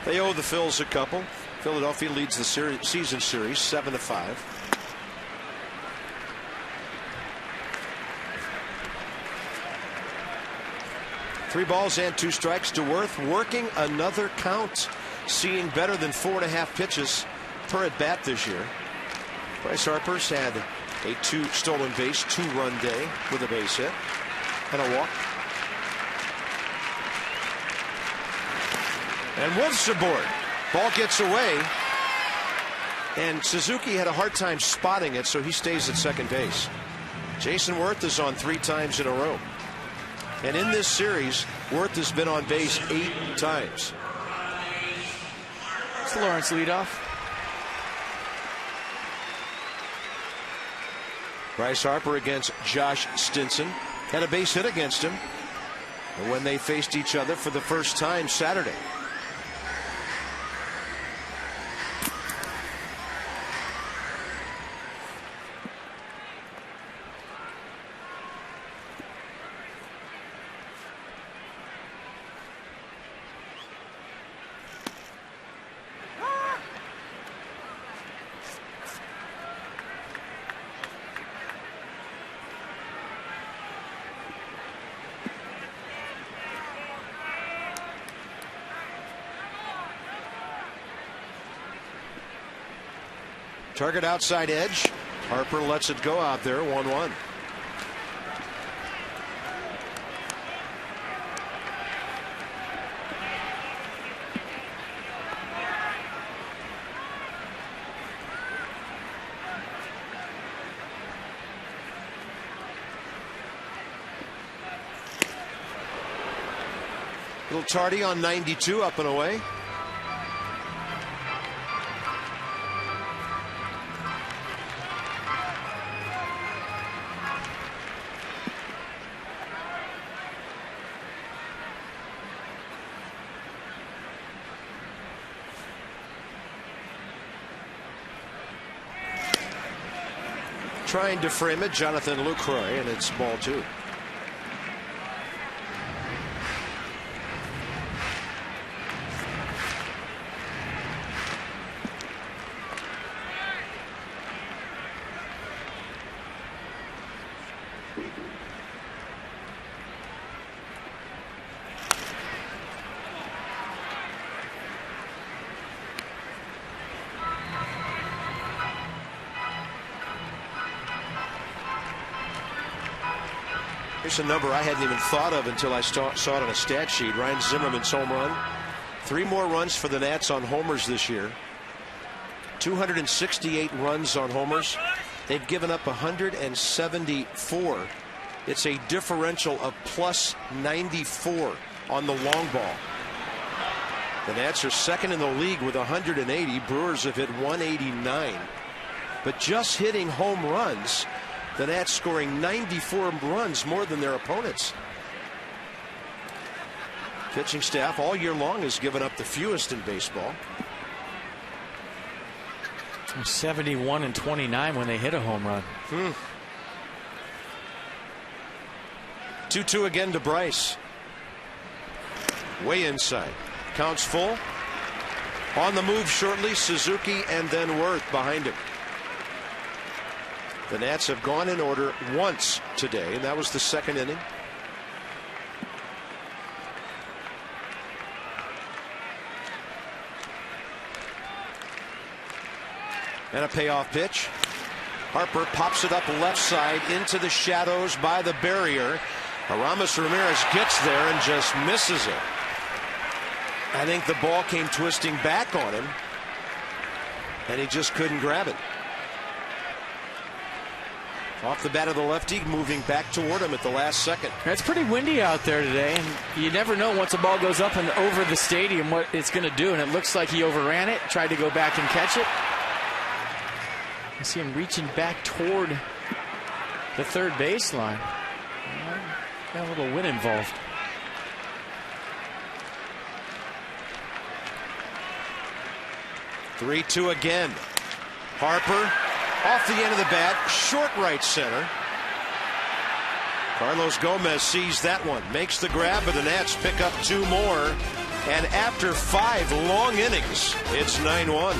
They owe the Phils a couple. Philadelphia leads the season series 7-5. Three balls and 2 strikes to Worth, working another count, seeing better than 4.5 pitches per at bat this year. Bryce Harper's had a 2 stolen base, 2-run day with a base hit and a walk. And Wolf's aboard. Ball gets away, and Suzuki had a hard time spotting it, so he stays at second base. Jason Worth is on 3 times in a row. And in this series, Worth has been on base 8 times. It's Lawrence leadoff. Bryce Harper against Josh Stinson. Had a base hit against him when they faced each other for the first time Saturday. Target outside edge. Harper lets it go out there, 1-1. Little tardy on 92, up and away. Trying to frame it, Jonathan Lucroy, and it's ball 2. Here's a number I hadn't even thought of until I saw it on a stat sheet. Ryan Zimmerman's home run. 3 more runs for the Nats on homers this year. 268 runs on homers. They've given up 174. It's a differential of plus 94 on the long ball. The Nats are second in the league with 180. Brewers have hit 189. But just hitting home runs, the Nats scoring 94 runs more than their opponents. Pitching staff all year long has given up the fewest in baseball. 71 and 29 when they hit a home run. 2-2 again to Bryce. Way inside. Counts full. On the move shortly, Suzuki and then Worth behind him. The Nats have gone in order once today, and that was the second inning. And a payoff pitch. Harper pops it up left side into the shadows by the barrier. Aramis Ramirez gets there and just misses it. I think the ball came twisting back on him, and he just couldn't grab it. Off the bat of the lefty, moving back toward him at the last second. It's pretty windy out there today, and you never know once a ball goes up and over the stadium what it's going to do, and it looks like he overran it, tried to go back and catch it. I see him reaching back toward the third baseline. Got a little wind involved. Three-two again. Harper off the end of the bat, short right center. Carlos Gomez sees that one, makes the grab, but the Nats pick up 2 more. And after 5 long innings, it's 9-1.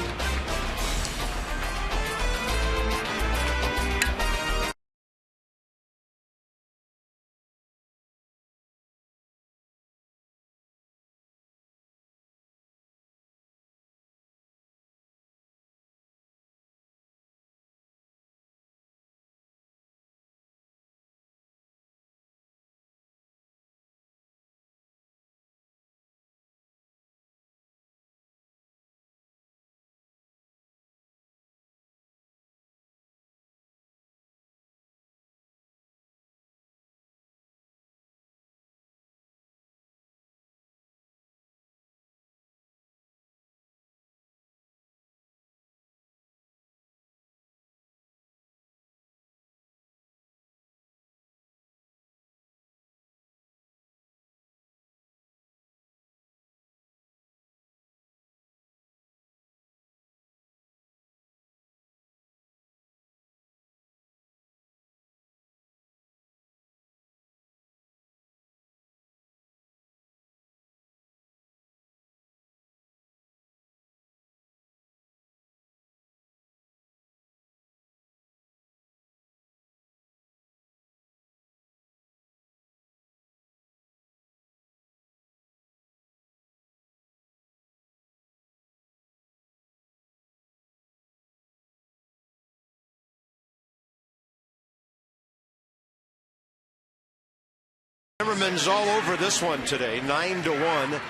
Zimmerman's all over this one today. 9-1.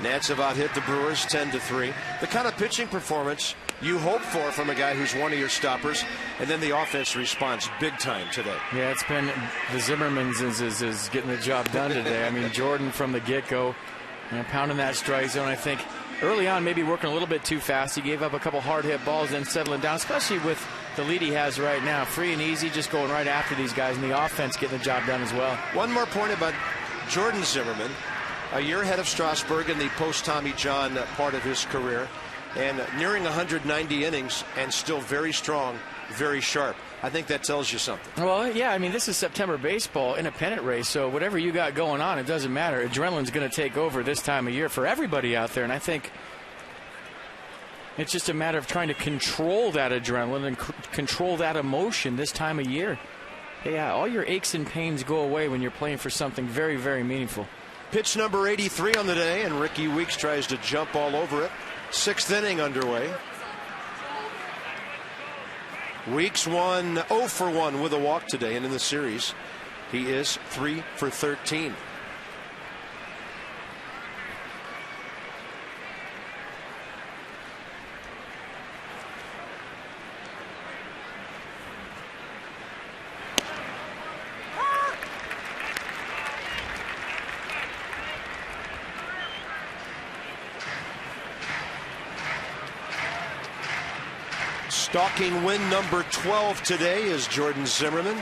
Nats have out hit the Brewers 10-3. The kind of pitching performance you hope for from a guy who's one of your stoppers, and then the offense responds big time today. Yeah, it's been the Zimmermans is getting the job done today. I mean, Jordan from the get-go, pounding that strike zone. I think early on maybe working a little bit too fast. He gave up a couple hard hit balls, then settling down, especially with the lead he has right now. Free and easy, just going right after these guys, and the offense getting the job done as well. One more point about Jordan Zimmerman. A year ahead of Strasburg in the post-Tommy John part of his career, and nearing 190 innings and still very strong, very sharp. I think that tells you something. Well, yeah, I mean, this is September baseball in a pennant race, so whatever you got going on, it doesn't matter. Adrenaline's going to take over this time of year for everybody out there, and I think it's just a matter of trying to control that adrenaline and control that emotion this time of year. Yeah, all your aches and pains go away when you're playing for something very, very meaningful. Pitch number 83 on the day, and Ricky Weeks tries to jump all over it. 6th inning underway. Weeks won 0 for 1 with a walk today and in the series. He is 3 for 13. Stalking win number 12 today is Jordan Zimmermann.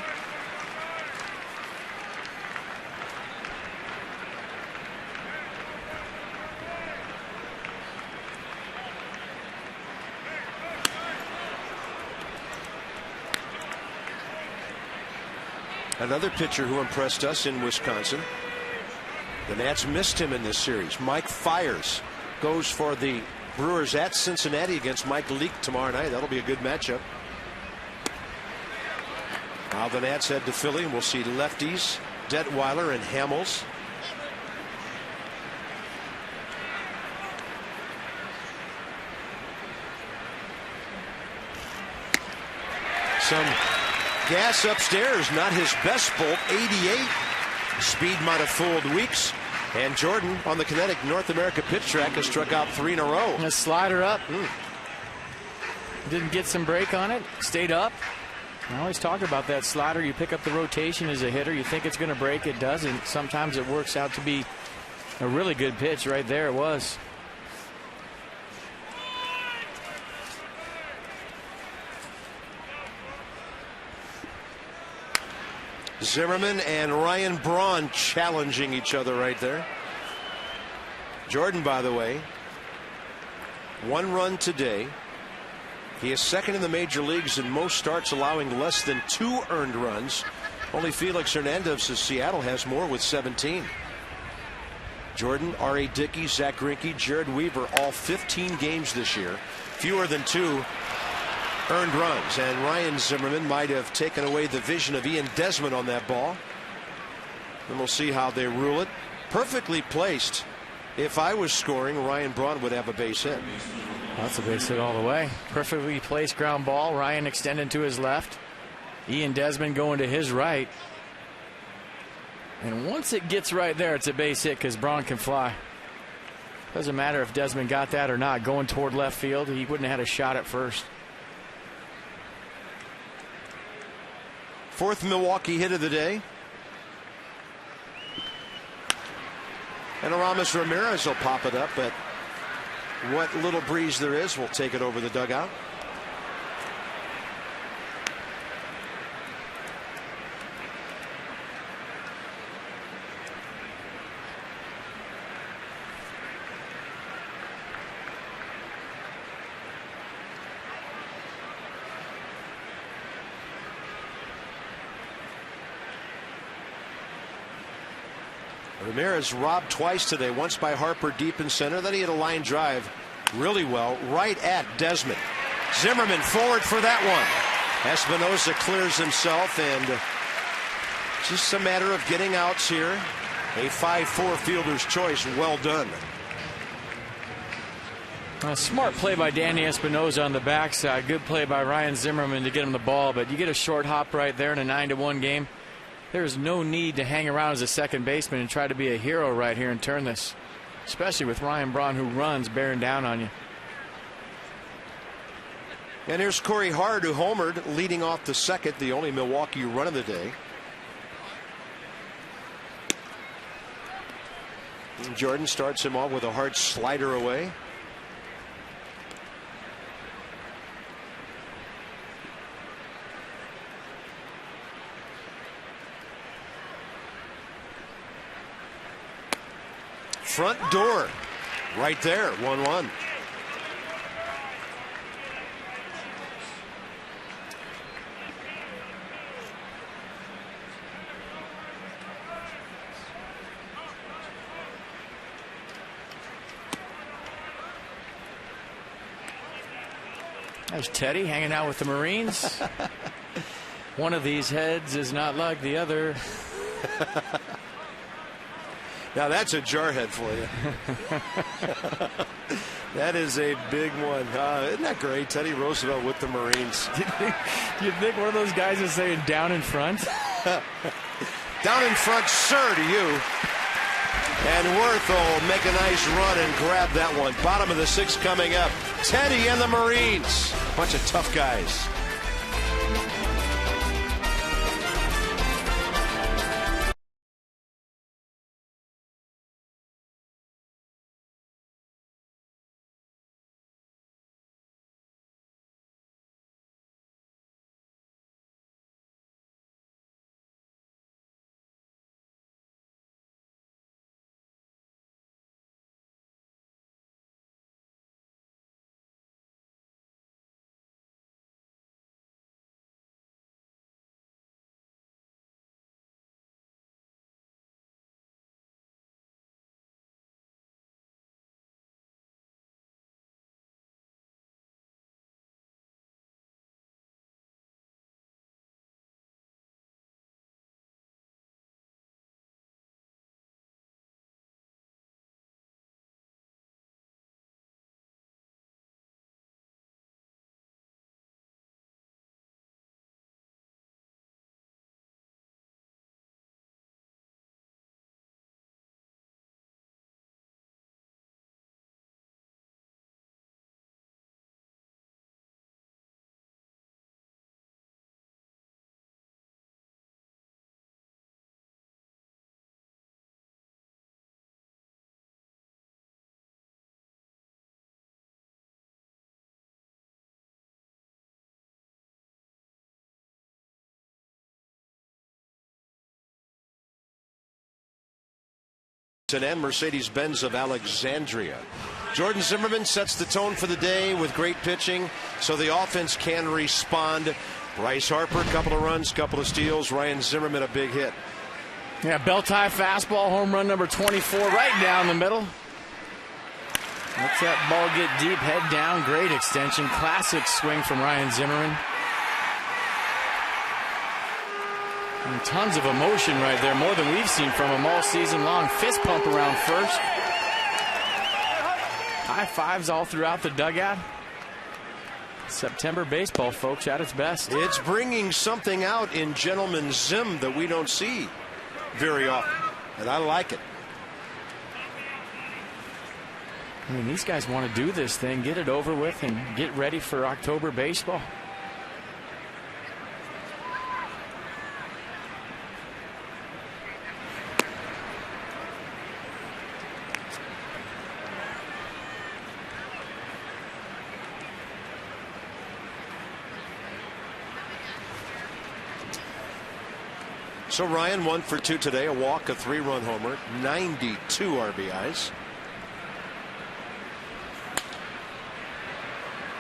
Another pitcher who impressed us in Wisconsin. The Nats missed him in this series. Mike Fiers goes for the Brewers at Cincinnati against Mike Leake tomorrow night. That'll be a good matchup. Now the Nats head to Philly, and we'll see lefties Detweiler and Hamels. Some gas upstairs, not his best bolt. 88. Speed might have fooled Weeks. And Jordan on the Kinetic North America pitch track has struck out 3 in a row. A slider up. Didn't get some break on it. Stayed up. I always talk about that slider. You pick up the rotation as a hitter. You think it's going to break. It doesn't. Sometimes it works out to be a really good pitch. Right there it was. Zimmermann and Ryan Braun challenging each other right there. Jordan, by the way, 1 run today. He is second in the major leagues in most starts, allowing less than 2 earned runs. Only Felix Hernandez of Seattle has more with 17. Jordan, R.A. Dickey, Zach Greinke, Jared Weaver, all 15 games this year. Fewer than 2 earned runs, and Ryan Zimmermann might have taken away the vision of Ian Desmond on that ball. And we'll see how they rule it. Perfectly placed. If I was scoring, Ryan Braun would have a base hit. That's a base hit all the way. Perfectly placed ground ball. Ryan extending to his left. Ian Desmond going to his right. And once it gets right there, it's a base hit because Braun can fly. Doesn't matter if Desmond got that or not. Going toward left field, he wouldn't have had a shot at first. 4th Milwaukee hit of the day. And Aramis Ramirez will pop it up, but what little breeze there is will take it over the dugout. Ramirez robbed twice today, once by Harper deep in center, then he had a line drive really well right at Desmond. Zimmermann forward for that one. Espinosa clears himself, and just a matter of getting outs here. A 5-4 fielder's choice. Well done. A smart play by Danny Espinosa on the backside. Good play by Ryan Zimmermann to get him the ball, but you get a short hop right there in a 9-1 game. There's no need to hang around as a second baseman and try to be a hero right here and turn this, especially with Ryan Braun, who runs, bearing down on you. And here's Corey Hard, who homered, leading off the second, the only Milwaukee run of the day. And Jordan starts him off with a hard slider away. Front door right there. 1-1. There's Teddy hanging out with the Marines. One of these heads is not like the other. Now that's a jarhead for you. That is a big one. Isn't that great? Teddy Roosevelt with the Marines. You'd think one of those guys is saying down in front. Down in front, sir, to you. And Worth will make a nice run and grab that one. Bottom of the 6th coming up. Teddy and the Marines. Bunch of tough guys. And Mercedes-Benz of Alexandria. Jordan Zimmerman sets the tone for the day with great pitching, so the offense can respond. Bryce Harper, couple of runs, couple of steals. Ryan Zimmerman, a big hit. Yeah, belt-high fastball, home run number 24, right down the middle. Lets that ball get deep, head down, great extension. Classic swing from Ryan Zimmerman. And tons of emotion right there, more than we've seen from him all season long. Fist pump around first. High fives all throughout the dugout. September baseball, folks, at its best. It's bringing something out in Gentleman Zim that we don't see very often, and I like it. I mean, these guys want to do this thing, get it over with, and get ready for October baseball. So Ryan 1 for 2 today, a walk, a 3-run homer, 92 RBIs.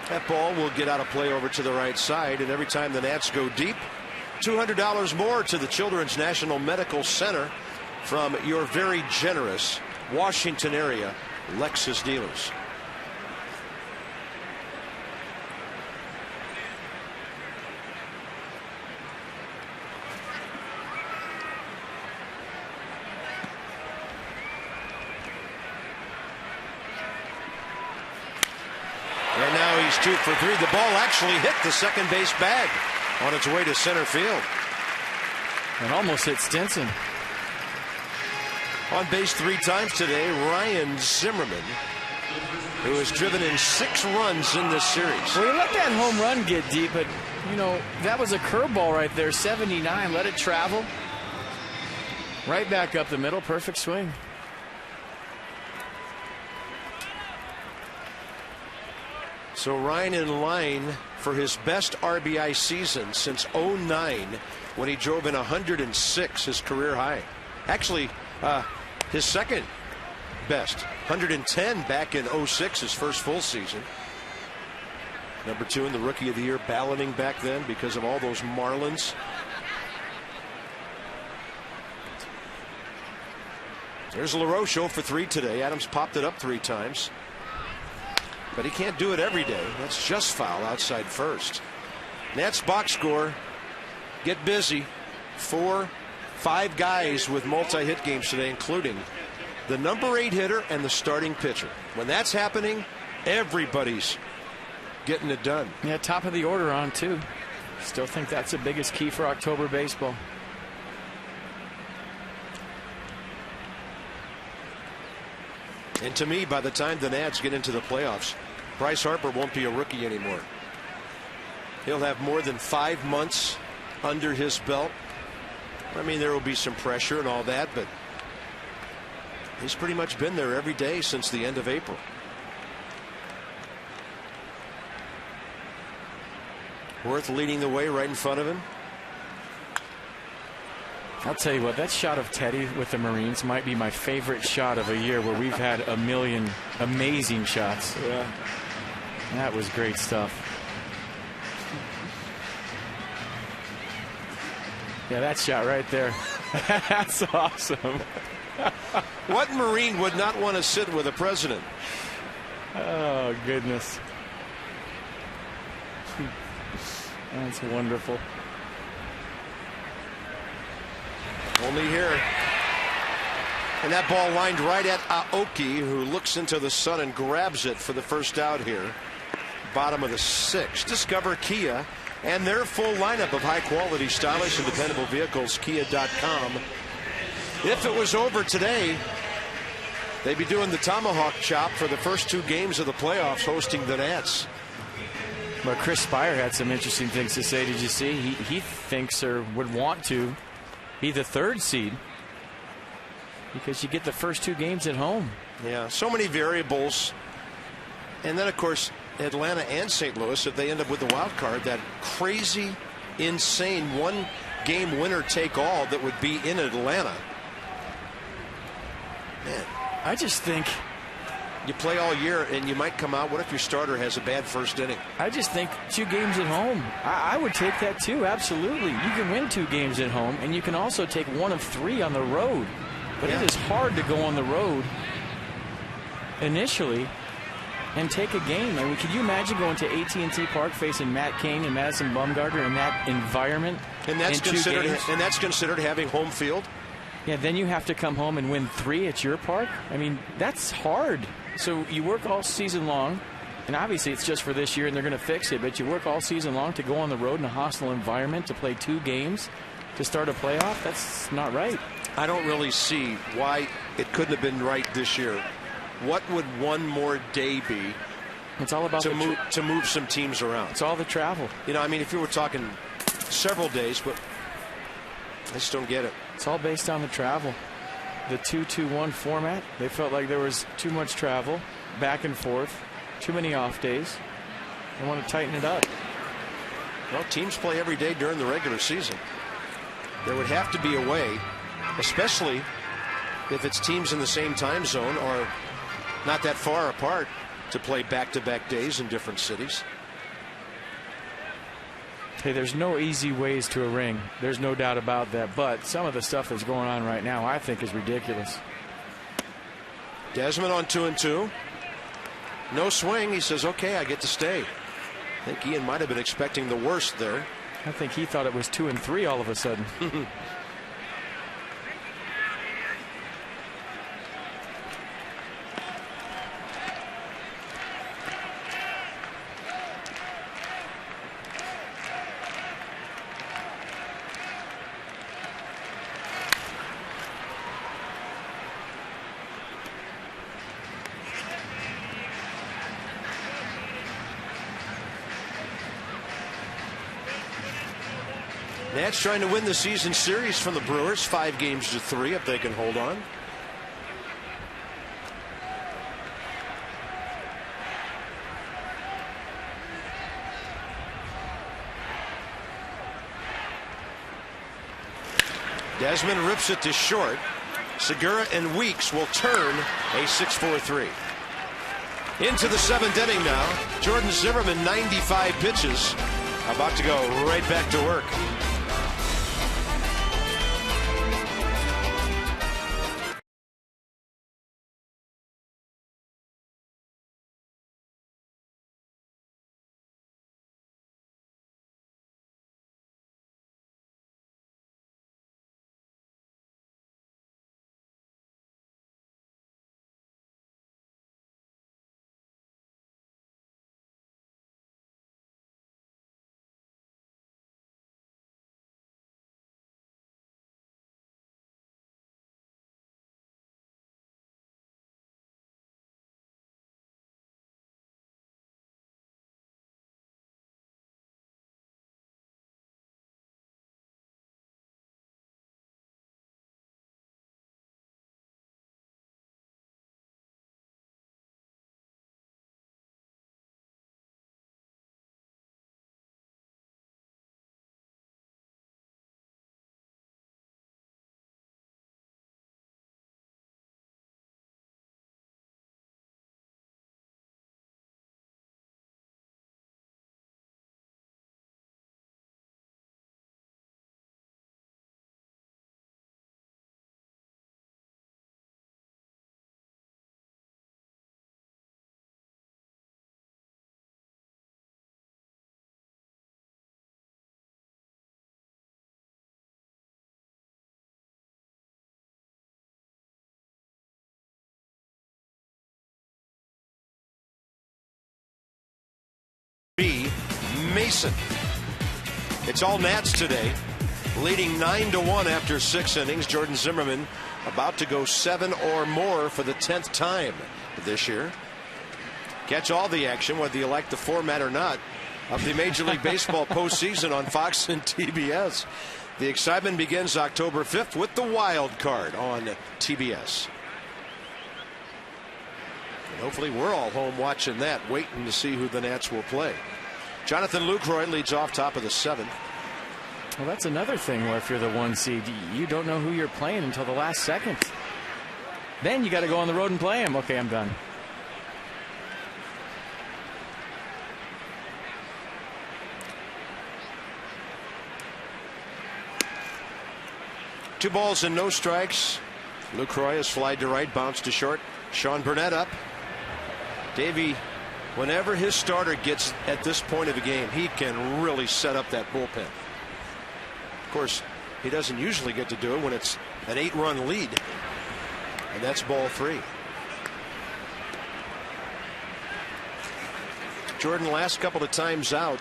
That ball will get out of play over to the right side, and every time the Nats go deep, $200 more to the Children's National Medical Center from your very generous Washington area Lexus dealers. And now he's 2 for 3. The ball actually hit the second base bag on its way to center field. And almost hit Stinson. On base 3 times today, Ryan Zimmerman, who has driven in 6 runs in this series. Well, he let that home run get deep, but, you know, that was a curveball right there, 79. Let it travel. Right back up the middle. Perfect swing. So Ryan in line for his best RBI season since 09, when he drove in 106, his career high. Actually, his second best, 110 back in 06, his first full season. Number 2 in the Rookie of the Year balloting back then because of all those Marlins. There's LaRoche 0 for 3 today. Adams popped it up 3 times. But he can't do it every day. That's just foul outside first. Nats box score. Get busy. 4, 5 guys with multi-hit games today, including the number 8 hitter and the starting pitcher. When that's happening, everybody's getting it done. Yeah, top of the order on, too. Still think that's the biggest key for October baseball. And to me, by the time the Nats get into the playoffs, Bryce Harper won't be a rookie anymore. He'll have more than 5 months under his belt. I mean, there will be some pressure and all that, but he's pretty much been there every day since the end of April. Worth leading the way right in front of him. I'll tell you what, that shot of Teddy with the Marines might be my favorite shot of a year where we've had a million amazing shots. Yeah. That was great stuff. Yeah, that shot right there. That's awesome. What Marine would not want to sit with a president? Oh, goodness. That's wonderful. Only here. And that ball lined right at Aoki, who looks into the sun and grabs it for the first out here. Bottom of the 6th. Discover Kia and their full lineup of high-quality, stylish, and dependable vehicles. Kia.com. If it was over today, they'd be doing the tomahawk chop for the first 2 games of the playoffs, hosting the Nats. But Chris Spire had some interesting things to say. Did you see? He thinks or would want to be the 3rd seed because you get the first 2 games at home. Yeah, so many variables. And then, of course, Atlanta and St. Louis, if they end up with the wild card, that crazy, insane 1-game winner take all that would be in Atlanta. Man, I just think you play all year and you might come out. What if your starter has a bad first inning? I just think 2 games at home. I would take that too. Absolutely. You can win 2 games at home, and you can also take 1 of 3 on the road. But yeah, it is hard to go on the road initially and take a game. I mean, could you imagine going to AT&T Park facing Matt Cain and Madison Bumgarner in that environment? And that's in 2 considered. games? And that's considered having home field. Yeah. Then you have to come home and win 3 at your park. I mean, that's hard. So you work all season long, and obviously it's just for this year, and they're going to fix it. But you work all season long to go on the road in a hostile environment to play 2 games to start a playoff. That's not right. I don't really see why it couldn't have been right this year. What would one more day be? It's all about to move some teams around. It's all the travel. You know, I mean, if you were talking several days, but I just don't get it. It's all based on the travel. The 2-2-1 format, they felt like there was too much travel, back and forth, too many off days. They want to tighten it up. Well, teams play every day during the regular season. There would have to be a way, especially if it's teams in the same time zone or not that far apart, to play back-to-back days in different cities. Hey, there's no easy ways to a ring. There's no doubt about that. But some of the stuff that's going on right now, I think, is ridiculous. Desmond on 2-2. No swing. He says, okay, I get to stay. I think Ian might have been expecting the worst there. I think he thought it was 2-3 all of a sudden. Nats trying to win the season series from the Brewers, 5-3 if they can hold on. Desmond rips it to short. Segura and Weeks will turn a 6-4-3. Into the 7th inning now. Jordan Zimmermann, 95 pitches, about to go right back to work. Gleason. It's all Nats today, leading 9-1 after 6 innings. Jordan Zimmermann about to go 7 or more for the 10th time this year. Catch all the action, whether you like the format or not, of the Major League Baseball postseason on Fox and TBS. The excitement begins October 5th with the wild card on TBS. And hopefully we're all home watching that, waiting to see who the Nats will play. Jonathan Lucroy leads off top of the 7th. Well, that's another thing where if you're the 1 seed, you don't know who you're playing until the last second. Then you got to go on the road and play him. Okay, I'm done. Two balls and no strikes. Lucroy has flied to right, bounced to short. Sean Burnett up. Davey, whenever his starter gets at this point of the game, he can really set up that bullpen. Of course, he doesn't usually get to do it when it's an 8-run lead. And that's ball 3. Jordan, last couple of times out,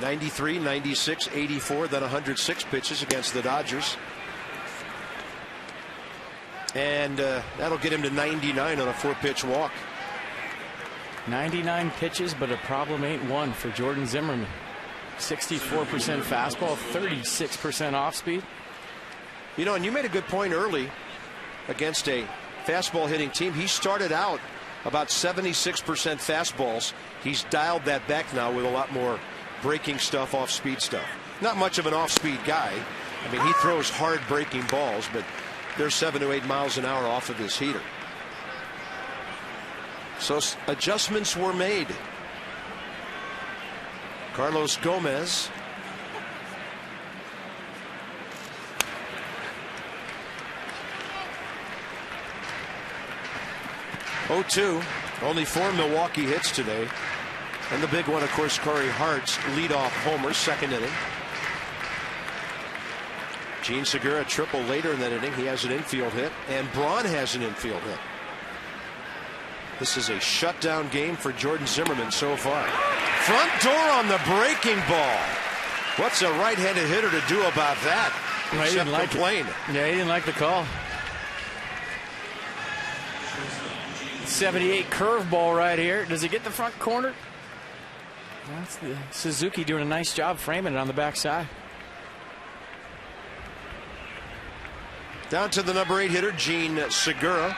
93, 96, 84, then 106 pitches against the Dodgers. And that'll get him to 99 on a 4-pitch walk. 99 pitches, but a problem ain't one for Jordan Zimmermann. 64% fastball, 36% off speed. You know, and you made a good point early against a fastball hitting team. He started out about 76% fastballs. He's dialed that back now with a lot more breaking stuff, off speed stuff. Not much of an off speed guy. I mean, he throws hard breaking balls, but they're 7 to 8 miles an hour off of his heater. So adjustments were made. Carlos Gomez. Oh-2. Only 4 Milwaukee hits today. And the big one, of course, Corey Hart's leadoff homer, 2nd inning. Gene Segura triple later in that inning. He has an infield hit, and Braun has an infield hit. This is a shutdown game for Jordan Zimmermann so far. Front door on the breaking ball. What's a right-handed hitter to do about that? Well, he didn't like complain. Yeah, he didn't like the call. 78 curveball right here. Does he get the front corner? That's the Suzuki doing a nice job framing it on the backside. Down to the number 8 hitter, Gene Segura.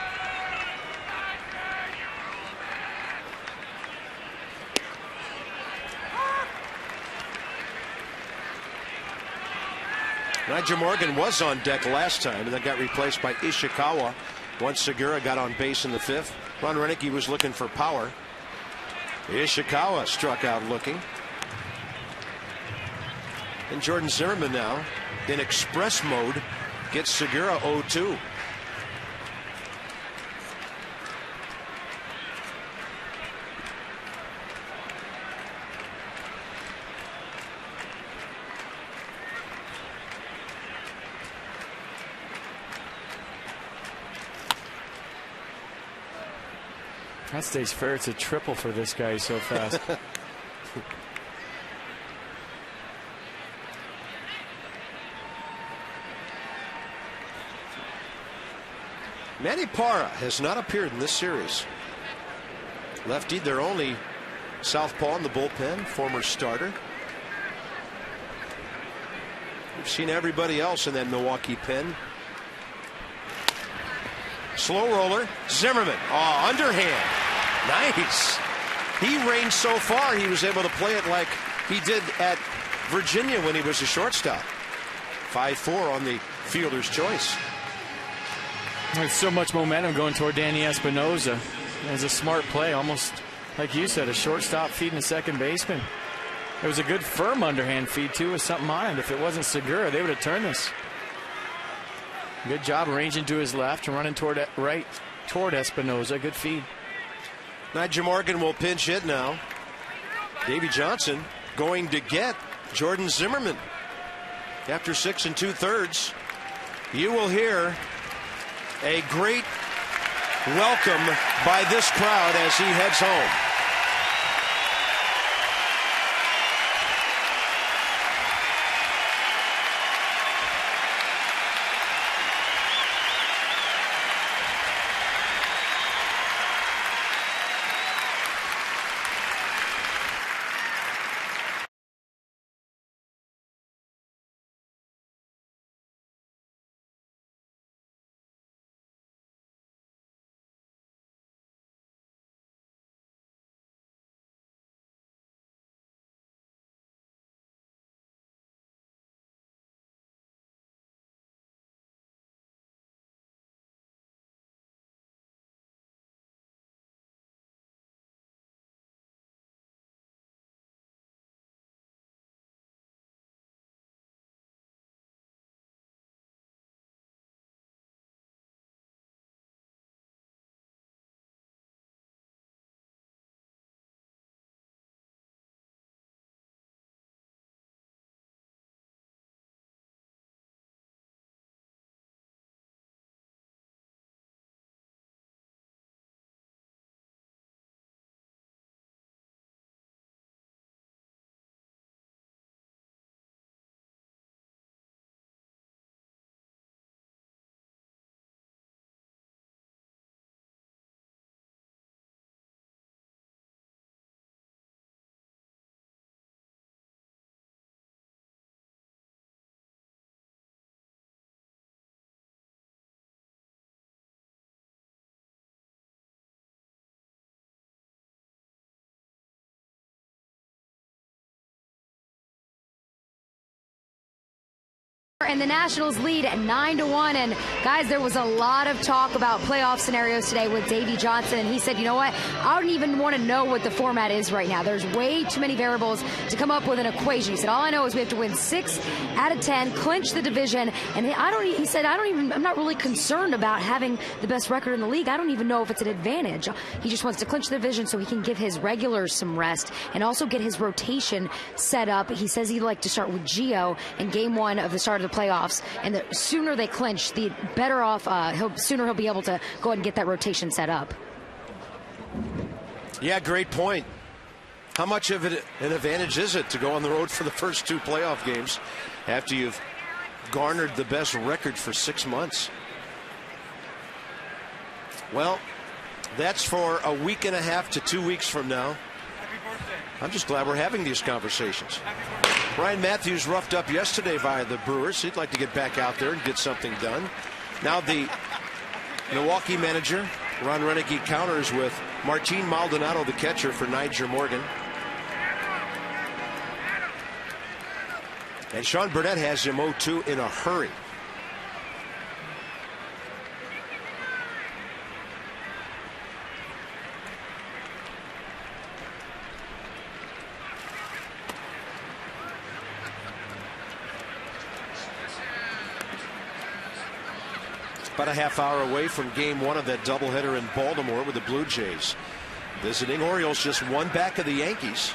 Nigel Morgan was on deck last time and then got replaced by Ishikawa once Segura got on base in the 5th. Ron Renicky was looking for power. Ishikawa struck out looking. And Jordan Zimmermann now in express mode gets Segura 0-2. That stays fair. It's a triple for this guy. He's so fast. Manny Parra has not appeared in this series. Lefty, their only southpaw in the bullpen, former starter. We've seen everybody else in that Milwaukee pen. Slow roller, Zimmermann. Oh, underhand. Nice. He ranged so far, he was able to play it like he did at Virginia when he was a shortstop. 5-4 on the fielder's choice. There's so much momentum going toward Danny Espinosa. It was a smart play, almost like you said, a shortstop feeding a second baseman. It was a good firm underhand feed too with something on it. If it wasn't Segura, they would have turned this. Good job ranging to his left and running toward right toward Espinosa. Good feed. Nigel Morgan will pinch hit now. Davey Johnson going to get Jordan Zimmermann. After 6 2/3, you will hear a great welcome by this crowd as he heads home. And the Nationals lead at 9-1. And guys, there was a lot of talk about playoff scenarios today with Davey Johnson. He said, you know what? I don't even want to know what the format is right now. There's way too many variables to come up with an equation. He said, all I know is we have to win 6 out of 10, clinch the division. And he said, I'm not really concerned about having the best record in the league. I don't even know if it's an advantage. He just wants to clinch the division so he can give his regulars some rest and also get his rotation set up. He says he'd like to start with Gio in game 1 of the start of the playoffs, and the sooner they clinch, the better off sooner he'll be able to go ahead and get that rotation set up. Yeah, great point. How much of an advantage is it to go on the road for the first 2 playoff games after you've garnered the best record for 6 months? Well, that's for a week and a half to 2 weeks from now. I'm just glad we're having these conversations. Ryan Matthews roughed up yesterday via the Brewers. He'd like to get back out there and get something done. Now the Milwaukee manager, Ron Renneke, counters with Martin Maldonado, the catcher, for Nyjer Morgan. And Sean Burnett has him 0-2 in a hurry. About a half hour away from game 1 of that doubleheader in Baltimore with the Blue Jays. Visiting Orioles just 1 back of the Yankees.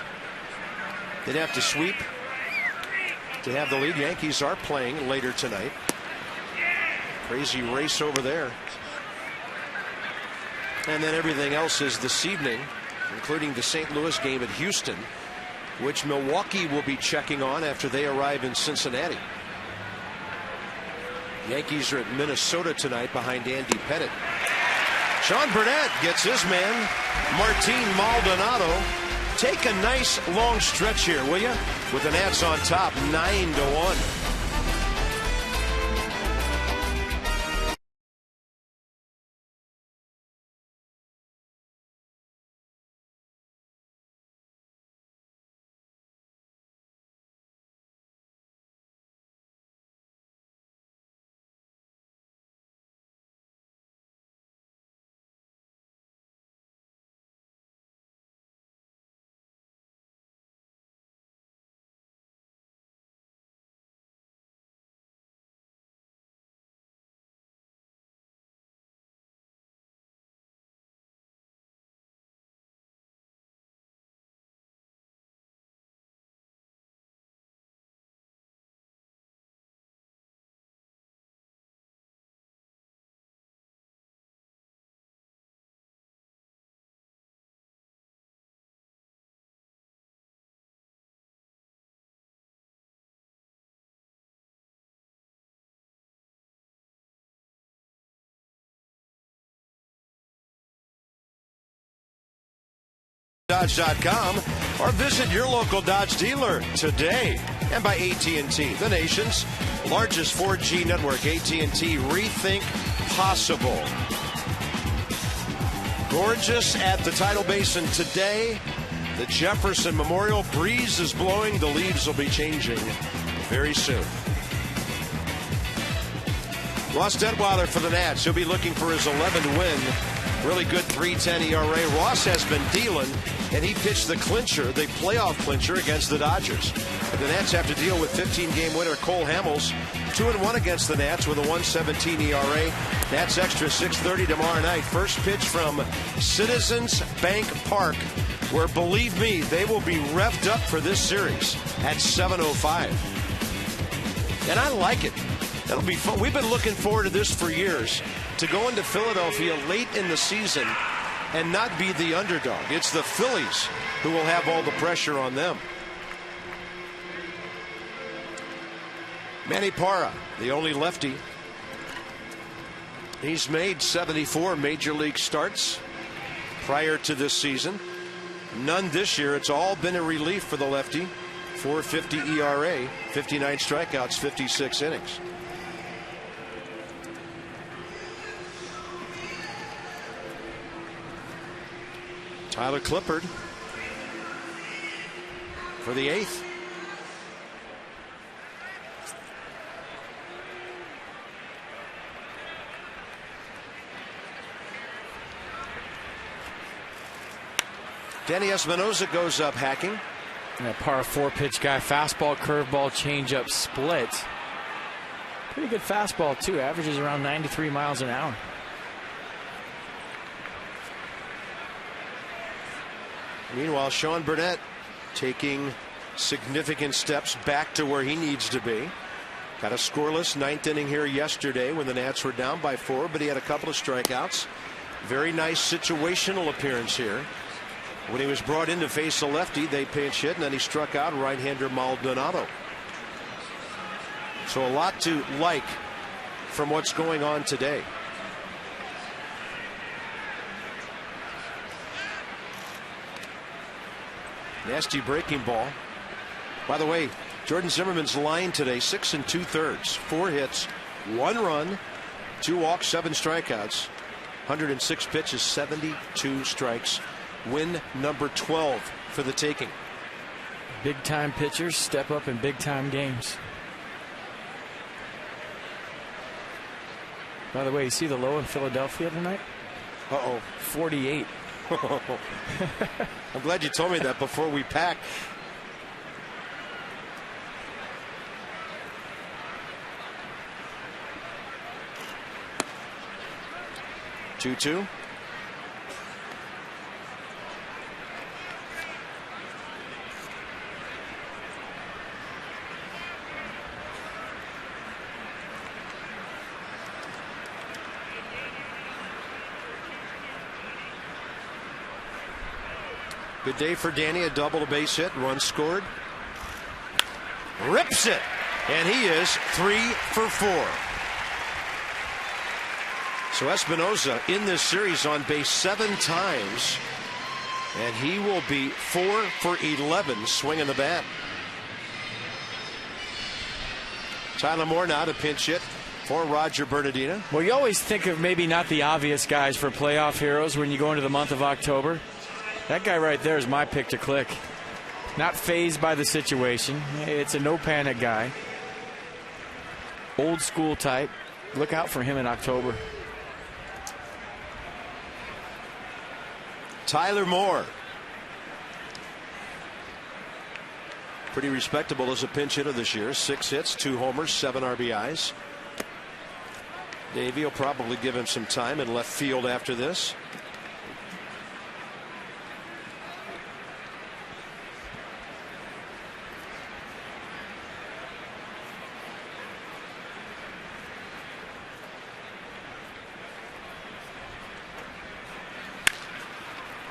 They'd have to sweep to have the lead. Yankees are playing later tonight. Crazy race over there. And then everything else is this evening, including the St. Louis game at Houston, which Milwaukee will be checking on after they arrive in Cincinnati. Yankees are at Minnesota tonight behind Andy Pettitte. Sean Burnett gets his man, Martin Maldonado. Take a nice long stretch here, will you? With the Nats on top, 9-1. Dodge.com or visit your local Dodge dealer today. And by AT&T, the nation's largest 4G network. AT&T, rethink possible. Gorgeous at the Tidal Basin today. The Jefferson Memorial breeze is blowing. The leaves will be changing very soon. Ross Detweiler for the Nats. He'll be looking for his 11th win. Really good 3.10 ERA. Ross has been dealing, and he pitched the clincher, the playoff clincher against the Dodgers. But the Nats have to deal with 15-game winner Cole Hamels, 2-1 against the Nats with a 1.17 ERA. Nats Extra 6:30 tomorrow night. First pitch from Citizens Bank Park, where, believe me, they will be revved up for this series at 7:05. And I like it. That'll be fun. We've been looking forward to this for years, to go into Philadelphia late in the season and not be the underdog. It's the Phillies who will have all the pressure on them. Manny Parra, the only lefty. He's made 74 major league starts prior to this season. None this year. It's all been a relief for the lefty. 4.50 ERA, 59 strikeouts, 56 innings. Tyler Clippard for the 8th. Danny Espinosa goes up hacking. And a par 4 pitch guy. Fastball, curveball, changeup, split. Pretty good fastball, too. Averages around 93 miles an hour. Meanwhile, Sean Burnett taking significant steps back to where he needs to be. Got a scoreless 9th inning here yesterday when the Nats were down by 4, but he had a couple of strikeouts. Very nice situational appearance here. When he was brought in to face a lefty, they pinch hit, and then he struck out right-hander Maldonado. So a lot to like from what's going on today. Nasty breaking ball. By the way, Jordan Zimmerman's line today, 6 2/3, 4 hits, 1 run, 2 walks, 7 strikeouts, 106 pitches, 72 strikes. Win number 12 for the taking. Big time pitchers step up in big time games. By the way, you see the low in Philadelphia tonight? 48. I'm glad you told me that before we pack. Two. Good day for Danny. A double, a base hit, run scored. Rips it, and he is 3 for 4. So Espinosa in this series on base 7 times, and he will be 4 for 11 swinging the bat. Tyler Moore now to pinch hit for Roger Bernardina. Well, you always think of maybe not the obvious guys for playoff heroes when you go into the month of October. That guy right there is my pick to click. Not fazed by the situation. It's a no panic guy. Old school type. Look out for him in October. Tyler Moore. Pretty respectable as a pinch hitter this year. 6 hits, 2 homers, 7 RBIs. Davey will probably give him some time in left field after this.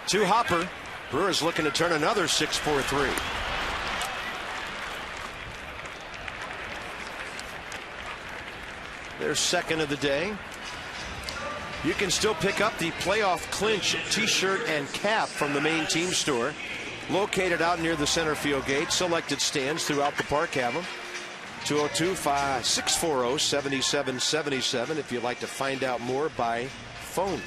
To Hopper. Brewers looking to turn another 6-4-3. Their second of the day. You can still pick up the playoff clinch t-shirt and cap from the main team store. Located out near the center field gate. Selected stands throughout the park have them. 202-640-7777 if you'd like to find out more by phone.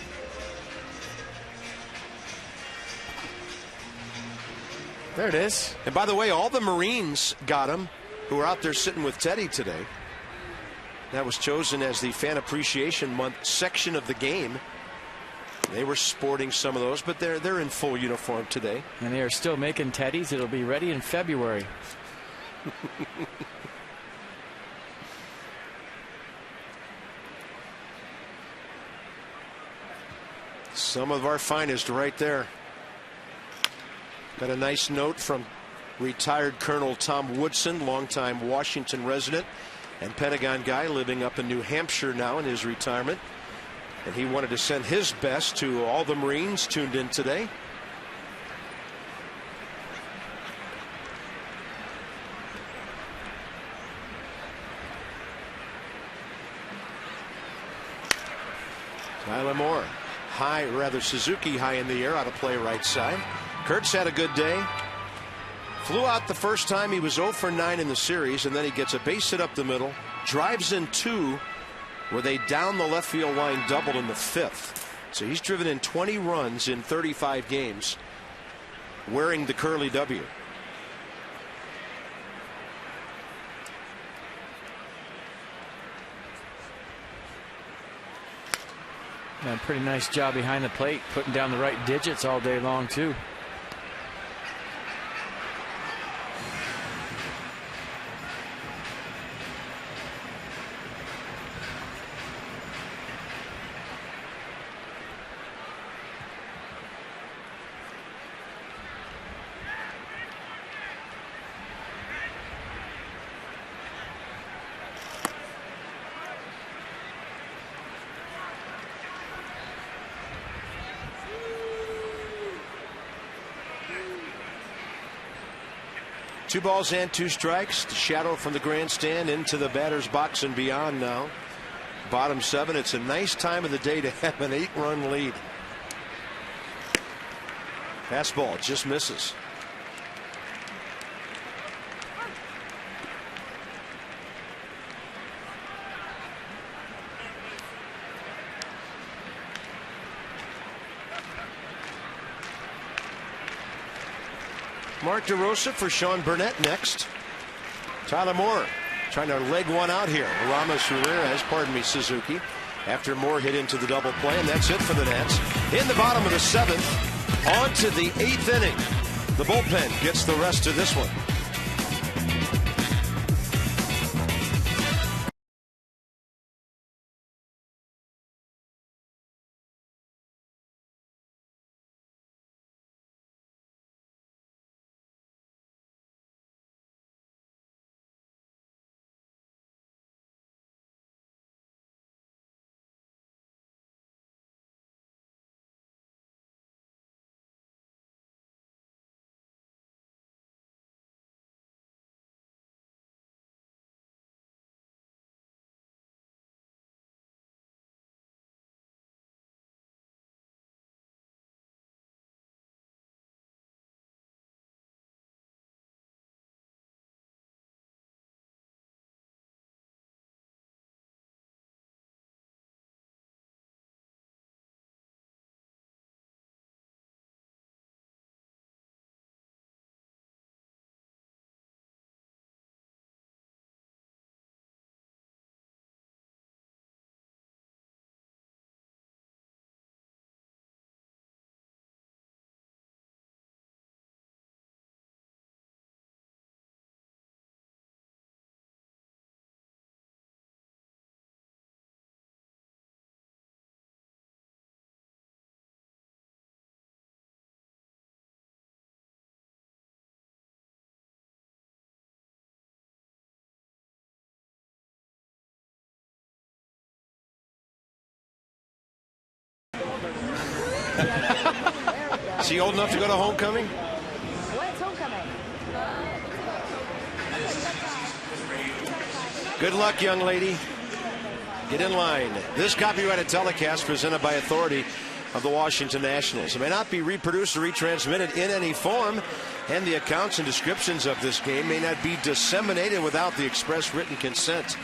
There it is. And by the way, all the Marines got them who are out there sitting with Teddy today. That was chosen as the Fan Appreciation Month section of the game. They were sporting some of those, but they're in full uniform today. And they are still making Teddies. It'll be ready in February. Some of our finest right there. Got a nice note from retired Colonel Tom Woodson, longtime Washington resident and Pentagon guy living up in New Hampshire now in his retirement. And he wanted to send his best to all the Marines tuned in today. Tyler Moore, Suzuki high in the air, out of play right side. Kurtz had a good day. Flew out the first time. He was 0 for 9 in the series, and then he gets a base hit up the middle, drives in 2, where they down the left field line doubled in the 5th. So he's driven in 20 runs in 35 games wearing the Curly W. And a pretty nice job behind the plate, putting down the right digits all day long, too. 2 balls and 2 strikes. The shadow from the grandstand into the batter's box and beyond now. Bottom 7. It's a nice time of the day to have an 8-run lead. Fastball just misses. Mark DeRosa for Sean Burnett next. Tyler Moore trying to leg one out here. Ramos Ramirez, pardon me, Suzuki. After Moore hit into the double play, and that's it for the Nats. In the bottom of the 7th, on to the 8th inning. The bullpen gets the rest of this one. Is he old enough to go to homecoming? What's homecoming? Good luck, young lady. Get in line. This copyrighted telecast presented by authority of the Washington Nationals. It may not be reproduced or retransmitted in any form, and the accounts and descriptions of this game may not be disseminated without the express written consent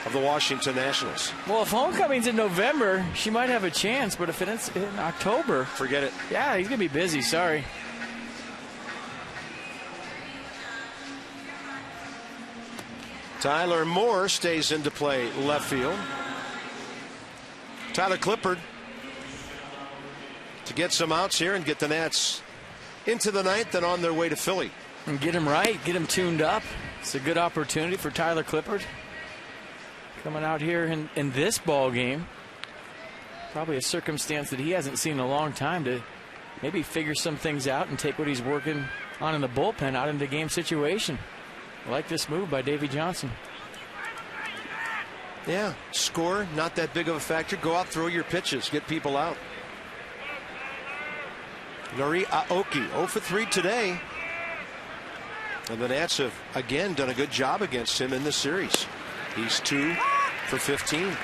of the Washington Nationals. Well, if homecoming's in November, she might have a chance, but if it's in October, forget it. Yeah, he's going to be busy. Sorry. Tyler Moore stays into play left field. Tyler Clippard to get some outs here and get the Nats into the 9th and on their way to Philly. And get him right, get him tuned up. It's a good opportunity for Tyler Clippard. Coming out here in this ball game, probably a circumstance that he hasn't seen in a long time to maybe figure some things out and take what he's working on in the bullpen out into game situation. I like this move by Davey Johnson. Yeah, score, not that big of a factor. Go out, throw your pitches, get people out. Nori Aoki, 0 for 3 today. And the Nats have again done a good job against him in this series. He's 2 for 15.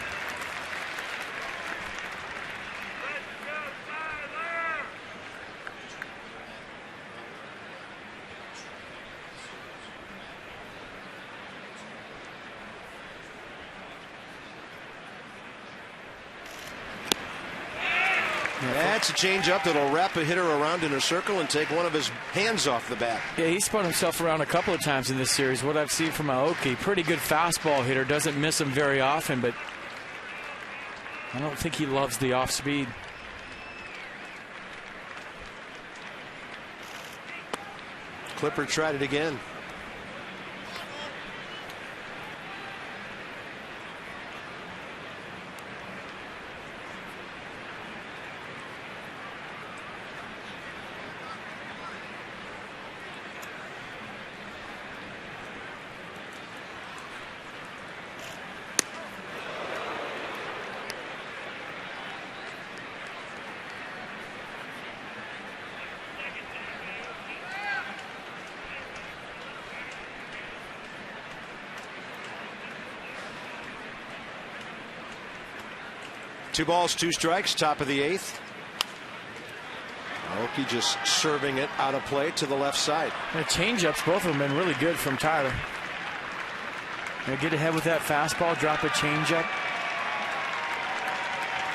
That's a changeup that'll wrap a hitter around in a circle and take one of his hands off the bat. Yeah, he spun himself around a couple of times in this series. What I've seen from Aoki, pretty good fastball hitter. Doesn't miss him very often, but I don't think he loves the off speed. Clippard tried it again. 2 balls, 2 strikes, top of the 8th. Aoki just serving it out of play to the left side. The changeups, both of them, been really good from Tyler. Get ahead with that fastball, drop a changeup.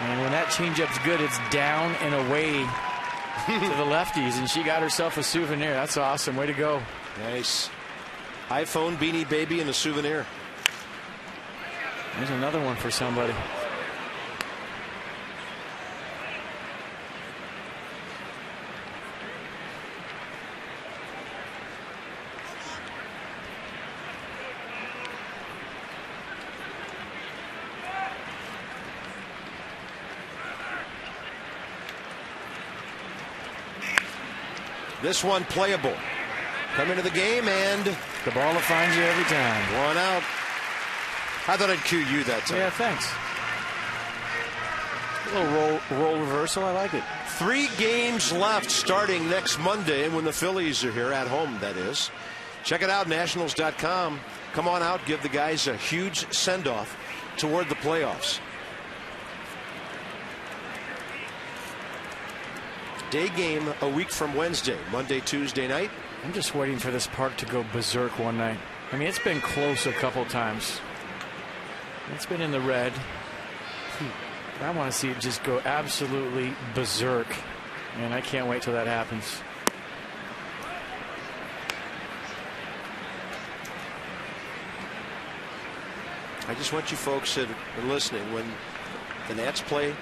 And when that changeup's good, it's down and away to the lefties, and she got herself a souvenir. That's awesome. Way to go. Nice. iPhone, Beanie Baby, and a souvenir. There's another one for somebody. This one playable. Come into the game, and the ball will find you every time. 1 out. I thought I'd cue you that time. Yeah, thanks. A little roll reversal. I like it. 3 games left starting next Monday when the Phillies are here at home, that is. Check it out, Nationals.com. Come on out, give the guys a huge send-off toward the playoffs. Day game a week from Wednesday, Monday, Tuesday night. I'm just waiting for this park to go berserk one night. I mean, it's been close a couple times. It's been in the red. I want to see it just go absolutely berserk, and I can't wait till that happens. I just want you folks that are listening, when the Nats play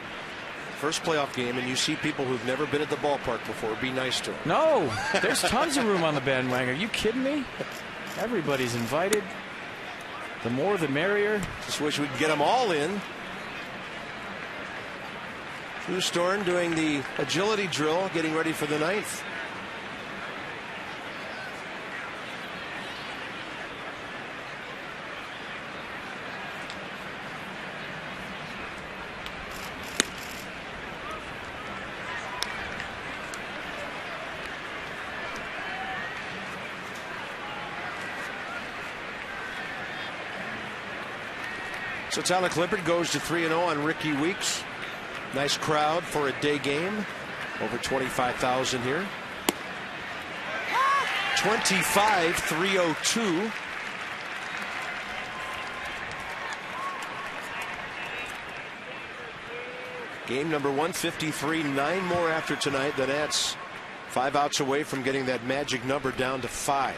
first playoff game and you see people who've never been at the ballpark before, be nice to them. No, there's tons of room on the bandwagon. Are you kidding me? Everybody's invited. The more the merrier. Just wish we could get them all in. Drew Storn doing the agility drill, getting ready for the 9th. So Tyler Clippard goes to 3-0 on Ricky Weeks. Nice crowd for a day game. Over 25,000 here. 25-302. Game number 153. 9 more after tonight. The Nats 5 outs away from getting that magic number down to 5.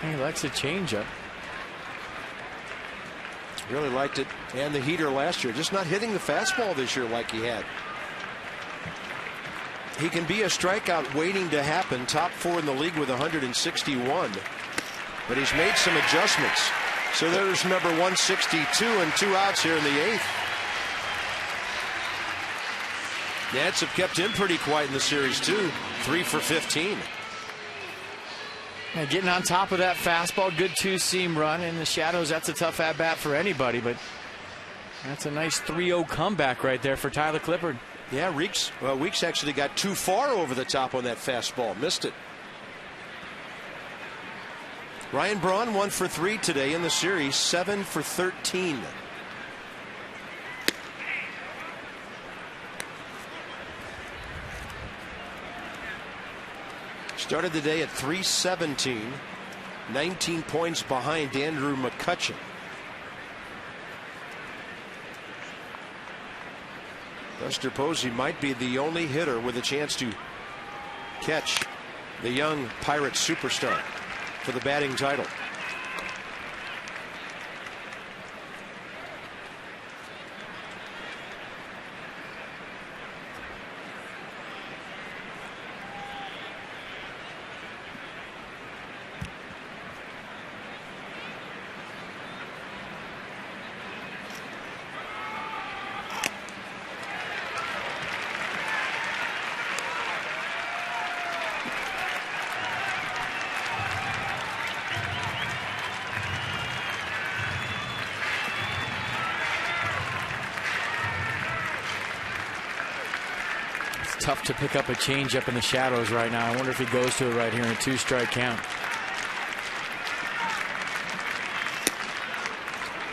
He likes a changeup. Really liked it, and the heater last year. Just not hitting the fastball this year like he had. He can be a strikeout waiting to happen. Top 4 in the league with 161. But he's made some adjustments. So there's number 162 and 2 outs here in the 8th. Nats have kept him pretty quiet in the series too. 3 for 15. And getting on top of that fastball, good 2-seam run in the shadows. That's a tough at bat for anybody, but that's a nice 3-0 comeback right there for Tyler Clippard. Yeah, Weeks actually got too far over the top on that fastball, missed it. Ryan Braun 1 for 3 today in the series, 7 for 13. Started the day at 317, 19 points behind Andrew McCutchen. Buster Posey might be the only hitter with a chance to catch the young Pirates superstar for the batting title. tough to pick up a changeup in the shadows right now. I wonder if he goes to it right here in a 2-strike count.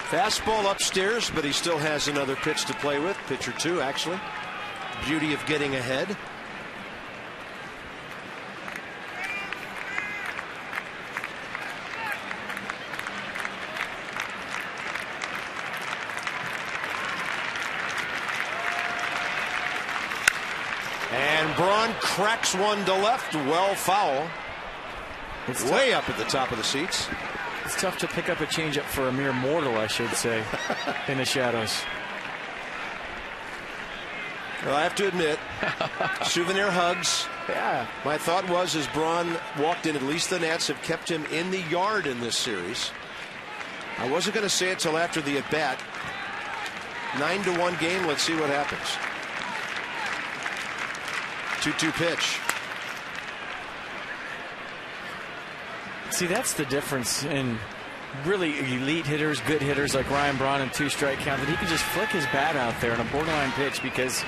Fastball upstairs, but he still has another pitch to play with. Pitch or two, actually. Beauty of getting ahead. And Braun cracks one to left. Well foul. It's way up at the top of the seats. It's tough to pick up a changeup for a mere mortal, I should say, in the shadows. Well, I have to admit, souvenir hugs. Yeah. My thought was, as Braun walked in, at least the Nats have kept him in the yard in this series. I wasn't going to say it till after the at-bat. 9-1 game. Let's see what happens. 2-2 pitch. See, that's the difference in really elite hitters, good hitters like Ryan Braun and 2-strike count, that he can just flick his bat out there on a borderline pitch because,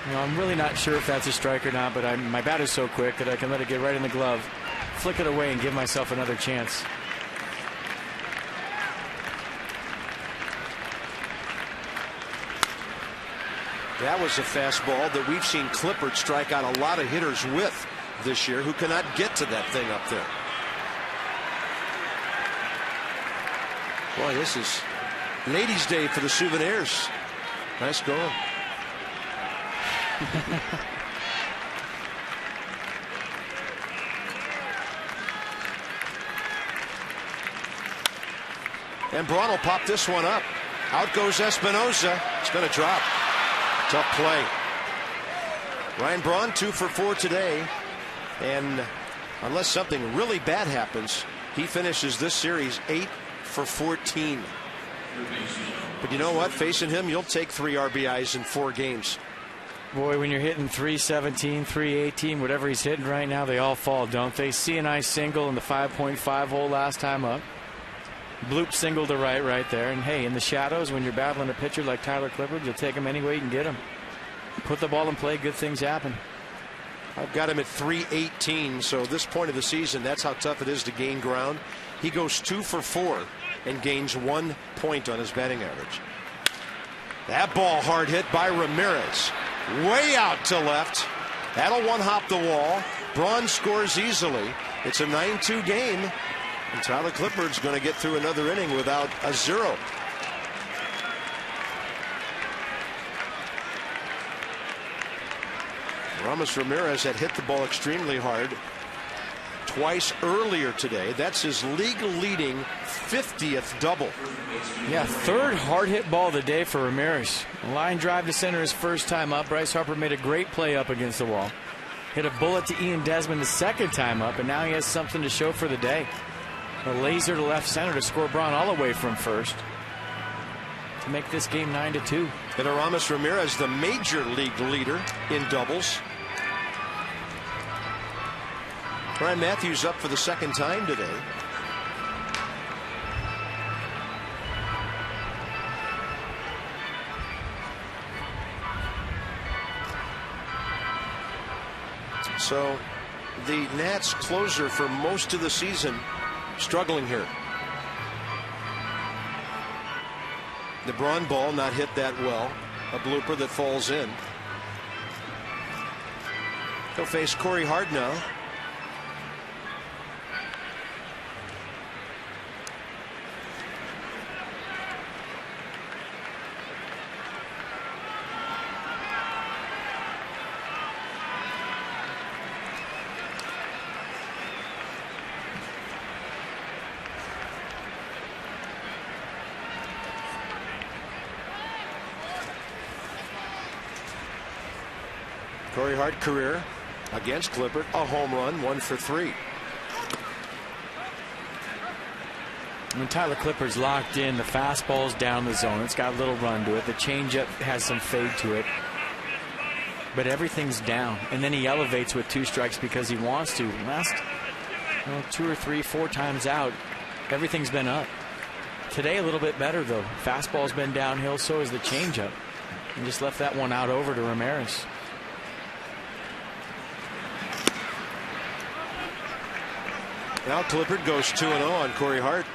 you know, I'm really not sure if that's a strike or not, but my bat is so quick that I can let it get right in the glove, flick it away, and give myself another chance. That was a fastball that we've seen Clippard strike out a lot of hitters with this year who cannot get to that thing up there. Boy, this is ladies' day for the souvenirs. Nice going. And Braun will pop this one up. Out goes Espinosa. It's going to drop. Tough play. Ryan Braun 2 for 4 today. And unless something really bad happens, he finishes this series 8 for 14. But you know what? Facing him, you'll take 3 RBIs in 4 games. Boy, when you're hitting 317, 318, whatever he's hitting right now, they all fall, don't they? C&I single in the 5.5 hole last time up. Bloop single to right there. And hey, in the shadows, when you're battling a pitcher like Tyler Clippard, you'll take him any way you can get him. Put the ball in play, good things happen. I've got him at 318, so this point of the season, that's how tough it is to gain ground. He goes 2 for 4 and gains 1 point on his batting average. That ball hard hit by Ramirez. Way out to left. That'll one-hop the wall. Braun scores easily. It's a 9-2 game. And Tyler Clippard's going to get through another inning without a 0. Ramos Ramirez had hit the ball extremely hard twice earlier today. That's his league-leading 50th double. Yeah, 3rd hard hit ball of the day for Ramirez. Line drive to center his first time up. Bryce Harper made a great play up against the wall. Hit a bullet to Ian Desmond the 2nd time up, and now he has something to show for the day. A laser to left center to score Braun all the way from first to make this game 9-2. And Aramis Ramirez, the major league leader in doubles. Ryan Matthews up for the 2nd time today. So the Nats closer for most of the season struggling here. The Braun ball not hit that well. A blooper that falls in. He'll face Corey Hart now. Corey Hart career against Clippard, a home run, 1 for 3. When Tyler Clippard's locked in, the fastball's down the zone. It's got a little run to it. The changeup has some fade to it. But everything's down. And then he elevates with 2 strikes because he wants to. Last 2 or 3, 4 times out, everything's been up. Today a little bit better, though. Fastball's been downhill, so is the changeup. And just left that one out over to Ramirez. Now Clippard goes 2-0 on Corey Hart.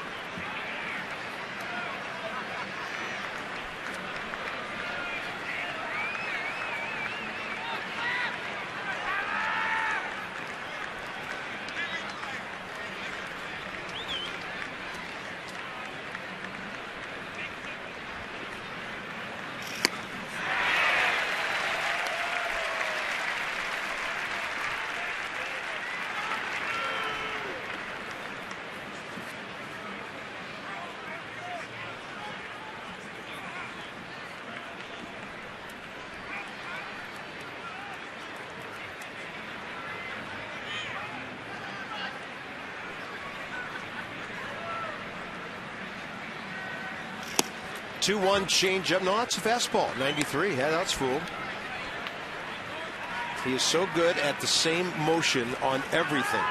Two-one change up. No, that's a fastball. 93. Yeah, that's fooled. He is so good at the same motion on everything.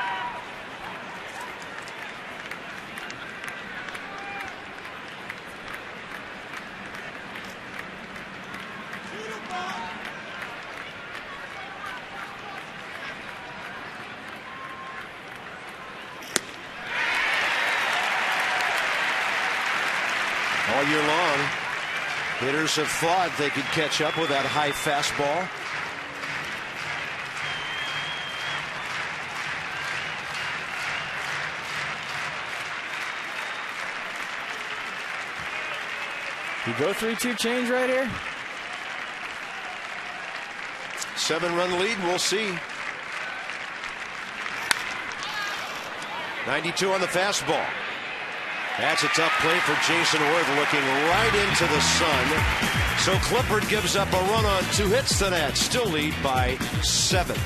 All year long, hitters have thought they could catch up with that high fastball. You go 3-2 change right here. 7-run lead, we'll see. 92 on the fastball. That's a tough play for Jason Worth, looking right into the sun. So Clippard gives up a run on 2 hits to that. Still lead by 7.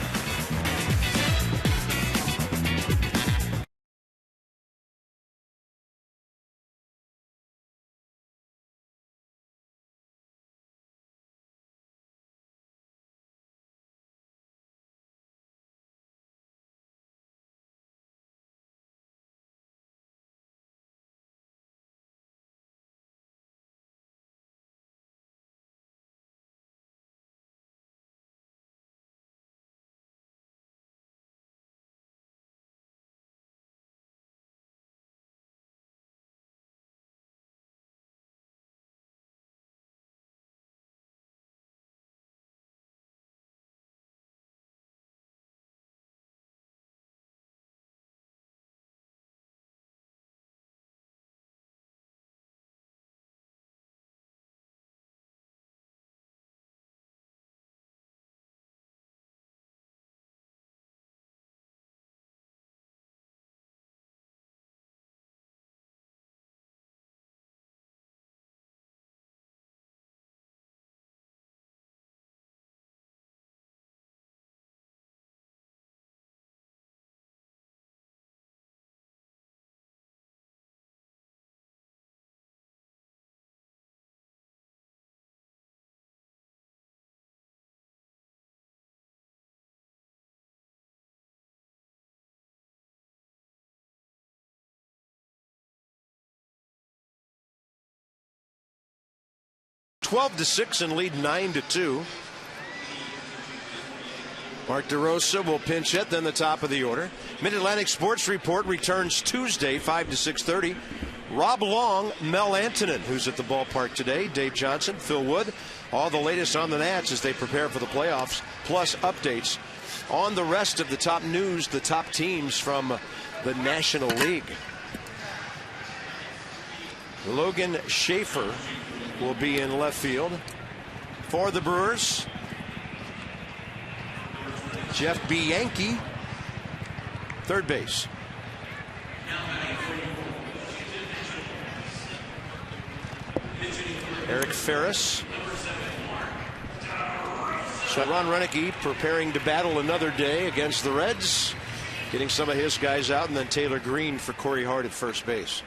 Twelve to 6 and lead 9-2. Mark DeRosa will pinch hit, then the top of the order. Mid-Atlantic Sports Report returns Tuesday, 5 to 6:30. Rob Long, Mel Antonen, who's at the ballpark today, Dave Johnson, Phil Wood. All the latest on the Nats as they prepare for the playoffs, plus updates on the rest of the top news, the top teams from the National League. Logan Schaefer will be in left field for the Brewers. Jeff Bianchi, third base. Eric Ferris. So Ron Renicky preparing to battle another day against the Reds, getting some of his guys out, and then Taylor Green for Corey Hart at first base.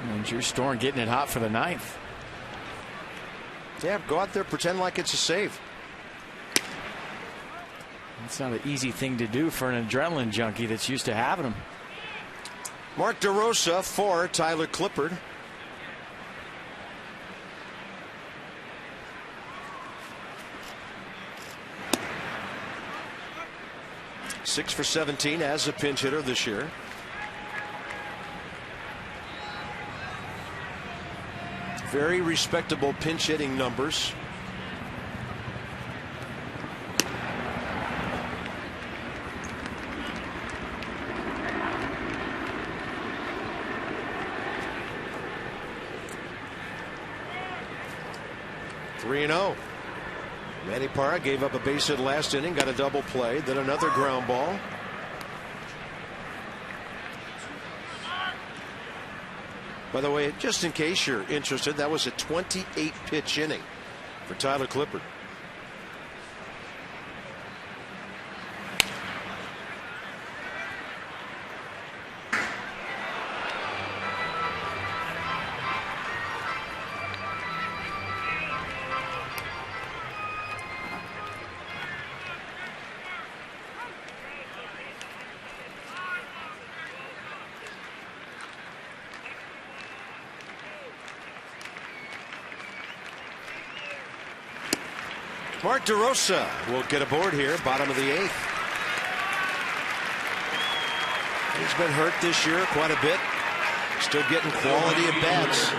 And Drew Storm getting it hot for the 9th. Yeah, go out there, pretend like it's a save. It's not an easy thing to do for an adrenaline junkie that's used to having them. Mark DeRosa for Tyler Clippard. 6 for 17 as a pinch hitter this year. Very respectable pinch hitting numbers. Three and 0. Manny Parra gave up a base hit last inning, got a double play, then another ground ball. By the way, just in case you're interested, that was a 28 pitch inning for Tyler Clippard. Mark DeRosa will get aboard here, bottom of the 8th. He's been hurt this year quite a bit. Still getting quality at bats.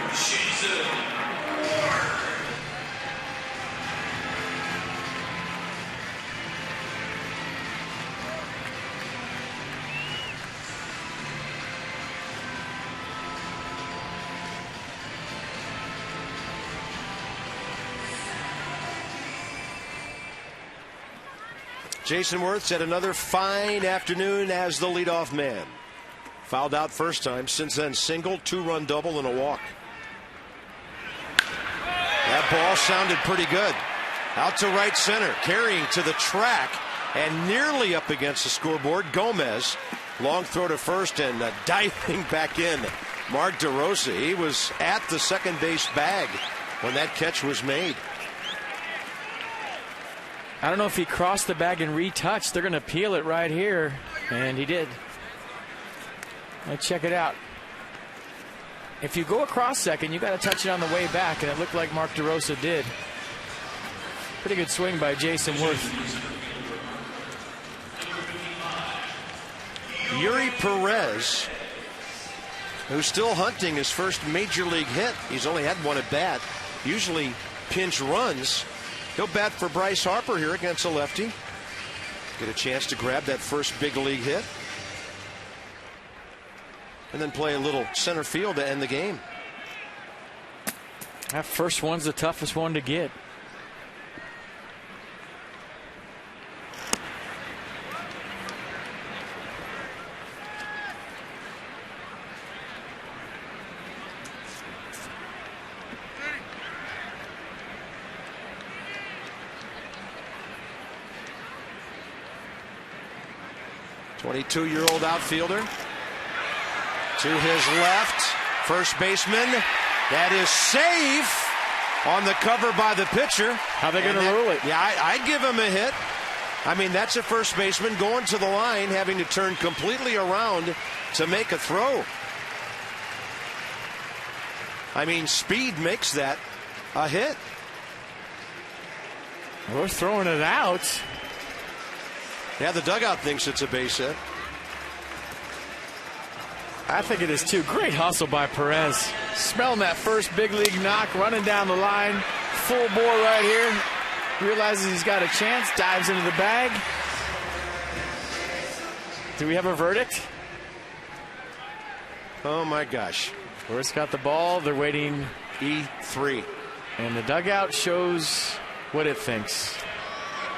Jason Worth had another fine afternoon as the leadoff man. Fouled out first time. Since then, single, 2-run double, and a walk. That ball sounded pretty good. Out to right center, carrying to the track, and nearly up against the scoreboard. Gomez, long throw to first, and diving back in. Mark DeRosa, he was at the second base bag when that catch was made. I don't know if he crossed the bag and retouched. They're going to peel it right here, and he did. Let's check it out. If you go across second, you got to touch it on the way back, and it looked like Mark DeRosa did. Pretty good swing by Jason Worth. Yuri Perez, who's still hunting his first major league hit. He's only had one at bat. Usually pinch runs. He'll bat for Bryce Harper here against a lefty. Get a chance to grab that first big league hit. And then play a little center field to end the game. That first one's the toughest one to get. .22-year-old outfielder. To his left, first baseman. That is safe on the cover by the pitcher. How are they going to rule it? Yeah, I'd give him a hit. I mean, that's a first baseman going to the line, having to turn completely around to make a throw. I mean, speed makes that a hit. We're throwing it out. Yeah, the dugout thinks it's a base hit. I think it is too. Great hustle by Perez. Smelling that first big league knock, running down the line. Full bore right here. Realizes he's got a chance, dives into the bag. Do we have a verdict? Oh my gosh. Worth's got the ball. They're waiting E3. And the dugout shows what it thinks.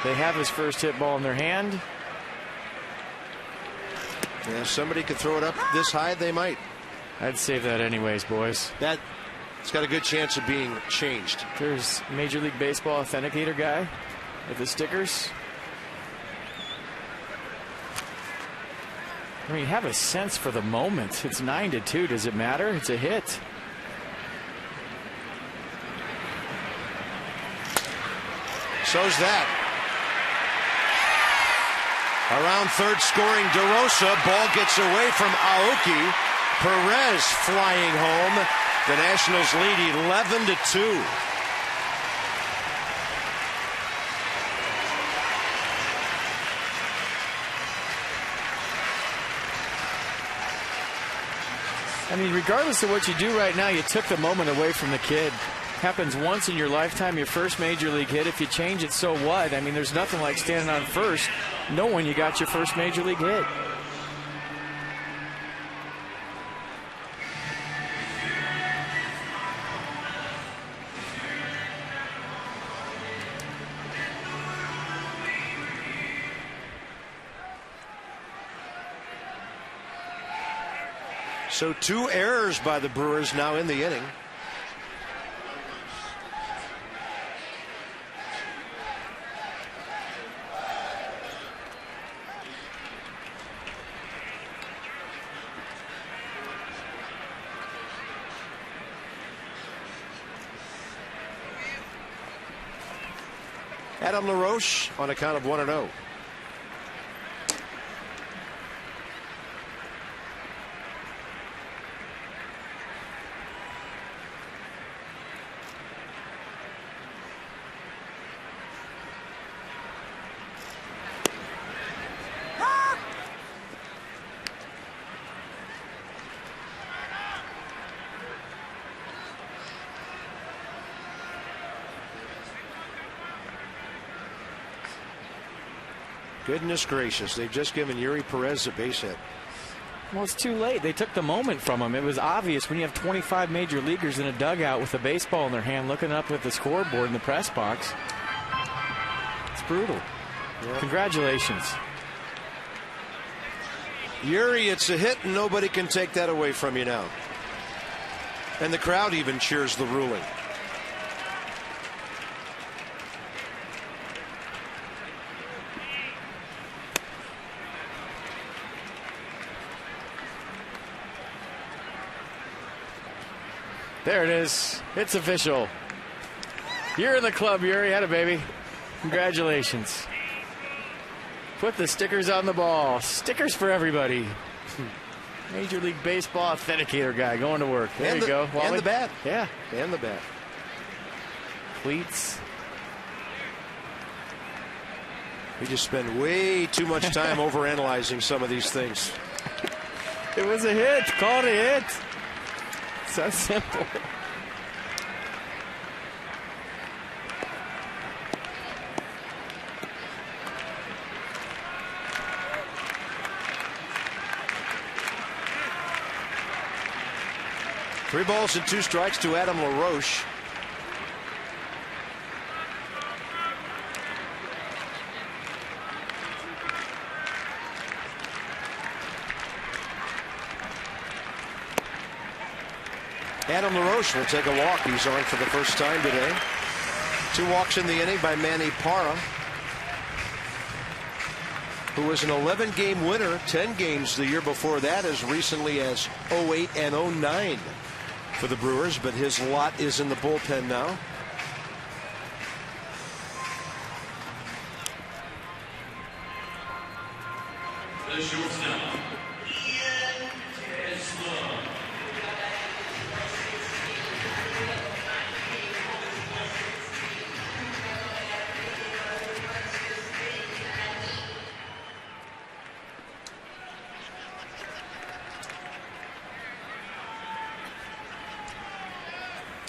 They have his first hit ball in their hand. Yeah, if somebody could throw it up this high, they might. I'd save that anyways, boys. It's got a good chance of being changed. There's Major League Baseball authenticator guy with the stickers. I mean, have a sense for the moment. It's 9-2. Does it matter? It's a hit. So's that. Around third scoring DeRosa. Ball gets away from Aoki. Perez flying home. The Nationals lead 11-2. I mean, regardless of what you do right now, you took the moment away from the kid. Happens once in your lifetime, your first major league hit. If you change it, so what? I mean, there's nothing like standing on first knowing you got your first major league hit. So 2 errors by the Brewers now in the inning. Adam LaRoche on a count of 1-0. Goodness gracious, they've just given Yuri Perez a base hit. Well, it's too late. They took the moment from him. It was obvious when you have 25 major leaguers in a dugout with a baseball in their hand looking up at the scoreboard in the press box. It's brutal. Yep. Congratulations. Yuri, it's a hit, and nobody can take that away from you now. And the crowd even cheers the ruling. There it is. It's official. You're in the club, Yuri. Had a baby. Congratulations. Put the stickers on the ball. Stickers for everybody. Major League Baseball authenticator guy going to work. There you go. And the bat. Yeah. And the bat. Cleats. We just spend way too much time overanalyzing some of these things. It was a hit. Call it a hit. So simple. Three balls and 2 strikes to Adam LaRoche. Adam LaRoche will take a walk. He's on for the first time today. 2 walks in the inning by Manny Parra, who was an 11-game winner, 10 games the year before that, as recently as 08 and 09 for the Brewers, but his lot is in the bullpen now. The shortstop, Ian Tesla.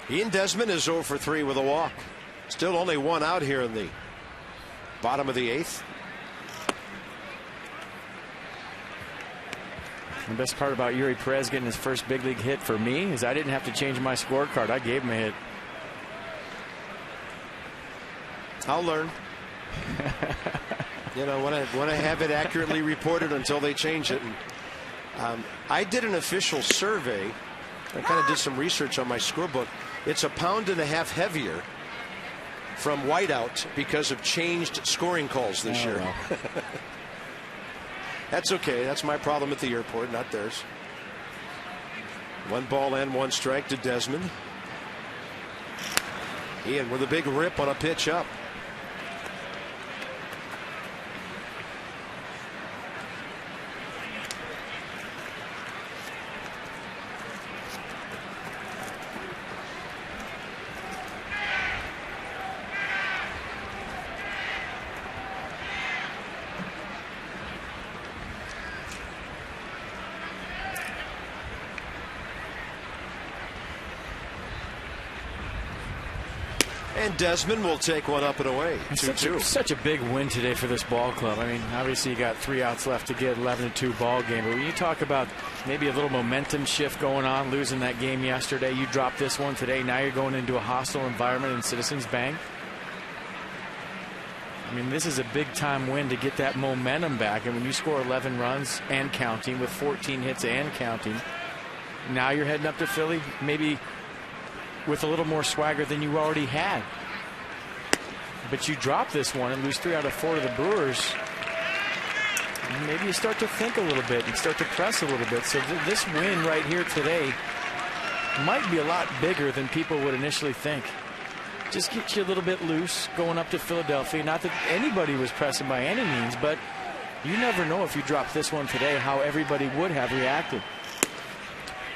Ian Desmond is 0 for 3 with a walk. Still only 1 out here in the bottom of the 8th. The best part about Yuri Perez getting his first big league hit for me is I didn't have to change my scorecard. I gave him a hit. I'll learn. You know, when I have it accurately reported until they change it. And, I did an official survey. I kind of did some research on my scorebook. It's 1.5 pounds heavier from whiteout because of changed scoring calls this year. Well. That's okay. That's my problem at the airport, not theirs. 1 ball and 1 strike to Desmond. Ian with a big rip on a pitch up. And Desmond will take one up and away. 2-2. Such a big win today for this ball club. I mean, obviously you got 3 outs left to get 11-2 ball game. But when you talk about maybe a little momentum shift going on, losing that game yesterday, you dropped this one today. Now you're going into a hostile environment in Citizens Bank. I mean, this is a big time win to get that momentum back. And when you score 11 runs and counting with 14 hits and counting, now you're heading up to Philly, maybe with a little more swagger than you already had. But you drop this one and lose 3 out of 4 to the Brewers. And maybe you start to think a little bit and start to press a little bit. So this win right here today might be a lot bigger than people would initially think. Just get you a little bit loose going up to Philadelphia. Not that anybody was pressing by any means, but you never know if you drop this one today how everybody would have reacted.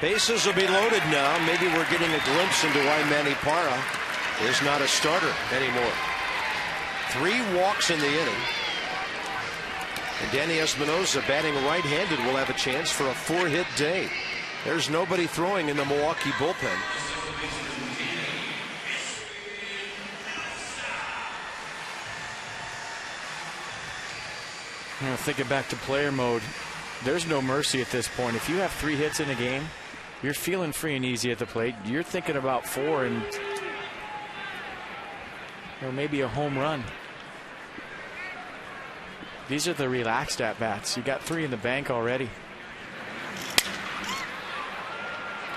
Bases will be loaded now. Maybe we're getting a glimpse into why Manny Parra is not a starter anymore. 3 walks in the inning. And Danny Espinosa, batting right-handed, will have a chance for a 4-hit day. There's nobody throwing in the Milwaukee bullpen. You know, thinking back to player mode, there's no mercy at this point. If you have 3 hits in a game, you're feeling free and easy at the plate. You're thinking about 4 and maybe a home run. These are the relaxed at bats. You got 3 in the bank already.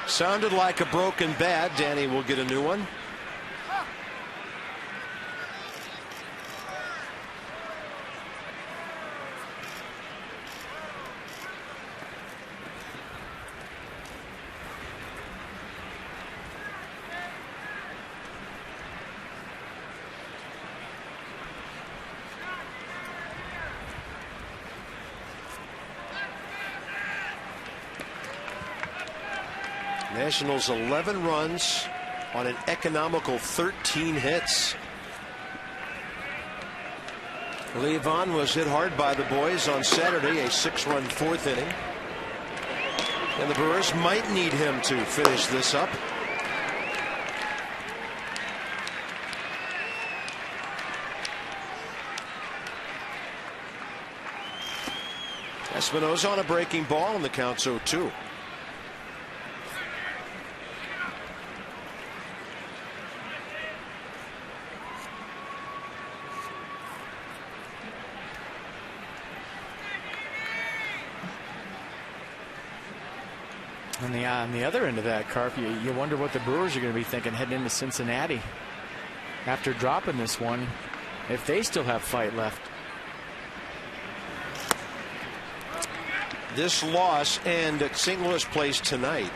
Sounded like a broken bat. Danny will get a new one. Nationals 11 runs on an economical 13 hits. Levon was hit hard by the boys on Saturday, a 6-run 4th inning. And the Brewers might need him to finish this up. Espinosa on a breaking ball, and the count's 0-2. On the other end of that, Carp, you wonder what the Brewers are going to be thinking heading into Cincinnati after dropping this one, if they still have fight left. This loss, and St. Louis plays tonight,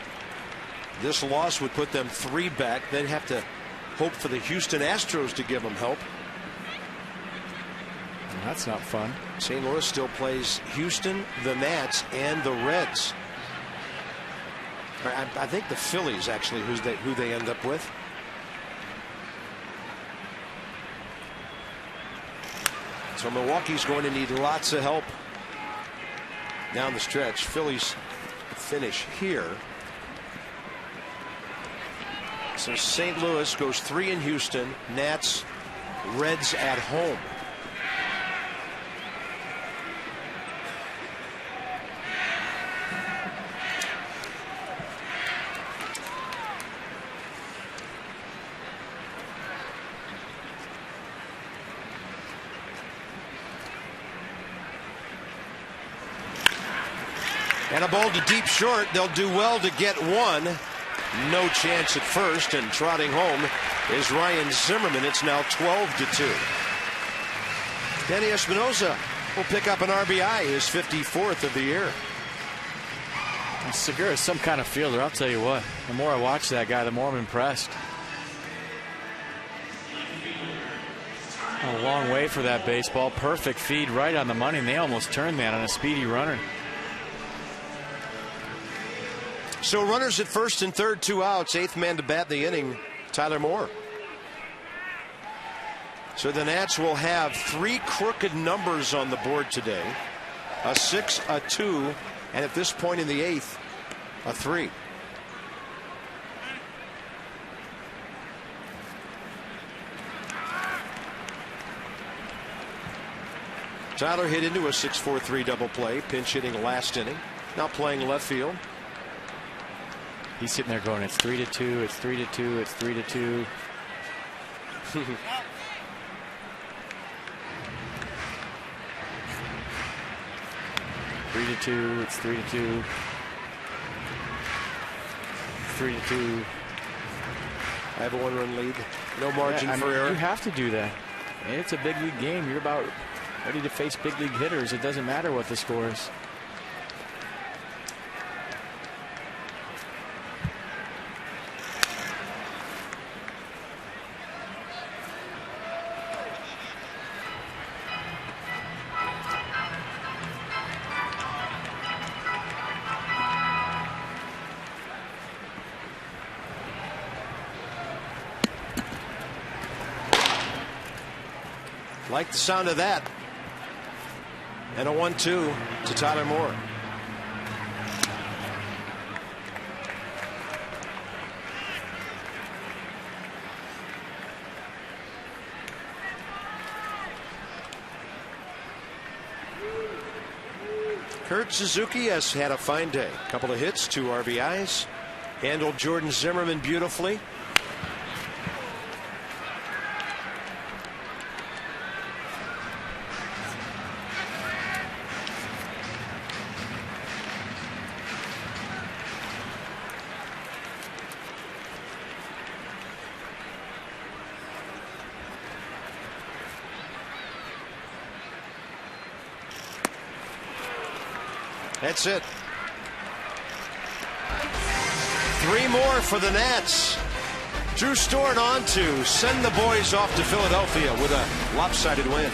this loss would put them 3 back. They'd have to hope for the Houston Astros to give them help. Well, that's not fun. St. Louis still plays Houston, the Nats, and the Reds. I think the Phillies actually who they end up with. So Milwaukee's going to need lots of help down the stretch. Phillies finish here. So St. Louis goes 3 in Houston. Nats, Reds at home. And a ball to deep short. They'll do well to get 1. No chance at first, and trotting home is Ryan Zimmerman. It's now 12-2. Danny Espinosa will pick up an RBI, his 54th of the year. Segura is some kind of fielder, I'll tell you what. The more I watch that guy, the more I'm impressed. A long way for that baseball. Perfect feed right on the money, and they almost turned that on a speedy runner. So runners at first and third, 2 outs. 8th man to bat the inning, Tyler Moore. So the Nats will have 3 crooked numbers on the board today. A 6, a 2, and at this point in the 8th, a 3. Tyler hit into a 6-4-3 double play, pinch hitting last inning. Now playing left field. He's sitting there going, it's 3-2, it's 3-2, it's 3-2. 3-2, it's 3-2. 3-2. I have a 1-run lead. No margin for error. You have to do that. It's a big league game. You're about ready to face big league hitters. It doesn't matter what the score is. Like the sound of that. And a 1-2 to Tyler Moore. Kurt Suzuki has had a fine day. Couple of hits, 2 RBIs. Handled Jordan Zimmermann beautifully. That's it. 3 more for the Nats. Drew Storen on to send the boys off to Philadelphia with a lopsided win.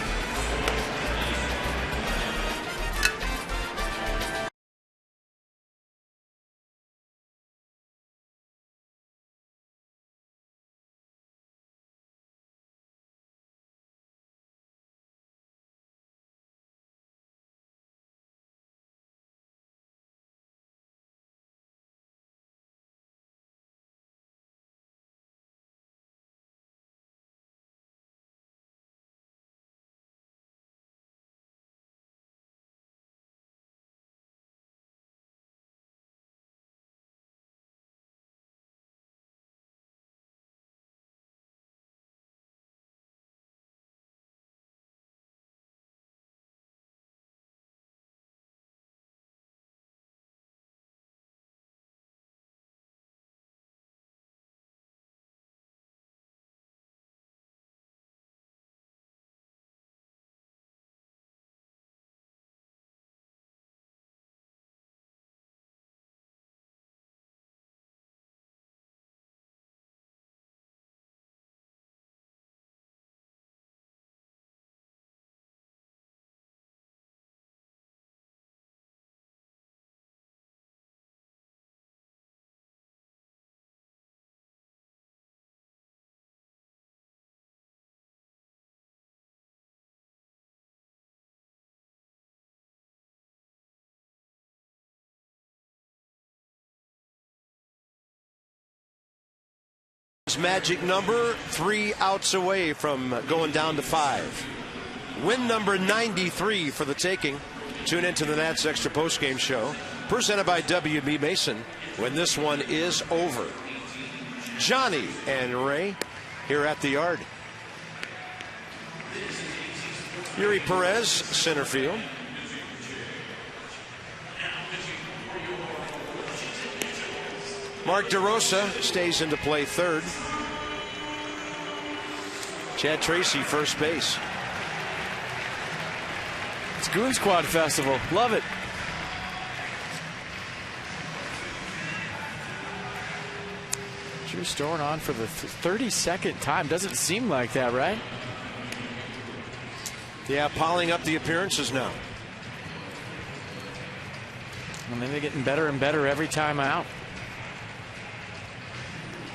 Magic number, 3 outs away from going down to 5. Win number 93 for the taking. Tune into the Nats Extra Postgame Show, presented by WB Mason, when this one is over. Johnny and Ray here at the yard. Yuri Perez, center field. Mark DeRosa stays into play third. Chad Tracy, first base. It's Goon Squad Festival. Love it. Drew Storen on for the 32nd time. Doesn't seem like that, right? Yeah, piling up the appearances now. And then they're getting better and better every time out.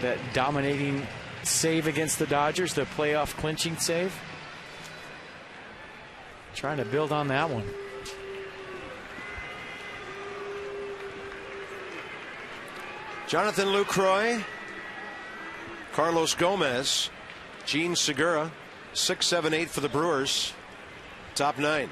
That dominating save against the Dodgers, the playoff clinching save. Trying to build on that one. Jonathan Lucroy, Carlos Gomez, Gene Segura, 6, 7, 8 for the Brewers. Top 9.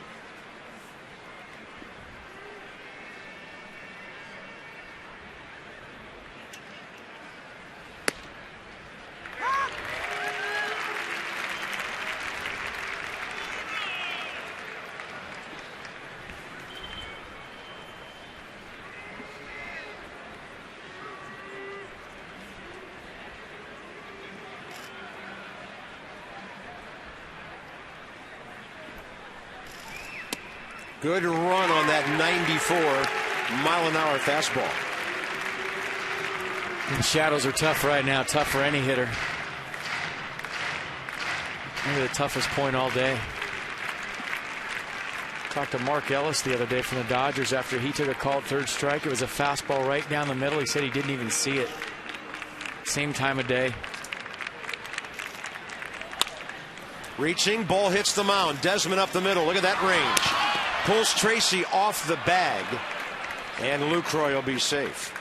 Good run on that 94-mile-an-hour fastball. The shadows are tough right now, tough for any hitter. Maybe the toughest point all day. Talked to Mark Ellis the other day from the Dodgers after he took a called third strike. It was a fastball right down the middle. He said he didn't even see it. Same time of day. Reaching, ball hits the mound. Desmond up the middle. Look at that range. Pulls Tracy off the bag, and Lucroy will be safe.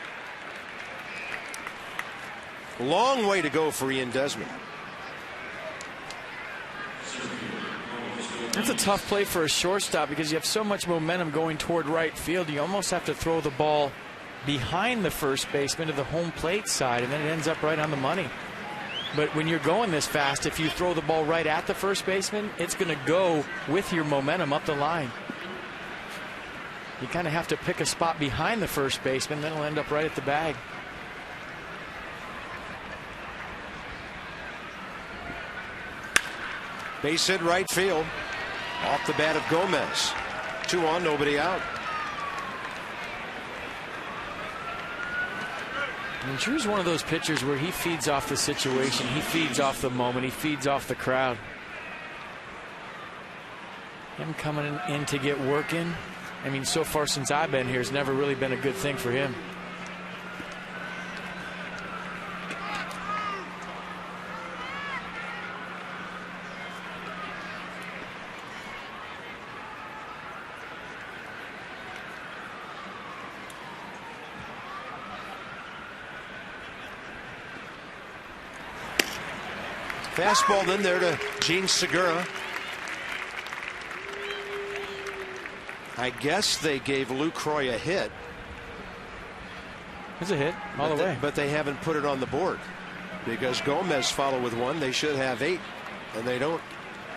Long way to go for Ian Desmond. That's a tough play for a shortstop because you have so much momentum going toward right field. You almost have to throw the ball behind the first baseman to the home plate side, and then it ends up right on the money. But when you're going this fast, if you throw the ball right at the first baseman, it's going to go with your momentum up the line. You kind of have to pick a spot behind the first baseman, then it'll end up right at the bag. Base hit right field. Off the bat of Gomez. 2 on, nobody out. And Drew's one of those pitchers where he feeds off the situation, he feeds off the moment, he feeds off the crowd. Him coming in to get work in, I mean, so far since I've been here, has never really been a good thing for him. Fastball then there to Gene Segura. I guess they gave Lucroy a hit. It's a hit all the way. But they haven't put it on the board because Gomez followed with 1. They should have 8, and they don't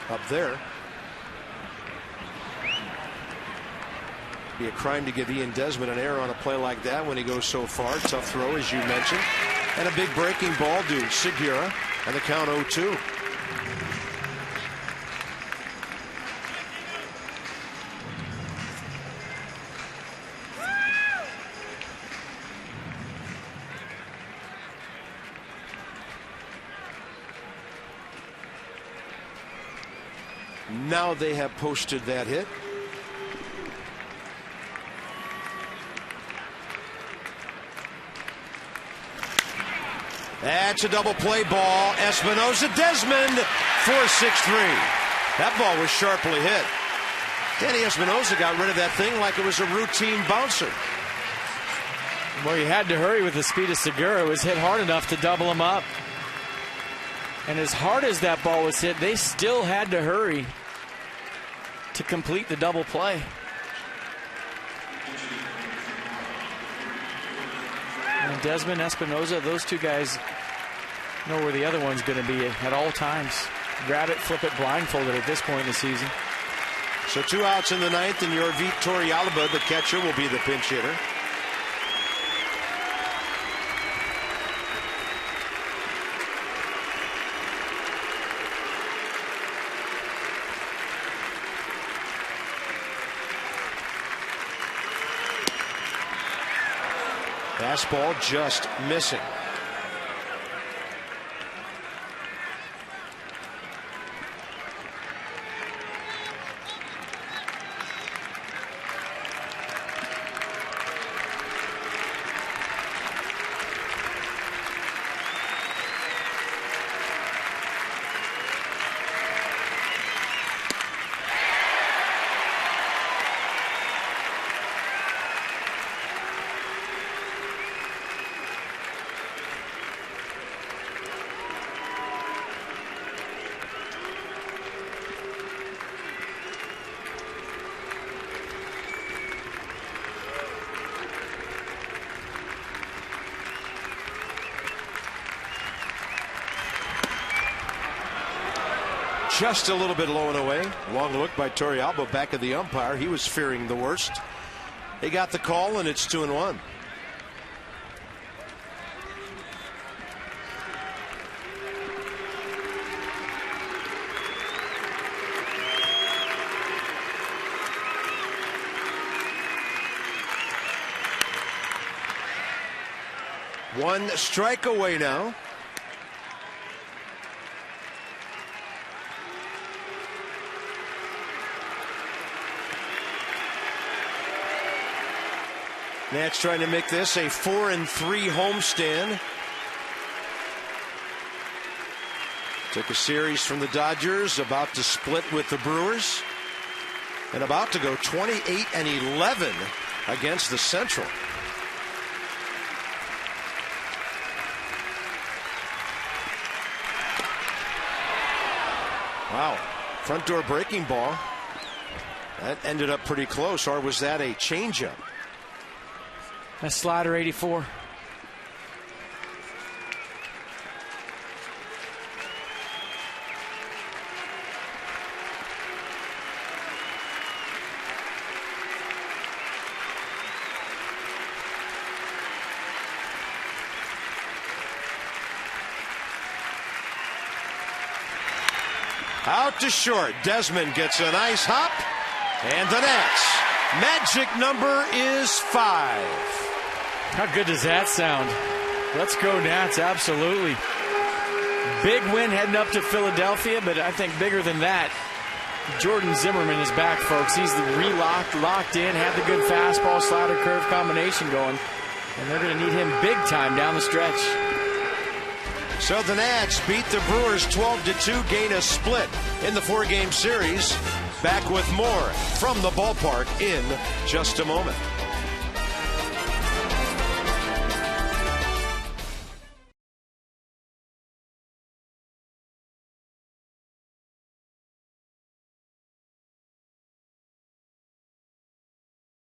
up there. Be a crime to give Ian Desmond an error on a play like that when he goes so far. Tough throw, as you mentioned. And a big breaking ball to Segura, and the count 0-2. Now they have posted that hit. That's a double play ball. Espinosa, Desmond, 4-6-3. That ball was sharply hit. Danny Espinosa got rid of that thing like it was a routine bouncer. Well, you had to hurry with the speed of Segura. It was hit hard enough to double him up. And as hard as that ball was hit, they still had to hurry to complete the double play. And Desmond, Espinosa, those two guys know where the other one's going to be at all times. Grab it, flip it, blindfolded at this point in the season. So 2 outs in the 9th, and Yorvit Torrealba, the catcher, will be the pinch hitter. Fastball just missing. Just a little bit low and away. Long look by Torrealba back at the umpire. He was fearing the worst. They got the call, and it's 2-1. One strike away now. Nats trying to make this a 4-3 homestand. Took a series from the Dodgers, about to split with the Brewers, and about to go 28-11 against the Central. Wow, front door breaking ball. That ended up pretty close, or was that a changeup? That slider 84. Out to short. Desmond gets a nice hop. And the Nats. Magic number is 5. How good does that sound? Let's go Nats, absolutely. Big win heading up to Philadelphia, but I think bigger than that, Jordan Zimmermann is back, folks. He's locked in, had the good fastball, slider, curve combination going, and they're going to need him big time down the stretch. So the Nats beat the Brewers 12-2, gain a split in the 4-game series. Back with more from the ballpark in just a moment.